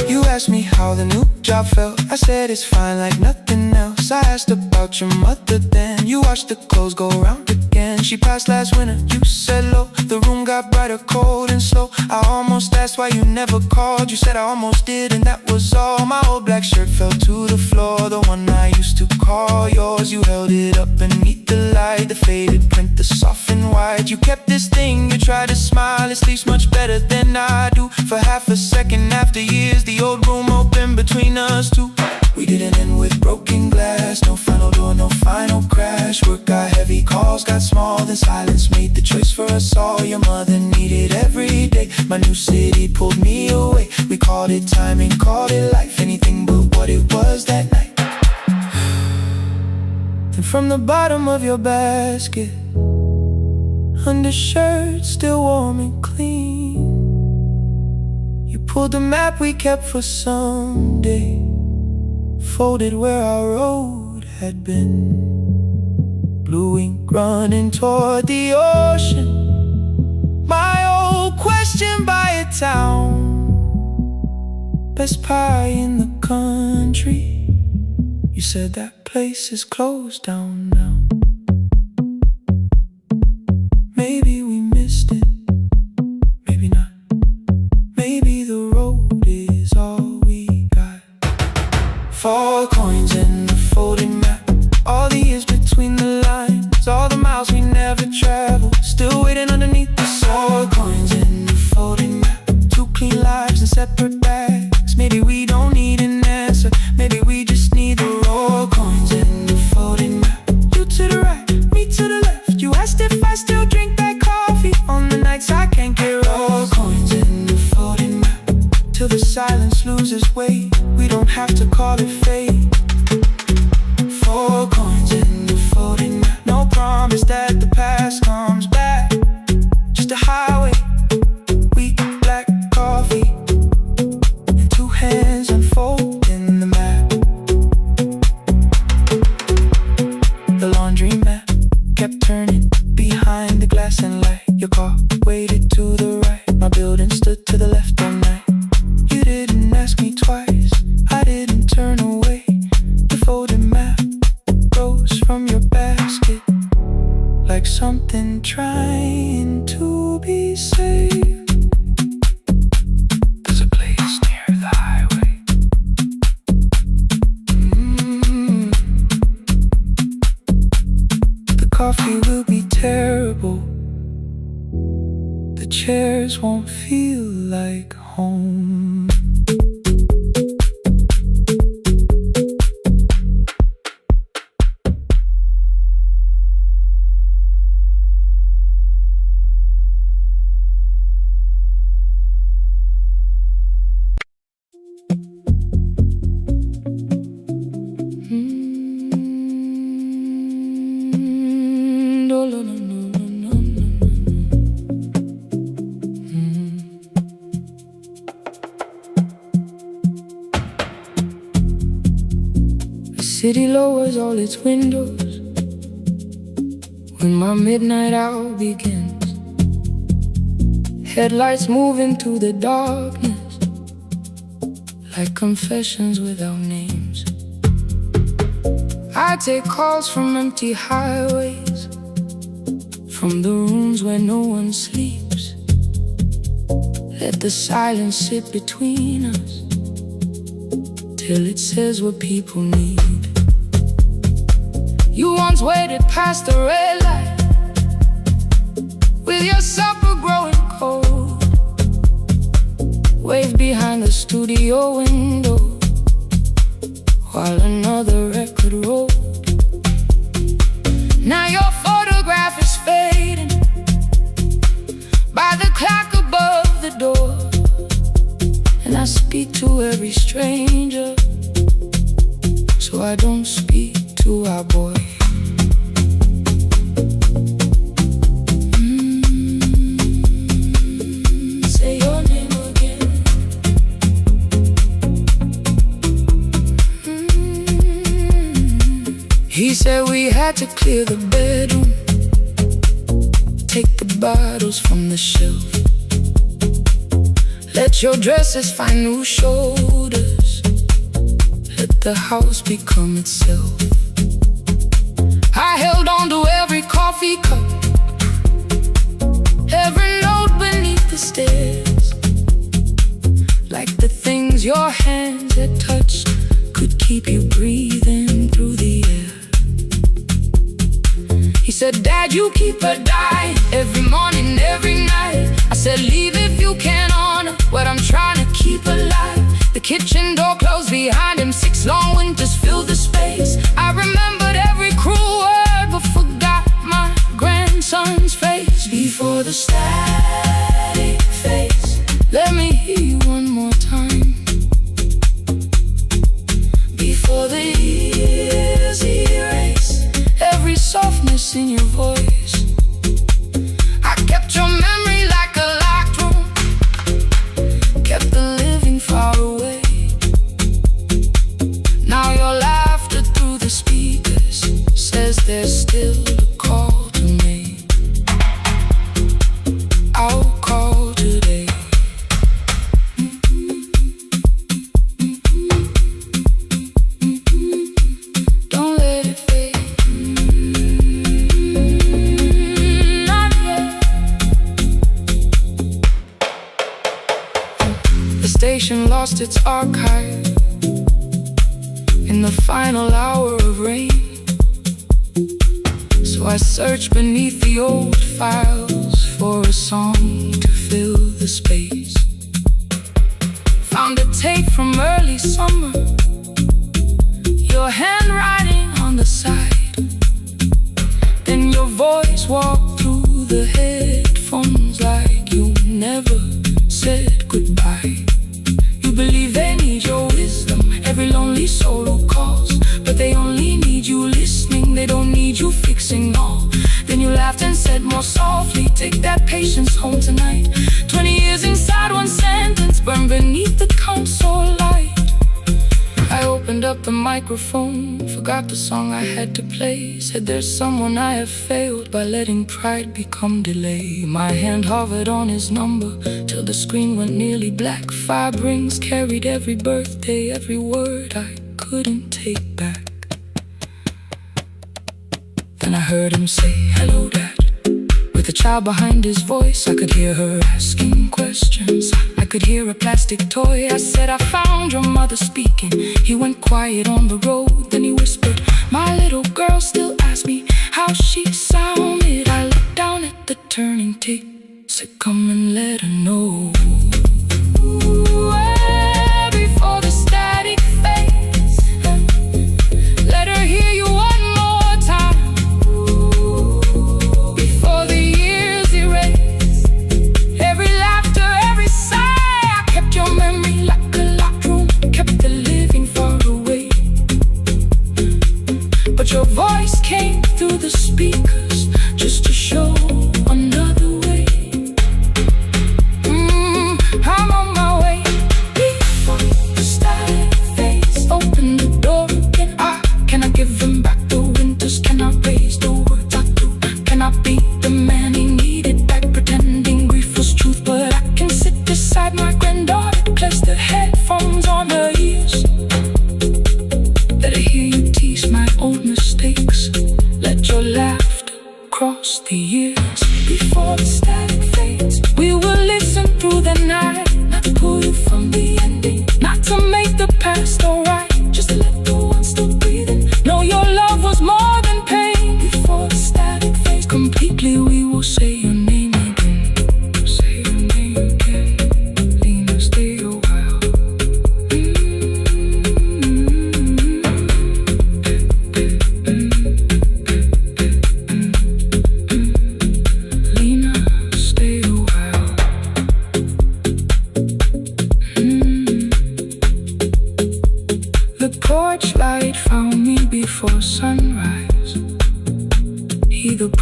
You asked me how the new job felt, I said it's fine like nothing else. I asked about your mother then, you watched the clothes go round again. She passed last winter, you said low, the room got brighter, cold and slow. I almost asked why you never called, you said I almost did and that was all. My old black shirt fell to the floor, the one I used to call yours. You held it up beneath the light, the faded print, the soft and white. You kept this thing, you tried to smile, it sleeps much better than I do. For half a second after years, the old room opened between us two. We didn't end with broken glass, no final door, no final crash. Work got heavy, calls got small, then silence made the choice for us all. Your mother needed every day, my new city pulled me away. We called it timing, called it life, anything but what it was that night. Then from the bottom of your basket, undershirt still warm and clean, you pulled the map we kept for someday, folded where our road had been. Blue ink running toward the ocean, my old question by a town. Best pie in the country, you said that place is closed down now. Maybe we missed it, maybe not. Maybe the road is all we got. 4 coins in the folded map, all the years between the lines, all the miles we never traveled, still waiting underneath the sun. 4 coins in the folded map, 2 clean lives in separate bags. Maybe we don't need an answer, maybe we just need the raw coins in the folded map. You to the right, me to the left, you asked if I still drink that coffee on the nights I can't get raw coins in the folded map, till the silence loses weight, we don't have to call it fate. 4 coins in the folded map, no promise that the past comes back, just a highway, weak black coffee, and 2 hands unfolding the map. The laundry mat kept turning behind the glass and light. Your car waited to the right, my building stood to the left all night. You didn't ask me twice, I didn't turn away. The folded map rose from your basket, like something trying to be saved. There's a place near the highway. The coffee will be terrible, the chairs won't feel like home. city lowers all its windows when my midnight hour begins. Headlights move into the darkness like confessions without names. I take calls from empty highways, from the rooms where no one sleeps. Let the silence sit between us till it says what people need. You once waited past the red light with your supper growing cold, waved behind the studio window while another record rolled. Now your photograph is fading by the clock above the door, and I speak to every stranger, so I don't speak to our boy. Say your name again. He said we had to clear the bedroom, take the bottles from the shelf, let your dresses find new shoulders, let the house become itself. I held on to every coffee cup, every note beneath the stairs, like the things your hands had touched could keep you breathing through the air. He said, Dad, you keep her dying every morning, every night. I said, leave if you can honor what I'm trying to keep alive. The kitchen door closed behind him, 6 long winters filled the space. I remembered every cruel word but forgot my grandson's face. Before the static fades, let me hear you one more time. Before the years erase every softness in your voice, I kept your memory like a locked room, kept the living far away. Now your laughter through the speakers says there's still a call to make. I'll call today. Don't let it fade. Not yet. The station lost its archive in the final hour of rain, so I searched beneath the old files for a song to fill the space. Found a tape from early summer, your handwriting on the side, then your voice walked through the headphones like you never said goodbye. You believe they need your wisdom, every lonely soul who calls, but they only need you listening, they don't need you fixing all. Then you laughed and said more softly, take that patience home tonight. 20 years inside one sentence, burned beneath the console light. I opened up the microphone, forgot the song I had to play. Said there's someone I have failed by letting pride become delay. My hand hovered on his number till the screen went nearly black. 5 rings carried every birthday, every word I couldn't take back. Then I heard him say, hello, Dad. With a child behind his voice, I could hear her asking questions. I could hear a plastic toy. I said, I found your mother speaking. He went quiet on the road, then he whispered, my little girl still asks me how she sounded. I looked down at the turning tape, said, come and let her know. Before the static fades, let her hear you one more time. Before the years erase every laughter, every sigh, I kept your memory like a locked room, kept the living far away. But your voice came through the speakers just to show another way.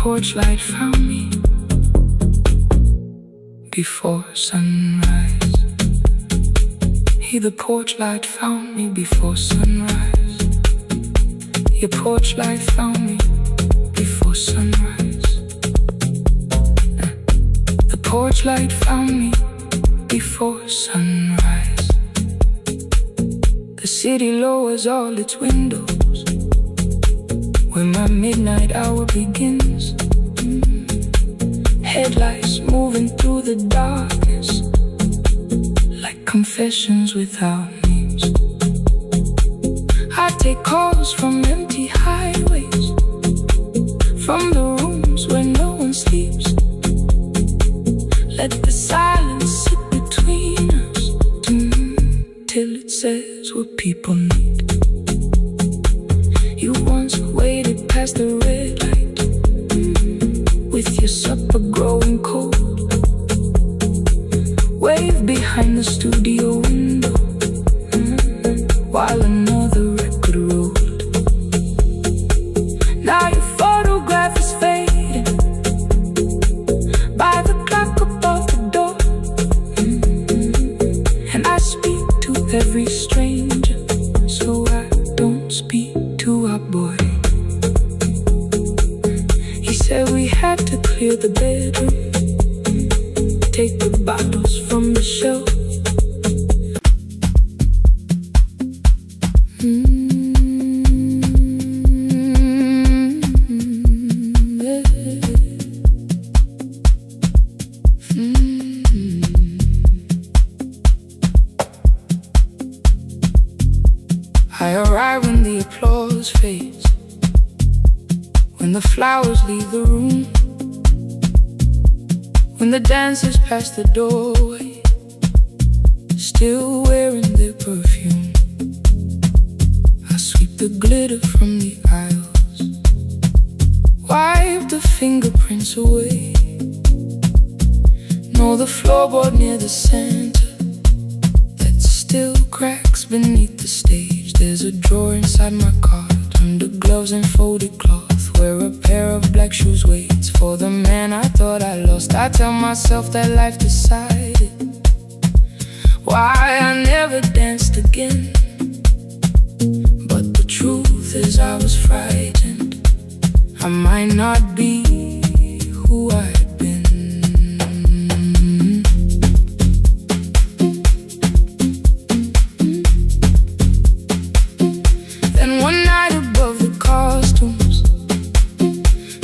porch light found me before sunrise. The porch light found me before sunrise. Your porch light found me before sunrise. The porch light found me before sunrise. The city lowers all its windows when my midnight hour begins. Headlights moving through the darkness like confessions without names. I take calls from empty highways, from the rooms where no one sleeps. Let the silence sit between us till it says what people need. You once waited past the red light with your supper growing cold. Wave behind the studio window while another record rolled. Now your photograph is fading by the clock above the door. And I speak to every stranger, so I don't speak to our boy. He said we had to clear the bedroom, take the bottles from the shelf. I arrive when the applause fades, when the flowers leave the room, when the dancers pass the doorway, still wearing their perfume. I sweep the glitter from the aisles, wipe the fingerprints away. Know the floorboard near the center that still cracks beneath the stage. There's a drawer inside my car, under gloves and folded cloth, where a pair of black shoes waits for the man I thought I lost. I tell myself that life decided why I never danced again. But the truth is I was frightened I might not be who I had been. Then one night above the costumes,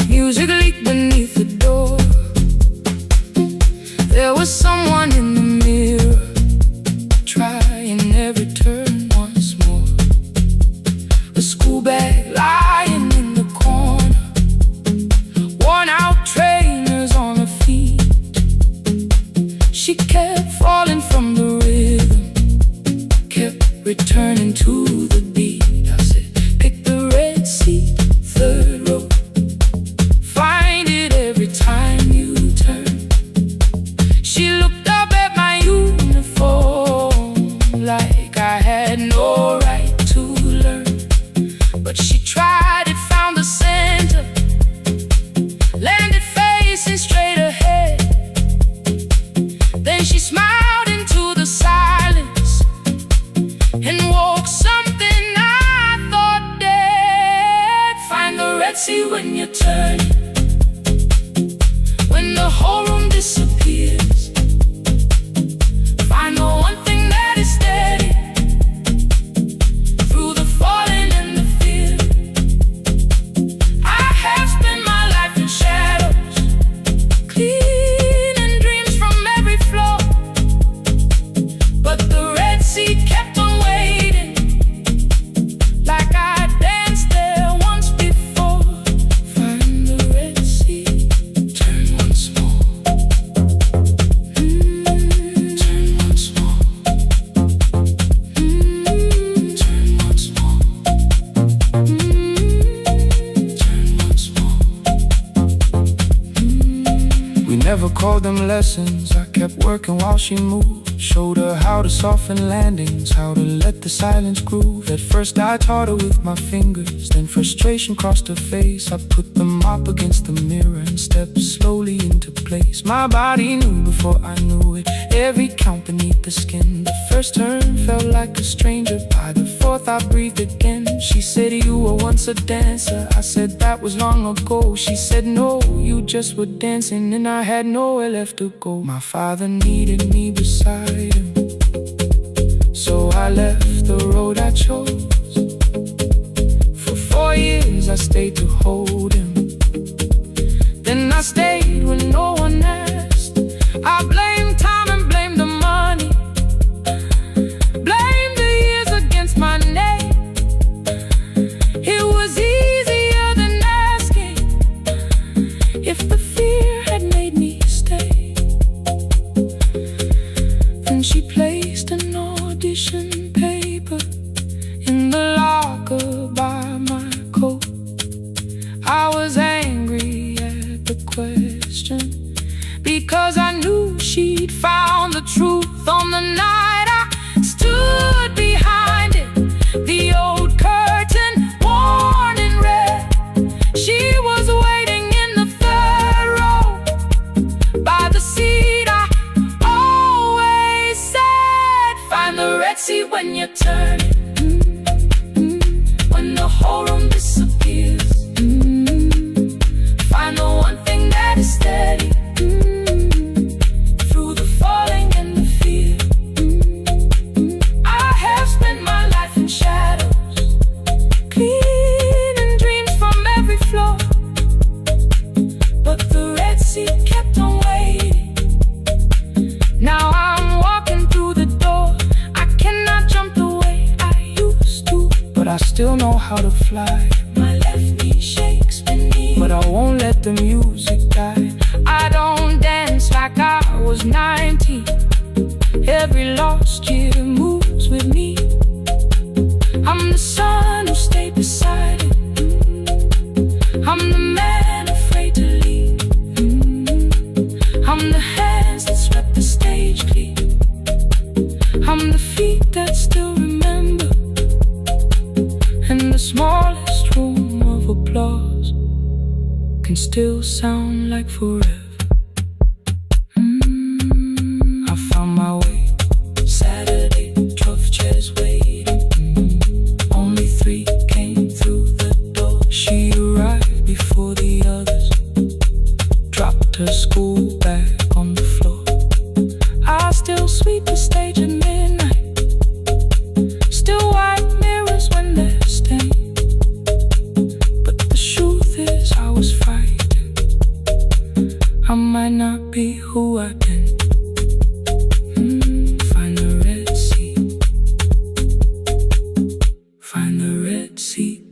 music leaked beneath the door. There was someone in the mirror, trying every turn once more. A school bag lying in the corner, worn out trainers on her feet. She kept falling from the rhythm, kept returning to the beat. I said, pick the red seat, third row, find it every time you turn. She looked up at my uniform like I had no right to learn. But she tried it, found the center, landed facing straight ahead. Then she smiled into the silence and woke something I thought dead. Find the red sea when you turn, when the whole room disappears. Find the one thing that is steady through the falling and the fear. I have spent my life in shadows, cleaning dreams from every floor. But the red sea kept on waiting, like I danced there once before. Find the red sea, turn once more. Turn once more. Turn once more. Turn once more. We never called them lessons. I kept working while she moved, Showed her how to soften landings, how to let the silence groove. At first I taught her with my fingers, then frustration crossed her face. I put them up against the mirror and stepped slowly into place. My body knew before I knew it, every count beneath the skin. The first turn felt like a stranger, by the fourth I breathed again. She said, you were once a dancer. I said, that was long ago. She said, no, you just were dancing, and I had nowhere left to go. My father needed me beside him, so I left the road I chose. For 4 years I stayed to hold him, then I stayed when no one asked. I blamed time and blamed the money, blamed the years against my name. It was easier than asking if the fear had made me stay. Then she placed an audition paper in the locker by my coat. I was angry at the question, because I knew she'd found the truth on the night I stood behind it. The old curtain, worn in red. She was waiting in the third row by the seat I always said, find the red seat when you turn it. When the whole room disappears, find the one thing that is steady through the falling and the fear. I have spent my life in shadows, cleaning dreams from every floor, but the red seat kept on waiting. Now I'm walking through the door. I cannot jump the way I used to, but I still know how to fly. My left knee shakes beneath, but I won't let the music die. I don't dance like I was 19. Every lost year moves with me. I'm the son who stayed beside it. I'm the man afraid to leave. I'm the hands that swept the stage clean. I'm the feet that still remember, and the smallest room of applause can still sound like forever. I found my way. Saturday, 12 chairs waiting. Only 3 came through the door. She arrived before the others, dropped her school bag on the floor. I still sweep the stage at midnight, still wipe mirrors when they're stained. But the truth is I was frightened. I might not be who I've been. Find the red seat. Find the red seat.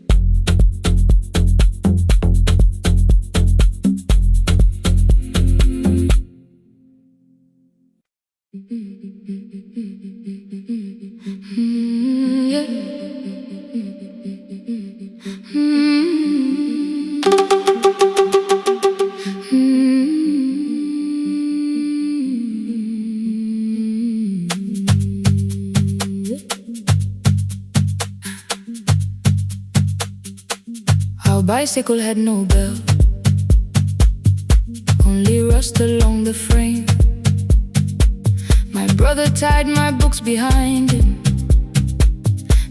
Our bicycle had no bell, only rust along the frame. My brother tied my books behind him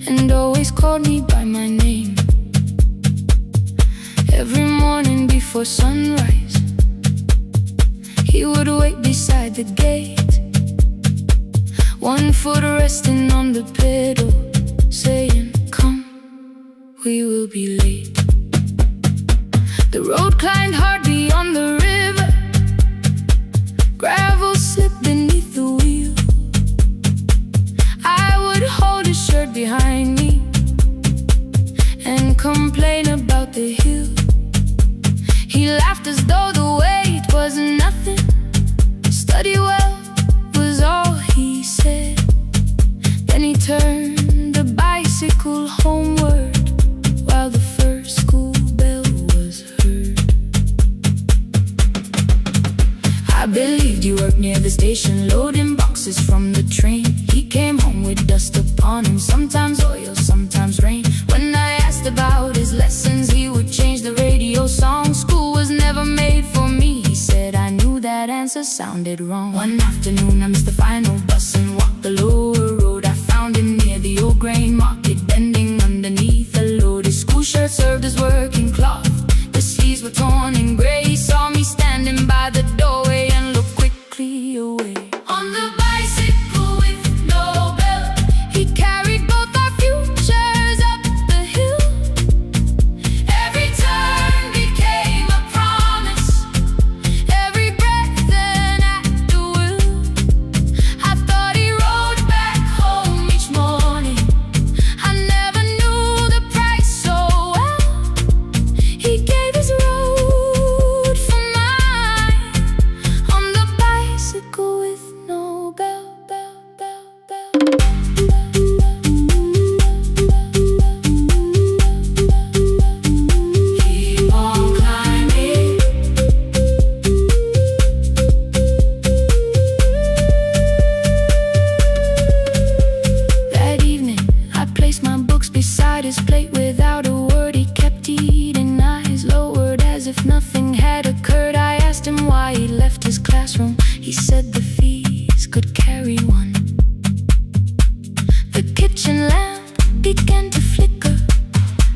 and always called me by my name. Every morning before sunrise, he would wait beside the gate, one foot resting on the pedal, saying, come, we will be late. The road climbed hard beyond the river, gravel slipped beneath the wheel. I would hold his shirt behind me and complain about the hill. He laughed as though the weight was nothing. Study well was all he said. Then he turned the bicycle homeward while the first school bell was heard. I believed you worked near the station, loading boxes verses from the train. He came home with dust upon him, sometimes oil, sometimes rain. When I asked about his lessons, he would change the radio song. School was never made for me, he said. I knew that answer sounded wrong. One afternoon I missed the final bus and walked the lower road. I found him near the old grain market, bending underneath a load. His school shirt served as working cloth, the sleeves were torn and gray. He saw me standing by the doorway and looked quickly away. On the bicycle with no belt, he carried both our futures up the hill. Every turn became a promise, every breath an act of will. I thought he rode back home each morning, I never knew the price so well. He gave his road for mine, on the bicycle with no bell, bell, bell, bell. Keep on climbing. That evening, I placed my books beside his plate. Without a word, he kept eating, eyes lowered as if nothing had occurred. I asked him why he left his classroom. He said the fees could carry one. The kitchen lamp began to flicker.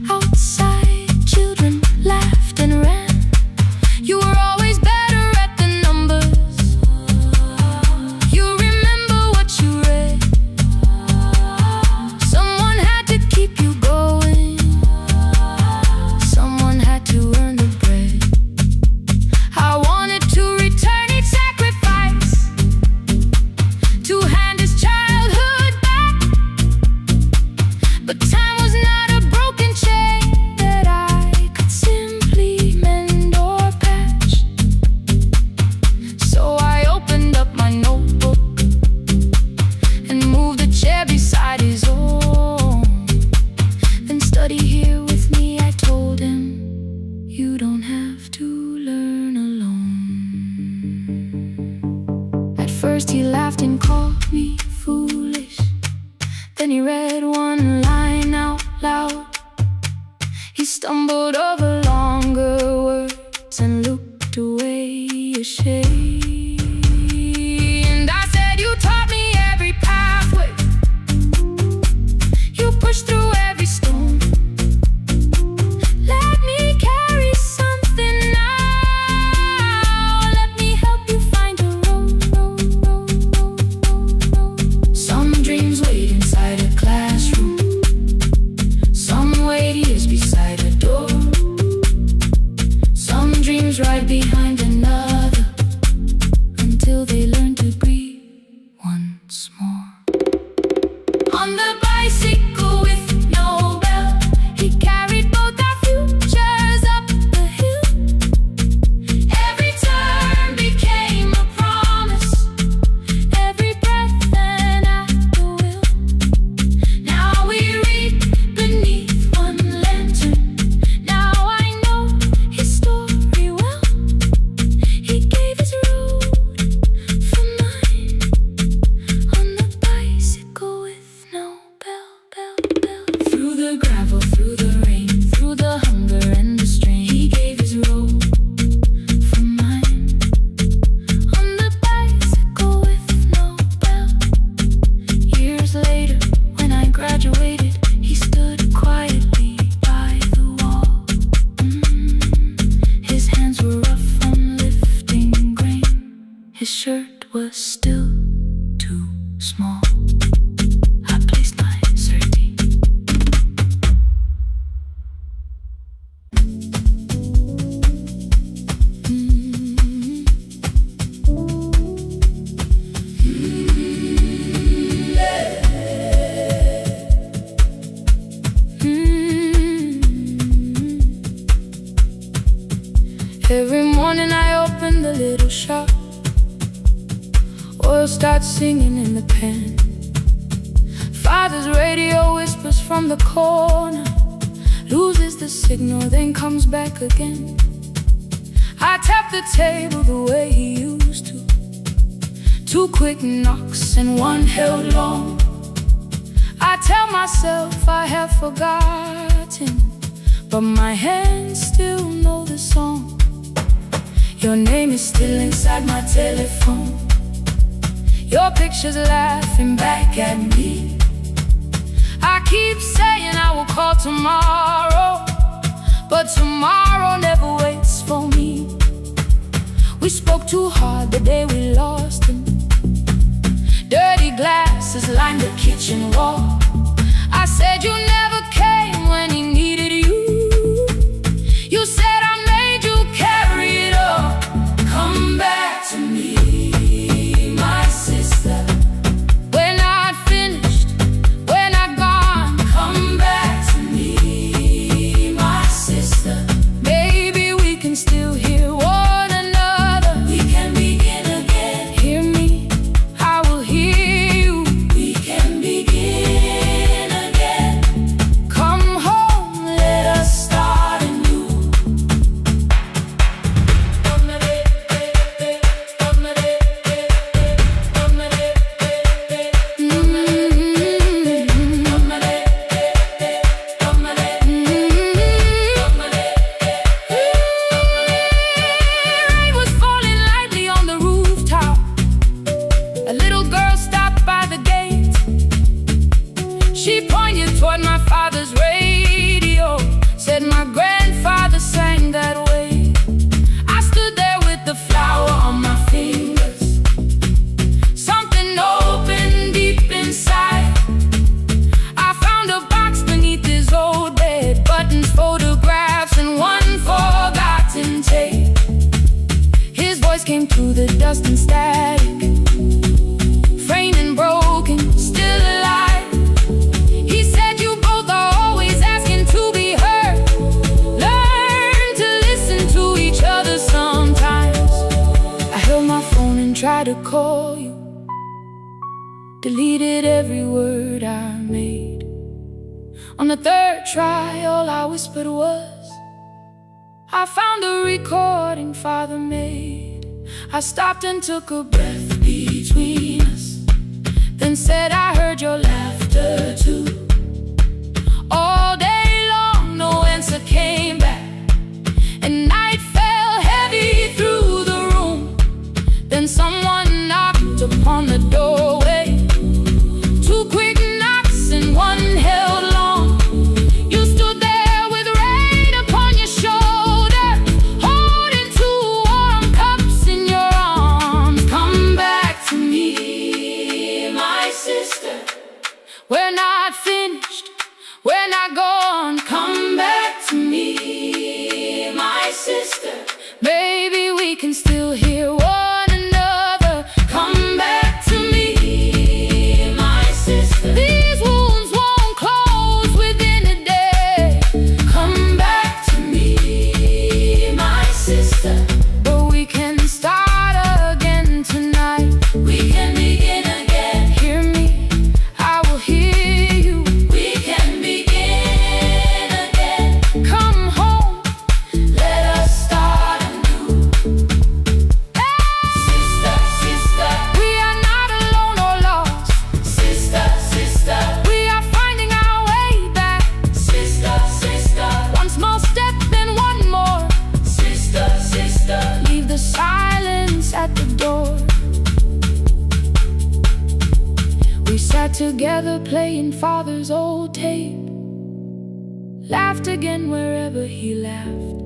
Outside, children laughed and ran. You were always better at the numbers. You remember what you read. Someone had to keep you going, someone had to earn the bread. I wanted to return each sacrifice, to hand his childhood back. But time was not a broken chain that I could simply mend or patch. So I opened up my notebook and moved a chair beside his own. Then study here with me, I told him. You don't have to learn alone. At first he laughed and called me foolish. Then he read one line out loud. He stumbled over longer words and looked away ashamed. I said, you taught me every pathway, you pushed through every stone. Let me carry something now, let me help you find a road. Some dreams wait inside a classroom, some wait years beside a door. Some dreams right behind another, until they learn to breathe once more. On the bicycle with no bell, he carried both our futures up the hill. Every turn became a promise, every breath an act of will. Now we read beneath one lantern, now I know his story well. He gave his road for mine, on the bicycle with no bell, bell, bell. Through the gravel, through the rain, through the hunger and the strain, he gave his road for mine, on the bicycle with no bell. Years later, when I graduated, he stood quietly by the wall. His hands were rough from lifting grain, his shirt was still too small. I placed my sardine. Every morning I open the little shop, oil starts singing in the pan. Father's radio whispers from the corner, loses the signal, then comes back again. I tap the table the way he used Two quick knocks and one held long. I tell myself I have forgotten, but my hands still know the song. Your name is still inside my telephone. Your picture's laughing back at me. I keep saying I will call tomorrow, but tomorrow never waits for me. We spoke too hard the day we lost him. Dirty glasses lined the kitchen wall. I said you never came when he needed you. You said I made you carry it all. Come back to me, my sister. We're not finished, we're not gone. Come back to me, my sister. Maybe we can still hear one another. We can begin again. Hear me, I will hear you. We can begin again. Come home, let us start anew. Rain was falling lightly on the rooftop. A little girl stopped by the gate. She pointed toward my father's radio, said my grandfather sang that way. I stood there with the flower on my fingers. Something opened deep inside. I found a box beneath his old bed, buttons, photographs, and one forgotten tape. His voice came through the dust and static, framed and broken, still alive. He said you both are always asking to be heard. Learn to listen to each other sometimes. I held my phone and tried to call you, deleted every word I made. On the third try, all I whispered was, I found a recording Father made. I stopped and took a breath between us, then said I heard your laughter too. All day long, no answer came back, and night fell heavy through the room. Then someone knocked upon the doorway. Two quick knocks and one held long. You stood there with rain upon your shoulder, holding two warm cups in your arms. Come back to me, my sister. We're not finished, we're not gone. Come back to me, my sister. Maybe we can still hear one another. Come back to me, my sister. These wounds won't close within a day. Come back to me, my sister. But we can start again tonight. We can begin again. Hear me, I will hear you. We can begin again. Come home, let us start anew. Sister, sister, we are not alone or lost. Sister, sister, we are finding our way back. Sister, sister, one small step, then one more. Sister, sister, leave the silence at the door. We sat together playing Father's old tape, laughed again wherever he laughed.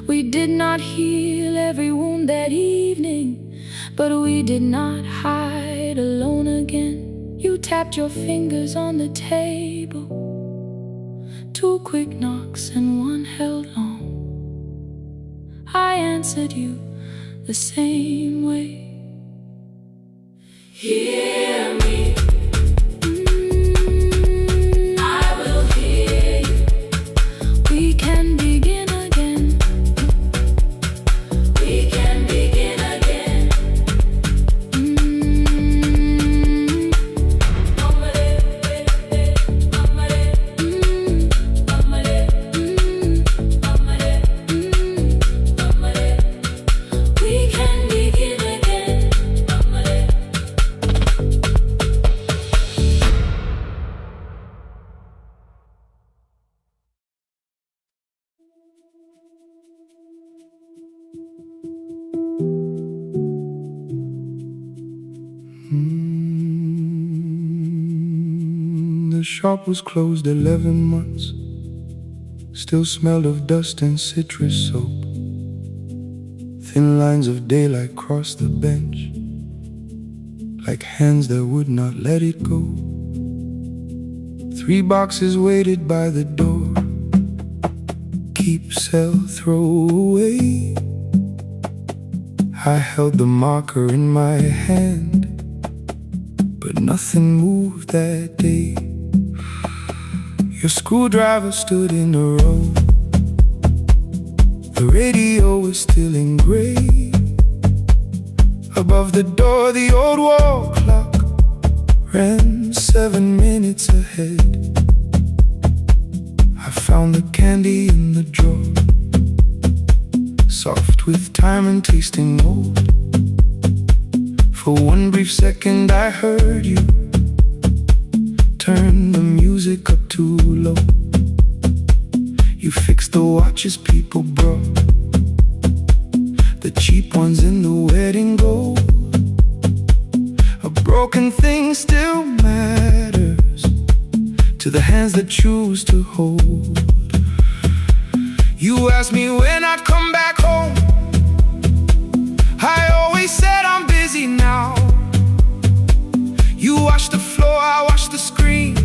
We did not heal every wound that evening, but we did not hide alone again. You tapped your fingers on the table. Two quick knocks and one held long. I answered you the same way. Hear me, I will hear you. We can begin again. We can begin again. We can begin again. The shop was closed 11 months. Still smelled of dust and citrus soap. Thin lines of daylight crossed the bench, like hands that would not let it go. 3 boxes waited by the door. Keep, sell, throw away. I held the marker in my hand, but nothing moved that day. Your screwdriver stood in a row. The radio was still in gray. Above the door, the old wall clock ran 7 minutes ahead. I found the candy in the drawer, soft with time and tasting old. For one brief second I heard you turn the music up too low. You fixed the watches people brought, the cheap ones in the wedding gold. A broken thing still matters to the hands that choose to hold. You asked me when I'd come back home. I always said I'm busy now. You watched the floor, I watched the screen.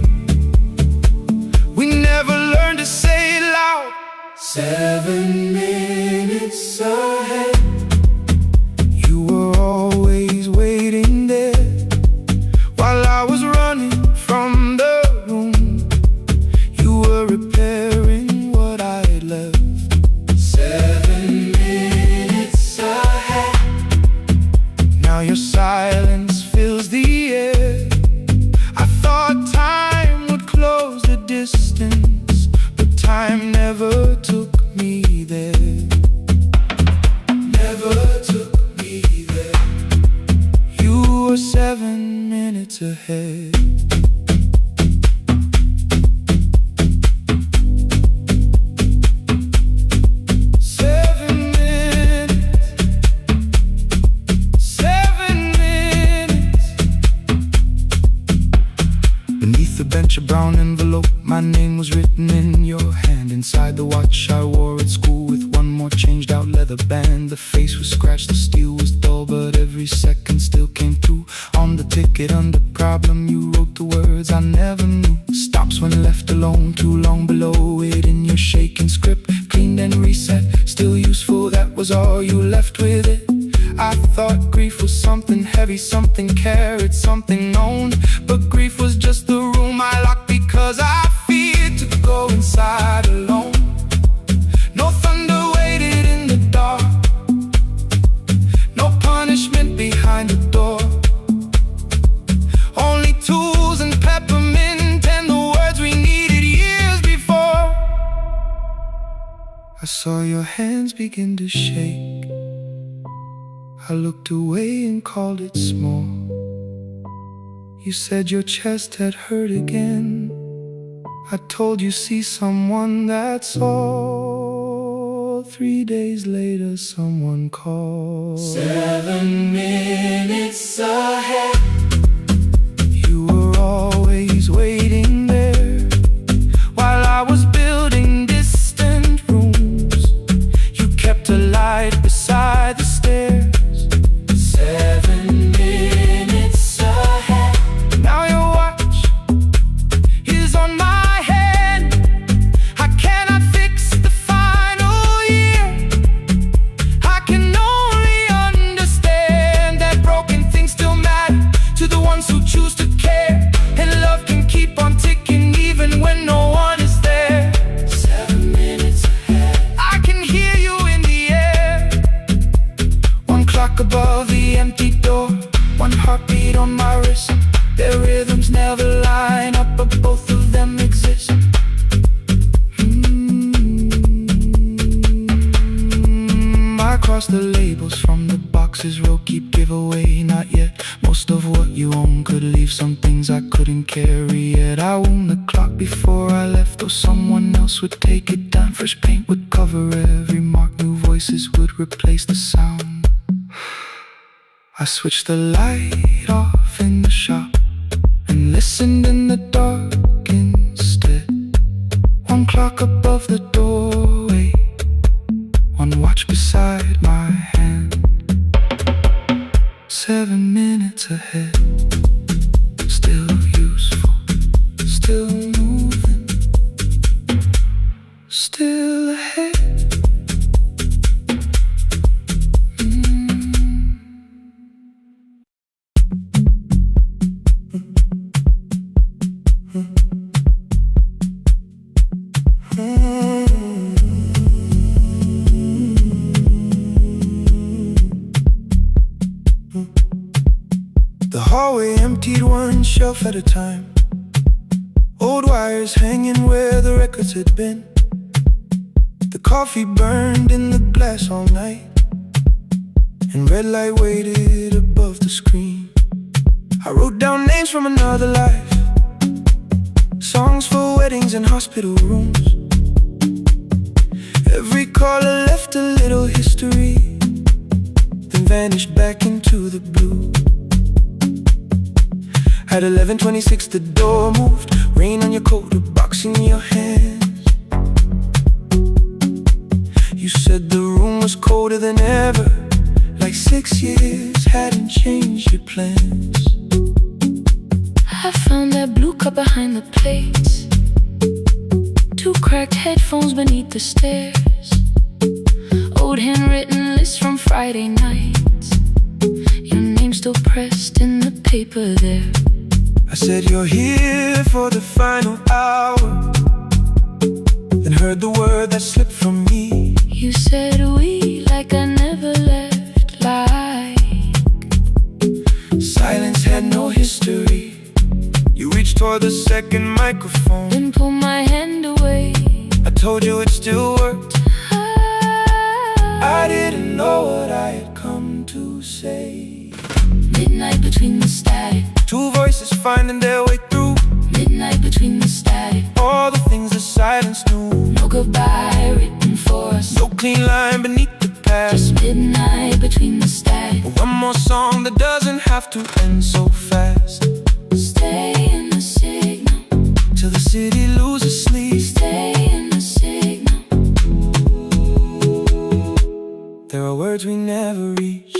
We never learned to say it loud. 7 minutes ahead. You were always waiting there while I was running from the room. You were repairing what I had left. 7 minutes ahead. Now your silence fills the air. I thought time would close the distance, but time never took me there. Never took me there. You were 7 minutes ahead. Beneath the bench, a brown envelope, my name was written in your hand. Inside the watch I wore at school with one more changed out leather band. The face was scratched, the steel was dull, but every second still came through. On the ticket under problem you wrote the words I never knew. Stops when left alone, too long below it in your shaking script. Cleaned and reset, still useful, that was all you left with it. I thought grief was something heavy, something carried, something known. But grief was just the room I locked because I feared to go inside alone. No thunder waited in the dark, no punishment behind the door. Only tools and peppermint and the words we needed years before. I saw your hands begin to shake. I looked away and called it small. You said your chest had hurt again. I told you see someone, that's all. 3 days later someone called. 7 minutes ahead. You were always waiting there while I was building distant rooms. You kept a light beside the stairs. 7 minutes ahead. Now your watch is on my hand. I cannot fix the final year. I can only understand that broken things still matter to the ones who choose to care. And love can keep on ticking even when no one is there. 7 minutes ahead. I can hear you in the air. One clock above the empty door, one heartbeat on my wrist. Their rhythms never line up, but both of them exist. I cross the labels from the boxes, row keep giveaway, not yet. Most of what you own could leave, some things I couldn't carry yet. I wound the clock before I left, or someone else would take it down. Fresh paint would cover every mark, new voices would replace the sound. I switched the light off in the shop and listened in the dark hallway emptied one shelf at a time. Old wires hanging where the records had been. The coffee burned in the glass all night, and red light waited above the screen. I wrote down names from another life, songs for weddings and hospital rooms. Every caller left a little history, then vanished back into the blue. At 11:26 the door moved, rain on your coat, a box in your hands. You said the room was colder than ever, like 6 years hadn't changed your plans. I found that blue cup behind the plates, 2 cracked headphones beneath the stairs, old handwritten lists from Friday nights, your name still pressed in the paper there. I said you're here for the final hour, then heard the word that slipped from me. You said we like I never left, like silence had no history. You reached toward the second microphone, then pulled my hand away. I told you it still worked. I didn't know what I had come to say. Midnight between the static, 2 voices finding their way through. midnight between the static, All the things the silence knew. no goodbye written for us, No clean line beneath the past. just midnight between the static. One more song that doesn't have to end so fast. Stay in the signal, Till the city loses sleep. stay in the signal. There are words we never reached.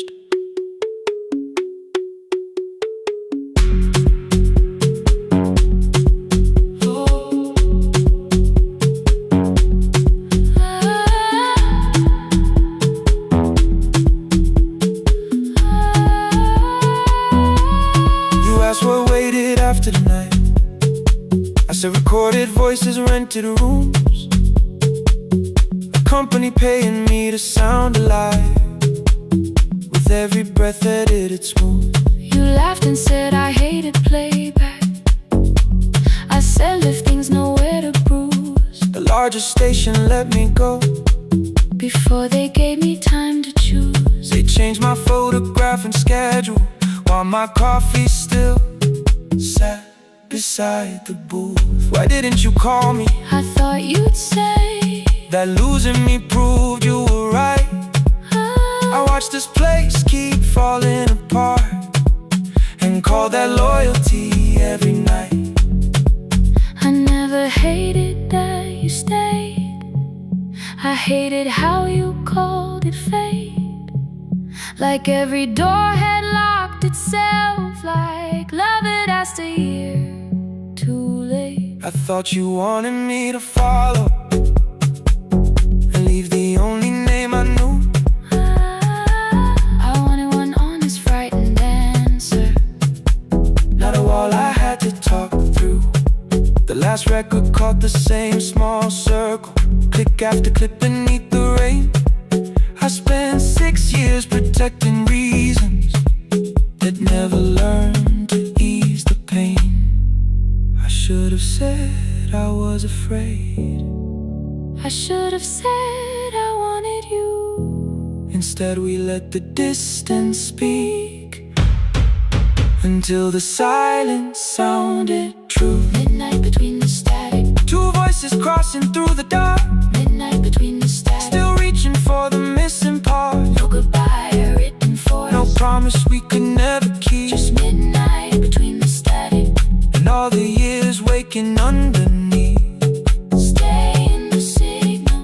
What waited after the night? I said recorded voices, rented rooms, a company paying me to sound alive, with every breath edited smooth. You laughed and said I hated playback. I said lifting's nowhere to bruise, The largest station let me go before they gave me time to choose. They changed my photograph and schedule, while my coffee still sat beside the booth. Why didn't you call me? I thought you'd say that losing me proved you were right. I watched this place keep falling apart, and call that loyalty every night. I never hated that you stayed, I hated how you called it fate. Like every door had locked itself, like love had asked a year too late. I thought you wanted me to follow and leave the only name I knew. I wanted one honest, frightened answer, not a wall I had to talk through. The last record caught the same small circle, click after click beneath the rain. I spent 6 years protecting reasons that never learned to ease the pain. I should have said I was afraid, I should have said I wanted you. instead we let the distance speak, until the silence sounded true. Midnight between the static, 2 voices crossing through the dark, midnight between the static, still reaching for the missing part. no goodbye written for No us, promise we could never keep, just midnight between the static. and all the years waking underneath. Stay in the signal,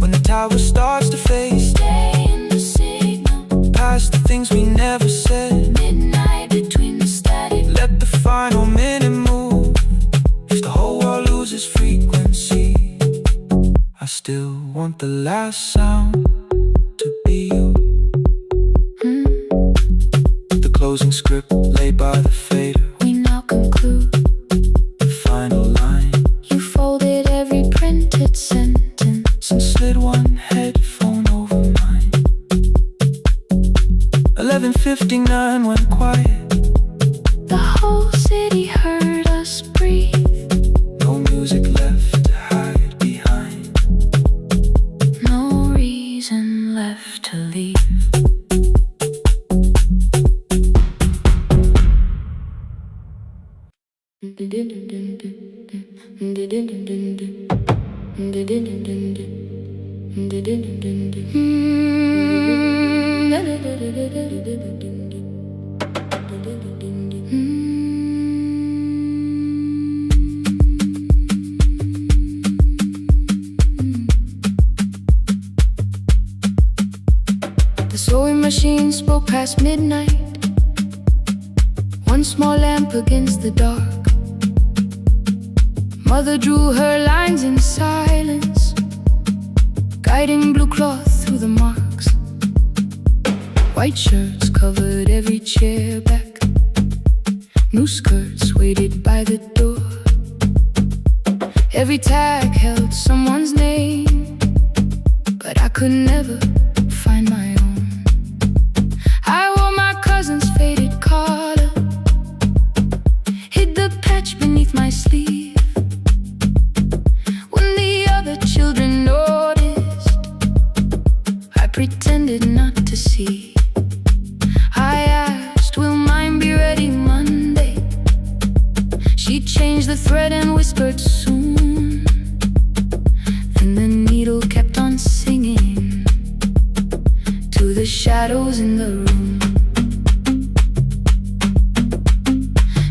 When the tower starts to fade, stay in the signal, past the things we never said. midnight between the static. Let the final minute move, if the whole world loses frequency. I still want the last sound to be you. The closing script laid by the fader, We now conclude, the final line. you folded every printed sentence And slid one headphone over mine. 11:59 went quiet. The The sewing machine spoke past midnight. One small lamp against the dark. Mother drew her lines in silence, guiding blue cloth through the marks. White shirts covered every chair back. New skirts waited by the door. Every tag held someone's name, but I could never find my own. I wore my cousin's faded collar, hid the patch beneath my sleeve. When the other children noticed, I pretended not to see. I asked, will mine be ready Monday? She changed the thread and whispered soon. Then the needle kept on singing to the shadows in the room.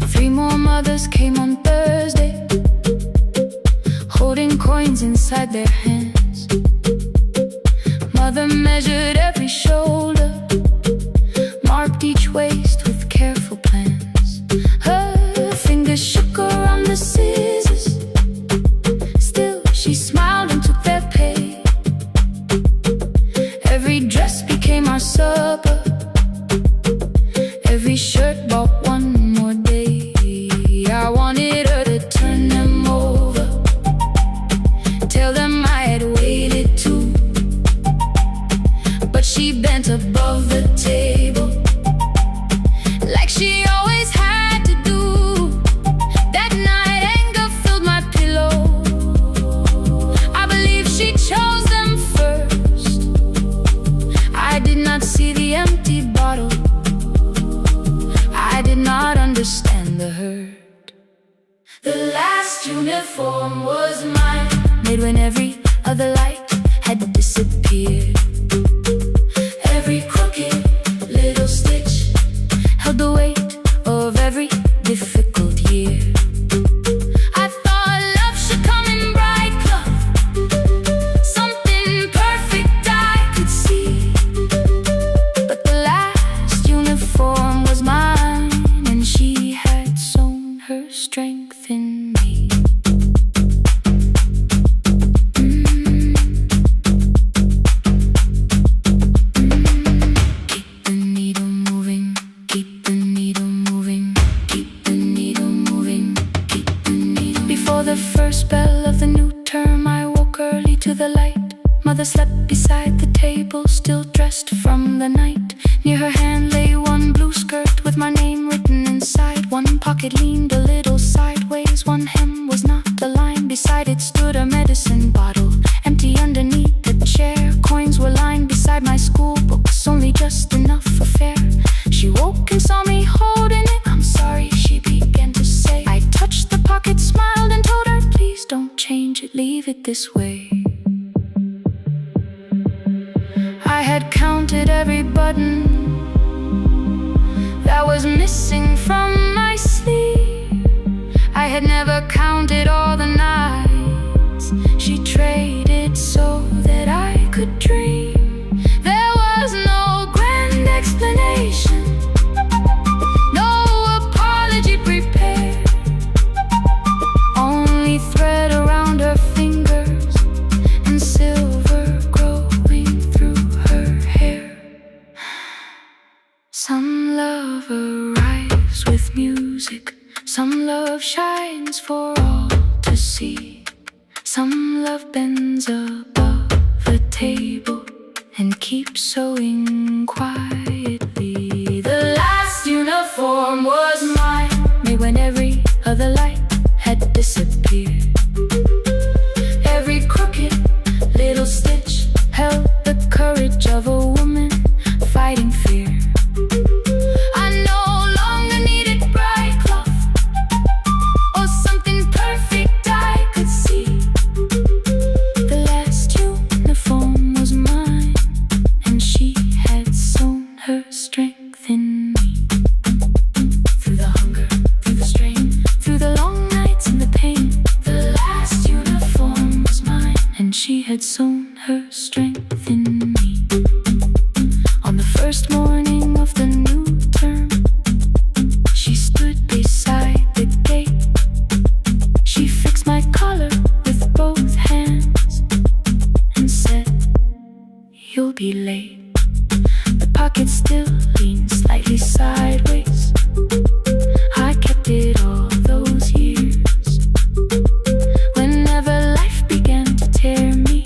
3 more mothers came on Thursday, holding coins inside their hands. Mother measured every shoulder, marked each waist with careful plans. Her fingers shook around the scissors, still she smiled and took their pay. Every dress became our supper, every shirt bought one more day. I wanted her to turn them over, tell them I had waited too. But she bent above the table, like she always had to do. That night anger filled my pillow. I believe she chose them first. I did not see the empty bottle, I did not understand the hurt. The last uniform was mine, made when every other light had disappeared. Every crooked little stitch held the weight of every difficult year. I thought love should come in bright cloth, something perfect I could see. But the last uniform was mine, and she had sown her strength in me. Keep the needle moving, keep the needle moving, keep the needle moving, keep the needle. Before the first bell of the new term, I woke early to the light. Mother slept beside the table, still dressed from the night. Near her hand lay one blue skirt with my name written inside. One pocket leaned a little sideways, one hem was not aligned. Beside it stood a medicine bottle, empty underneath the chair. Coins were lined beside my school books, only just enough for fare. She woke and saw me holding it. I'm sorry, she began to say. I touched the pocket, smiled and told her, please don't change it, leave it this way. I had counted every button that was missing from my sleeve. I had never counted all the nights she traded so that I could dream. There was no grand explanation, no apology prepared, only thread around her fingers and silver growing through her hair. Some love arrives with music, some love shines for all to see. Some love bends above the table and keeps sewing quietly. The last uniform was mine, made when every other light had disappeared. Every crooked little stitch held the courage of a woman fighting fear. I no longer needed bright cloth, had sown her strength in me. On the first morning of the new term, she stood beside the gate. She fixed my collar with both hands and said, "You'll be late." The pocket still leaned slightly sideways. I kept it all those years. Whenever life began to tear me,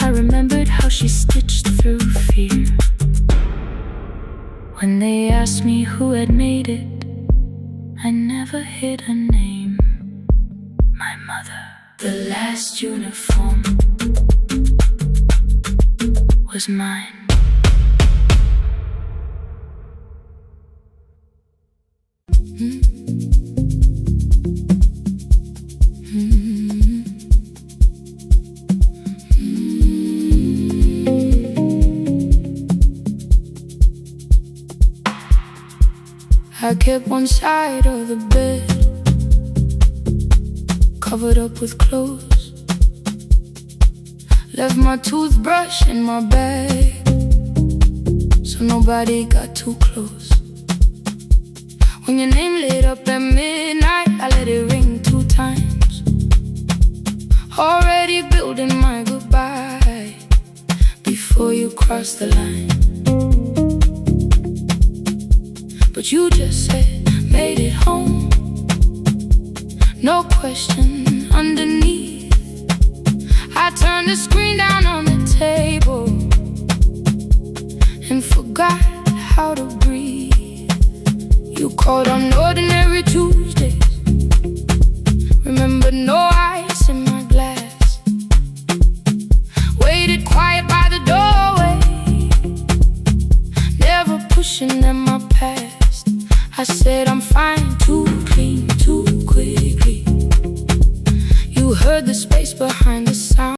I remembered how she stitched through fear. When they asked me who had made it, I never hid her name. My mother. The last uniform was mine. I kept one side of the bed covered up with clothes. Left my toothbrush in my bag so nobody got too close. When your name lit up at midnight, I let it ring 2 times. Already building my goodbye before you cross the line. But you just said, made it home. No question underneath. I turned the screen down on the table and forgot how to breathe. You called on ordinary Tuesdays. Remember, no ice in my glass. Waited quiet by the doorway, never pushing at my past. I said I'm fine too.